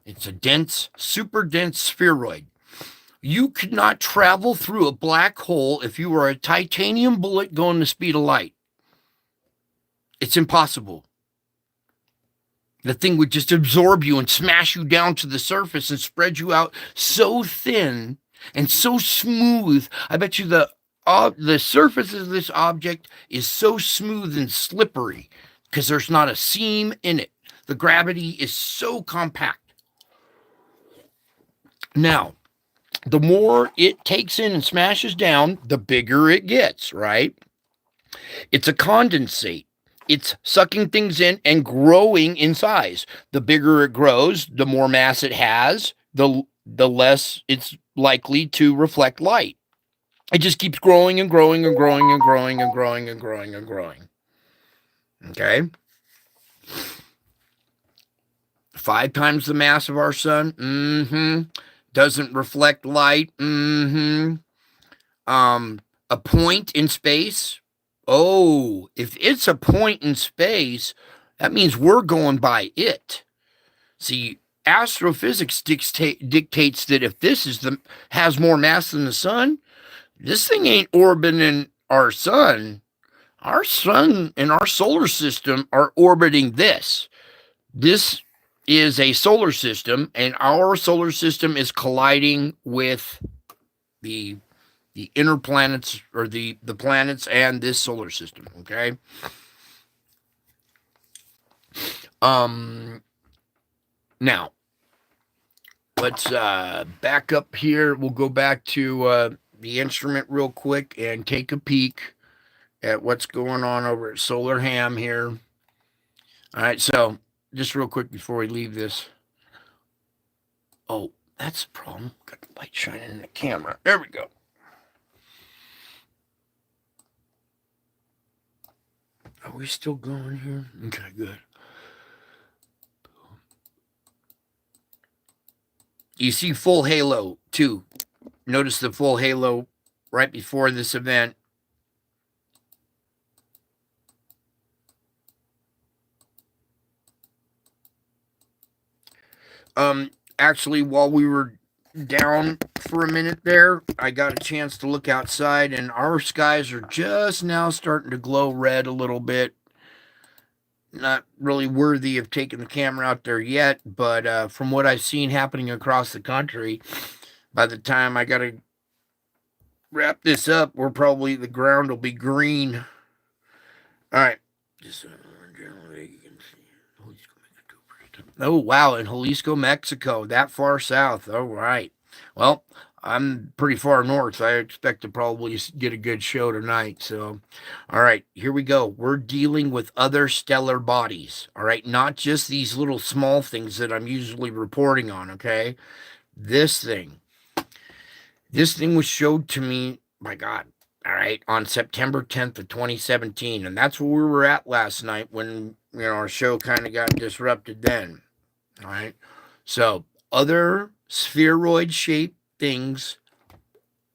It's a dense, super dense spheroid. You could not travel through a black hole if you were a titanium bullet going the speed of light. It's impossible. The thing would just absorb you and smash you down to the surface and spread you out so thin and so smooth. I bet you the surface of this object is so smooth and slippery because there's not a seam in it. The gravity is so compact. Now, the more it takes in and smashes down, the bigger it gets, right? It's a condensate. It's sucking things in and growing in size. The bigger it grows, the more mass it has, the less it's likely to reflect light. It just keeps growing and growing and growing and growing and growing and growing and growing. Okay? 5 times the mass of our sun. Doesn't reflect light. A point in space. Oh, if it's a point in space, that means we're going by it. See, astrophysics dictates that if this has more mass than the sun, this thing ain't orbiting our sun. Our sun and our solar system are orbiting this. This is a solar system, and our solar system is colliding with the inner planets, or the planets and this solar system, okay? Now, let's back up here. We'll go back to the instrument real quick and take a peek at what's going on over at Solar Ham here. All right, so just real quick before we leave this. Oh, that's a problem. Got the light shining in the camera. There we go. Are we still going here? Okay, good. You see full halo, too. Notice the full halo right before this event. Actually, while we were down for a minute there, I got a chance to look outside, and our skies are just now starting to glow red a little bit. Not really worthy of taking the camera out there yet, but from what I've seen happening across the country, by the time I got to wrap this up, the ground will be green. All right. Just generally, you can see. Oh, wow, in Jalisco, Mexico, that far south. All right. Well, I'm pretty far north. I expect to probably get a good show tonight. So, all right, here we go. We're dealing with other stellar bodies. All right, not just these little small things that I'm usually reporting on. Okay, this thing. This thing was showed to me, my God, all right, on September 10th of 2017. And that's where we were at last night when, our show kind of got disrupted then. All right. So, other spheroid shaped things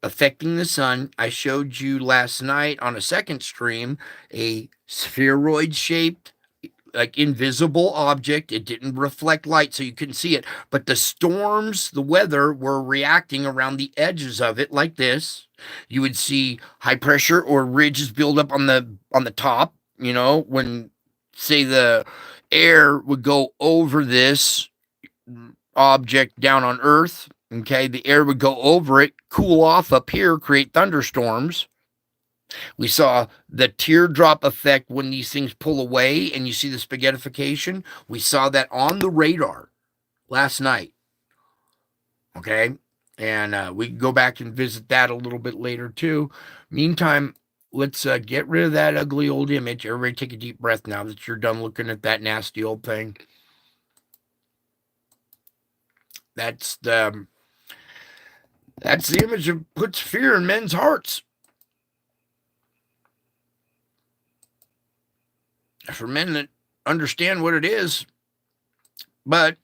affecting the sun. I showed you last night on a second stream a spheroid shaped, like invisible object. It didn't reflect light, so you couldn't see it. But the storms, the weather were reacting around the edges of it like this. You would see high pressure or ridges build up on the top, when say the air would go over this object down on Earth. Okay, the air would go over it, cool off up here, create thunderstorms. We saw the teardrop effect when these things pull away and you see the spaghettification. We saw that on the radar last night. Okay, and we can go back and visit that a little bit later too. Meantime, let's get rid of that ugly old image. Everybody take a deep breath now that you're done looking at that nasty old thing. That's the image that puts fear in men's hearts. For men that understand what it is. But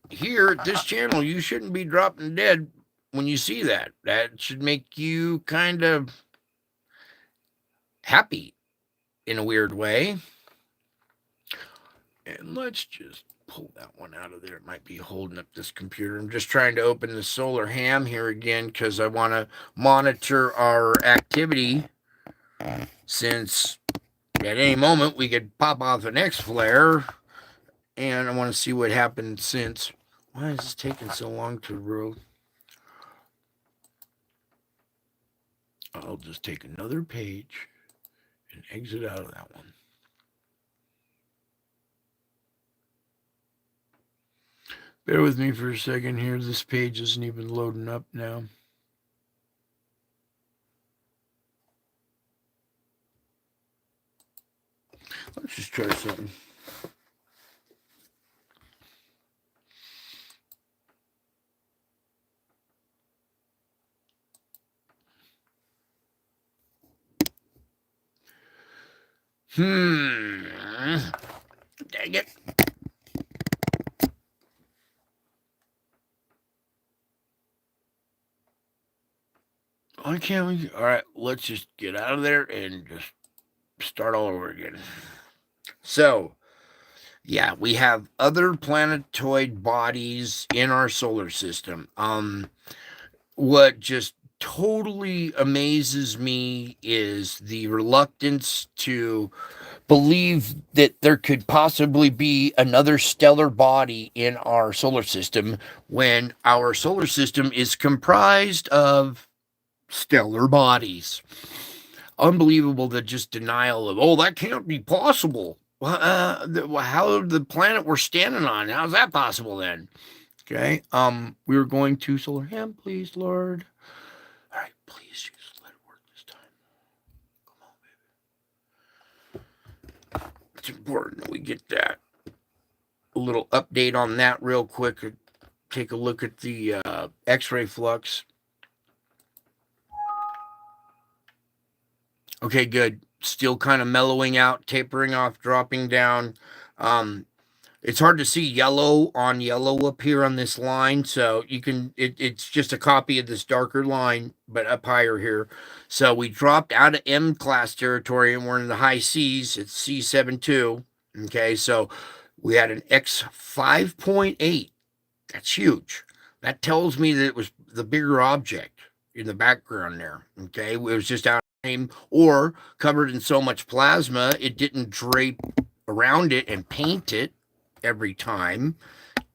here at this channel, you shouldn't be dropping dead when you see that. That should make you kind of happy in a weird way. And let's just pull that one out of there. It might be holding up this computer. I'm just trying to open the solar ham here again because I want to monitor our activity, since at any moment we could pop off the next flare, and I want to see what happened since. Why is this taking so long to roll? I'll just take another page and exit out of that one. Bear with me for a second here. This page isn't even loading up now. Let's just try something. Dang it. Why can't we? All right, let's just get out of there and just start all over again. So, yeah, we have other planetoid bodies in our solar system. What just totally amazes me is the reluctance to believe that there could possibly be another stellar body in our solar system when our solar system is comprised of stellar bodies. Unbelievable, that just denial of, oh, that can't be possible. How the planet we're standing on, how's that possible then? Okay, we were going to solar ham, please, Lord. All right, please just let it work this time. Come on, baby. It's important that we get that. A little update on that real quick. Take a look at the X-ray flux. Okay, good. Still kind of mellowing out, tapering off, dropping down. It's hard to see yellow on yellow up here on this line, so you can, it's just a copy of this darker line, but up higher here. So we dropped out of M class territory and we're in the high C's. It's C72. Okay, so we had an X 5.8. That's huge. That tells me that it was the bigger object in the background there. Okay, it was just out or covered in so much plasma it didn't drape around it and paint it every time.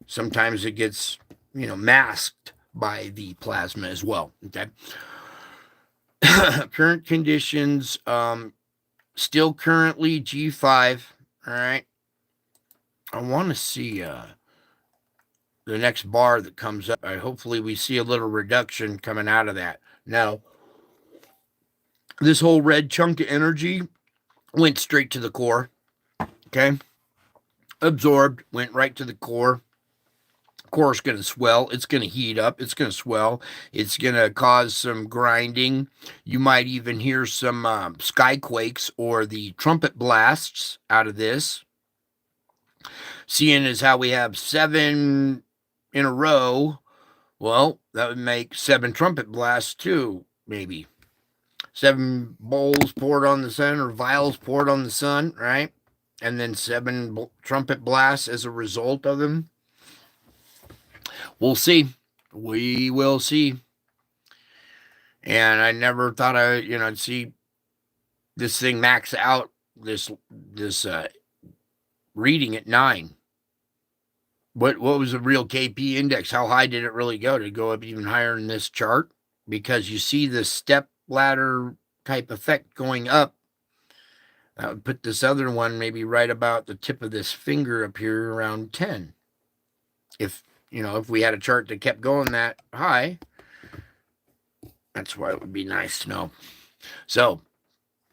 Sometimes it gets, masked by the plasma as well. Okay. Current conditions, still currently G5. All right. I want to see the next bar that comes up. Hopefully we see a little reduction coming out of that. Now, this whole red chunk of energy went straight to the core. Okay. Absorbed, went right to the core. Core is going to swell. It's going to heat up. It's going to swell. It's going to cause some grinding. You might even hear some skyquakes or the trumpet blasts out of this. Seeing as how we have 7 in a row, well, that would make 7 trumpet blasts too, maybe. 7 bowls poured on the sun or vials poured on the sun, right? And then 7 trumpet blasts as a result of them. We'll see. We will see. And I never thought I'd see this thing max out this reading at 9. What was the real KP index? How high did it really go? Did it go up even higher in this chart? Because you see the step ladder type effect going up. That would put this other one maybe right about the tip of this finger up here around 10. If we had a chart that kept going that high, that's why it would be nice to know. So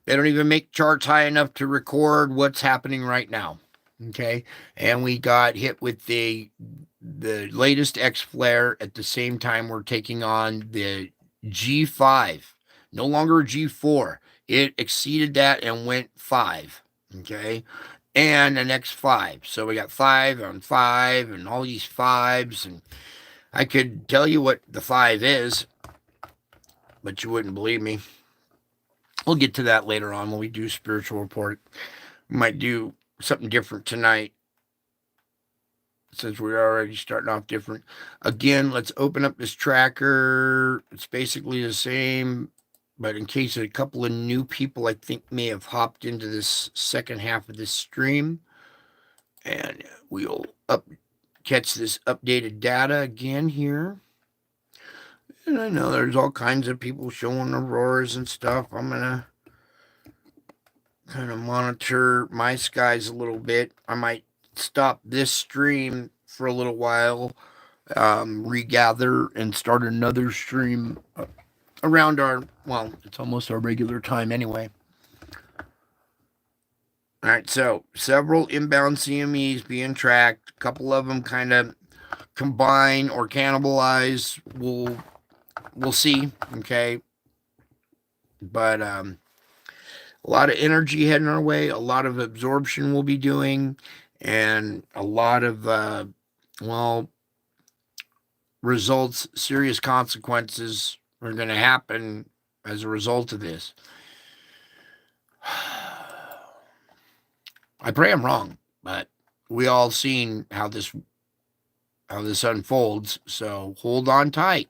they don't even make charts high enough to record what's happening right now. Okay. And we got hit with the latest X flare at the same time we're taking on the G5, no longer G4. It exceeded that and went 5. Okay. And an X5. So we got 5 on 5 and all these 5s. And I could tell you what the 5 is, but you wouldn't believe me. We'll get to that later on when we do spiritual report. We might do something different tonight since we're already starting off different. Again, let's open up this tracker. It's basically the same, but in case a couple of new people I think may have hopped into this second half of this stream, and we'll catch this updated data again here. And I know there's all kinds of people showing auroras and stuff. I'm going to kind of monitor my skies a little bit. I might stop this stream for a little while, regather, and start another stream around it's almost our regular time anyway. All right, so several inbound CMEs being tracked. A couple of them kind of combine or cannibalize. We'll see, okay? But a lot of energy heading our way, a lot of absorption we'll be doing, and a lot of, results, serious consequences are going to happen as a result of this. I pray I'm wrong, but we all seen how this unfolds, so hold on tight.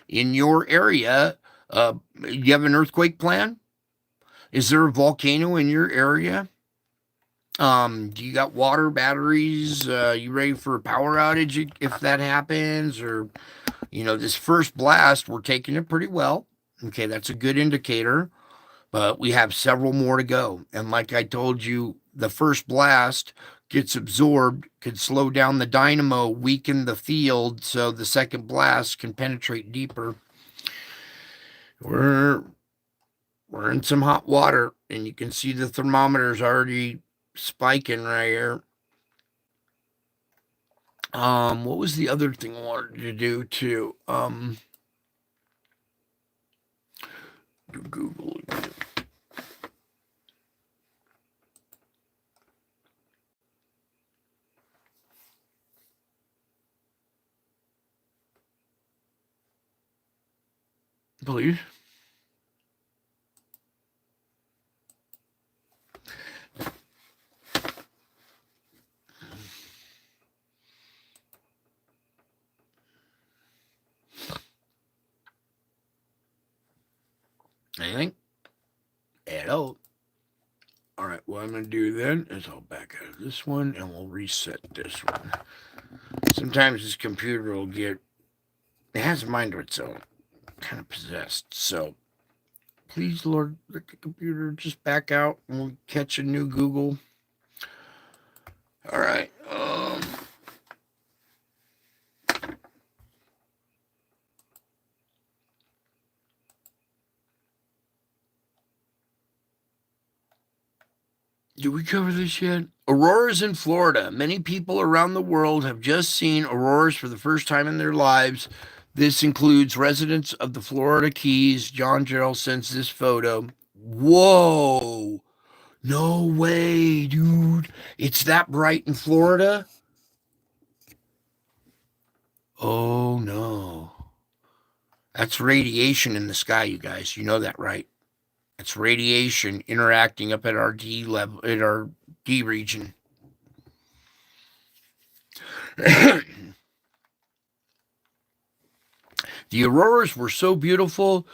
In your area, you have an earthquake plan? Is there a volcano in your area? Do you got water, batteries? You ready for a power outage if that happens? Or, this first blast, we're taking it pretty well. Okay, that's a good indicator. But we have several more to go. And like I told you, the first blast gets absorbed, could slow down the dynamo, weaken the field, so the second blast can penetrate deeper. We're in some hot water, and you can see the thermometers already spiking right here. What was the other thing I wanted to do too? Do Google again. Please. Anything? Hello. All right, what I'm going to do then is I'll back out of this one and we'll reset this one. Sometimes this computer will it has a mind of its own, kind of possessed. So please, Lord, let the computer just back out and we'll catch a new Google. All right. Did we cover this yet? Auroras in Florida. Many people around the world have just seen auroras for the first time in their lives. This includes residents of the Florida Keys. John Gerald sends this photo. Whoa! No way, dude. It's that bright in Florida? Oh, no. That's radiation in the sky, you guys. You know that, right? It's radiation interacting up at our D level, at our D region. The auroras were so beautiful,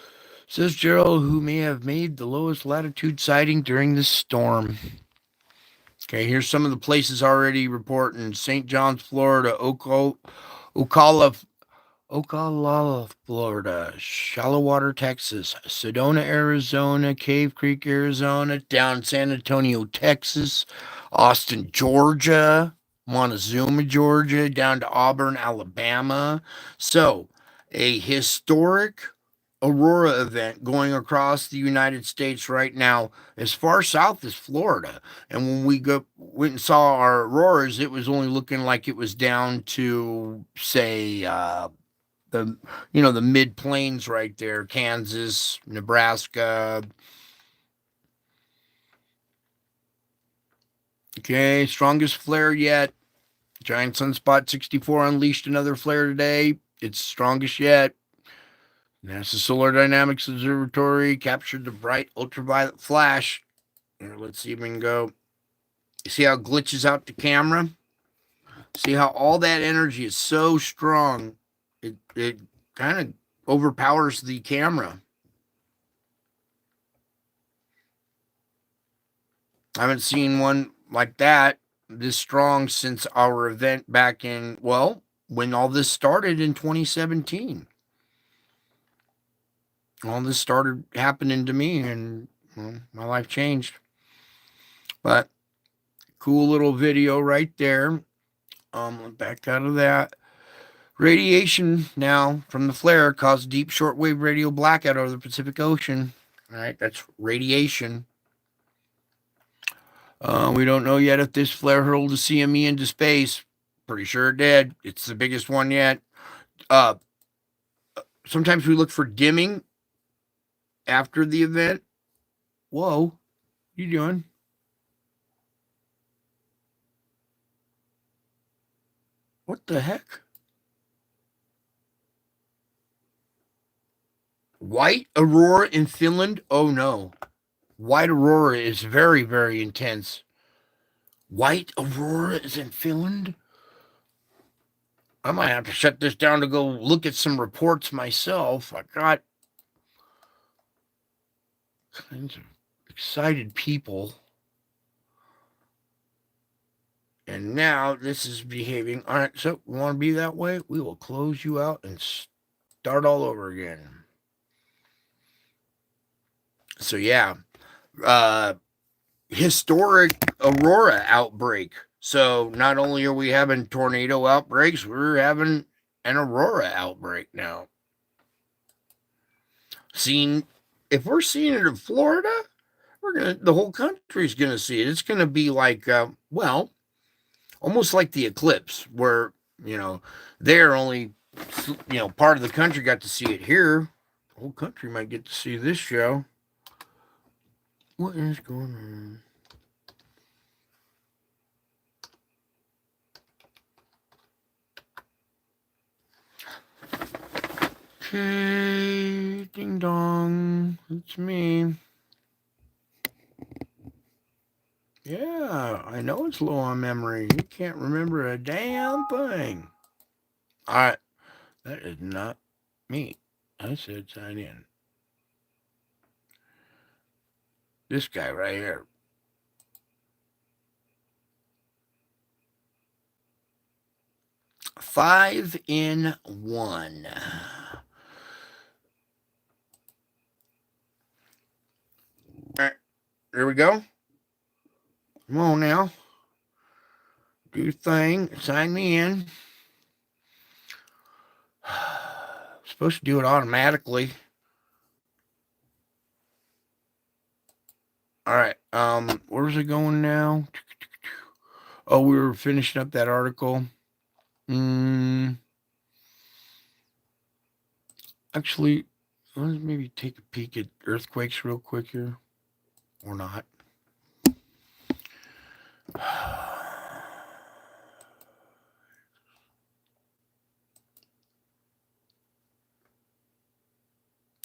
says Gerald, who may have made the lowest latitude sighting during this storm. Okay, here's some of the places already reporting. St. John's, Florida, Ocala, Florida, Shallowater, Texas, Sedona, Arizona, Cave Creek, Arizona, down San Antonio, Texas, Austin, Georgia, Montezuma, Georgia, down to Auburn, Alabama. So, a historic Aurora event going across the United States right now, as far south as Florida. And when we went and saw our auroras, it was only looking like it was down to, say, the mid plains right there, Kansas, Nebraska. Okay, strongest flare yet. Giant sunspot 64 unleashed another flare today. It's strongest yet. NASA Solar Dynamics Observatory captured the bright ultraviolet flash. Here, let's see if we can go. You see how it glitches out the camera? See how all that energy is so strong. It kind of overpowers the camera. I haven't seen one like that this strong since our event back in, well, when all this started in 2017. All this started happening to me, and well, my life changed. But cool little video right there. Back out of that. Radiation now from the flare caused deep shortwave radio blackout over the Pacific Ocean. All right, that's radiation. We don't know yet if this flare hurled the CME into space. Pretty sure it did. It's the biggest one yet. Sometimes we look for dimming after the event. Whoa, what you doing? What the heck? White aurora in Finland? Oh no. White aurora is very, very intense. White aurora is in Finland? I might have to shut this down to go look at some reports myself. I got kinds of excited people. And now this is behaving. All right, so we want to be that way? We will close you out and start all over again. So yeah, historic aurora outbreak. So not only are we having tornado outbreaks, we're having an aurora outbreak now. If we're seeing it in Florida, the whole country's gonna see it. It's gonna be like, well, almost like the eclipse, where there only part of the country got to see it. Here, the whole country might get to see this show. What is going on? Okay, ding dong, it's me. Yeah, I know it's low on memory. You can't remember a damn thing. All right, that is not me. I said sign in. This guy right here. Five in one. All right, there we go. Come on now. Do your thing. Sign me in. Supposed to do it automatically. All right. Where's it going now? Oh, we were finishing up that article. Actually, let's maybe take a peek at earthquakes real quick here, or not.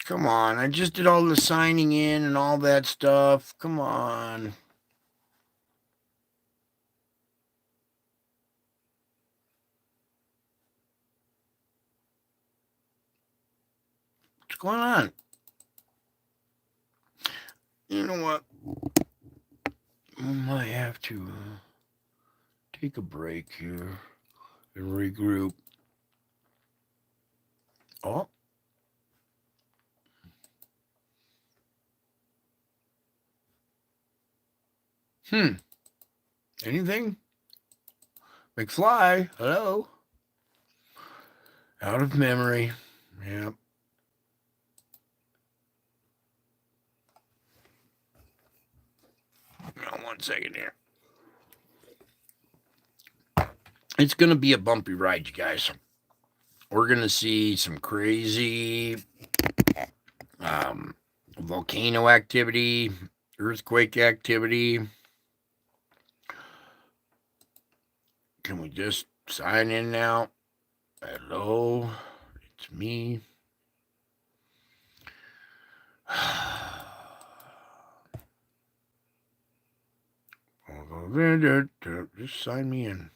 Come on, I just did all the signing in and all that stuff. Come on. What's going on? You know what? I might have to take a break here and regroup. Oh. Anything? McFly, hello? Out of memory. Yep. Hold on 1 second here. It's going to be a bumpy ride, you guys. We're going to see some crazy volcano activity, earthquake activity. Can we just sign in now? Hello, it's me. Just sign me in.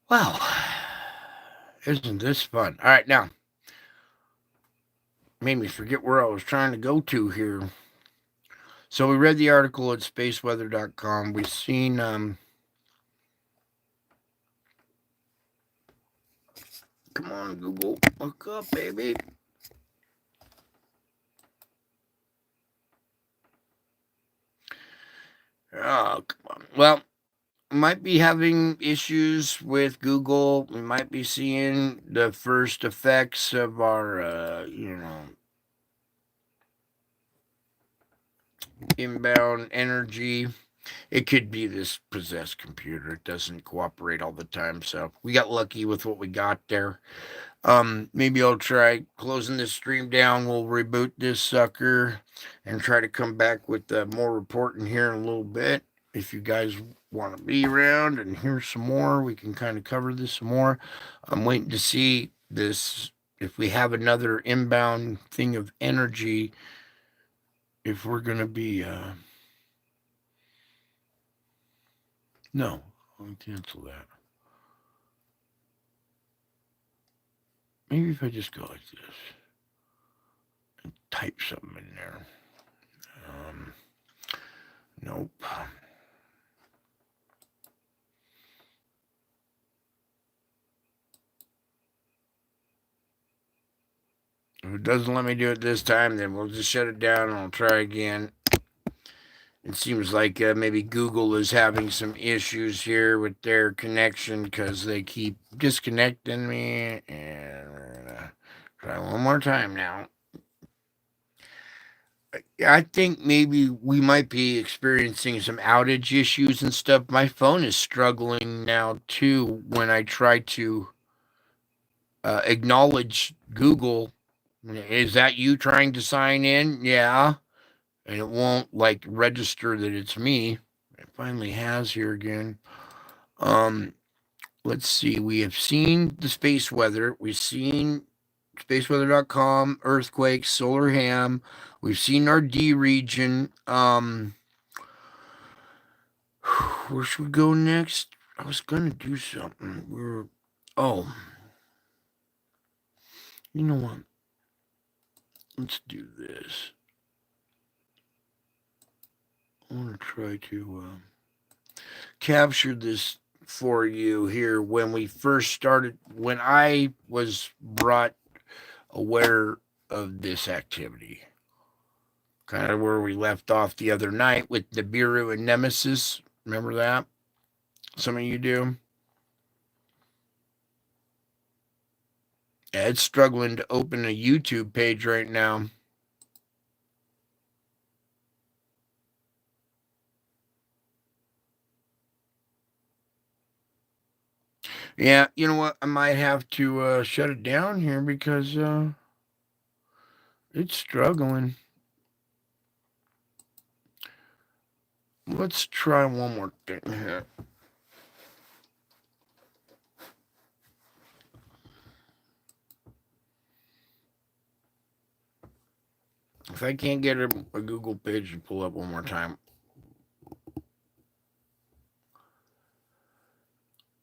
Wow. Isn't this fun? All right, now. Made me forget where I was trying to go to here. So we read the article at spaceweather.com. We've seen come on, Google. Look up, baby. Oh, come on. Well, might be having issues with Google. We might be seeing the first effects of our, inbound energy. It could be this possessed computer. It doesn't cooperate all the time. So we got lucky with what we got there. Maybe I'll try closing this stream down. We'll reboot this sucker and try to come back with more reporting here in a little bit. If you guys want to be around and hear some more, we can kind of cover this some more. I'm waiting to see this, if we have another inbound thing of energy, if we're going to be, no, I'll cancel that. Maybe if I just go like this and type something in there. Nope. If it doesn't let me do it this time, then we'll just shut it down and I'll try again. It seems like maybe Google is having some issues here with their connection because they keep disconnecting me. And we're going to try one more time now. I think maybe we might be experiencing some outage issues and stuff. My phone is struggling now too when I try to acknowledge Google. Is that you trying to sign in? Yeah. And it won't like register that it's me. It finally has here again. Let's see. We have seen the space weather. We've seen spaceweather.com, earthquakes, solar ham. We've seen our D region. Where should we go next? I was gonna do something. You know what? Let's do this. I want to try to capture this for you here when we first started, when I was brought aware of this activity. Kind of where we left off the other night with Nibiru and Nemesis. Remember that? Some of you do. Yeah, it's struggling to open a YouTube page right now. Yeah, you know what? I might have to shut it down here because it's struggling. Let's try one more thing here. If I can't get a Google page to pull up one more time,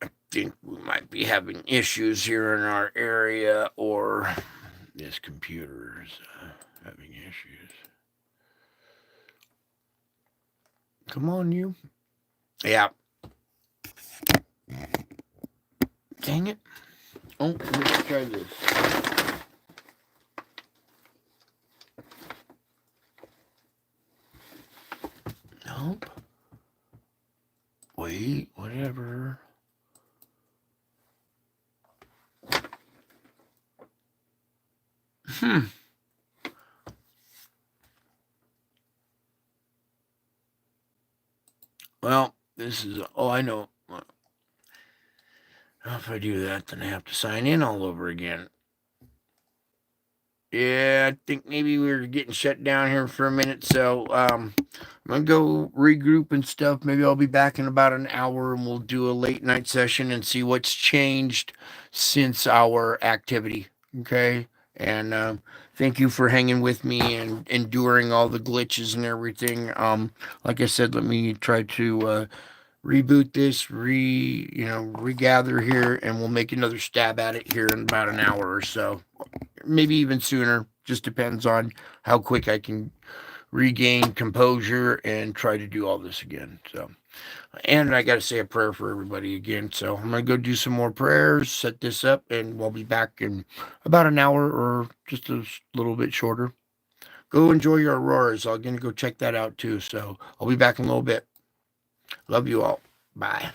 I think we might be having issues here in our area, or this computer is having issues. Come on, you. Yeah. Dang it. Oh, let's try this. Nope. Wait, whatever. Well, this is, oh, I know. If I do that, then I have to sign in all over again. Yeah, I think maybe we're getting shut down here for a minute, so I'm gonna go regroup and stuff. Maybe I'll be back in about an hour and we'll do a late night session and see what's changed since our activity. Okay, and thank you for hanging with me and enduring all the glitches and everything. Like I said, let me try to reboot this, regather here, and we'll make another stab at it here in about an hour or so. Maybe even sooner. Just depends on how quick I can regain composure and try to do all this again. So, and I got to say a prayer for everybody again. So I'm going to go do some more prayers, set this up, and we'll be back in about an hour or just a little bit shorter. Go enjoy your auroras. I'm going to go check that out too. So I'll be back in a little bit. Love you all. Bye.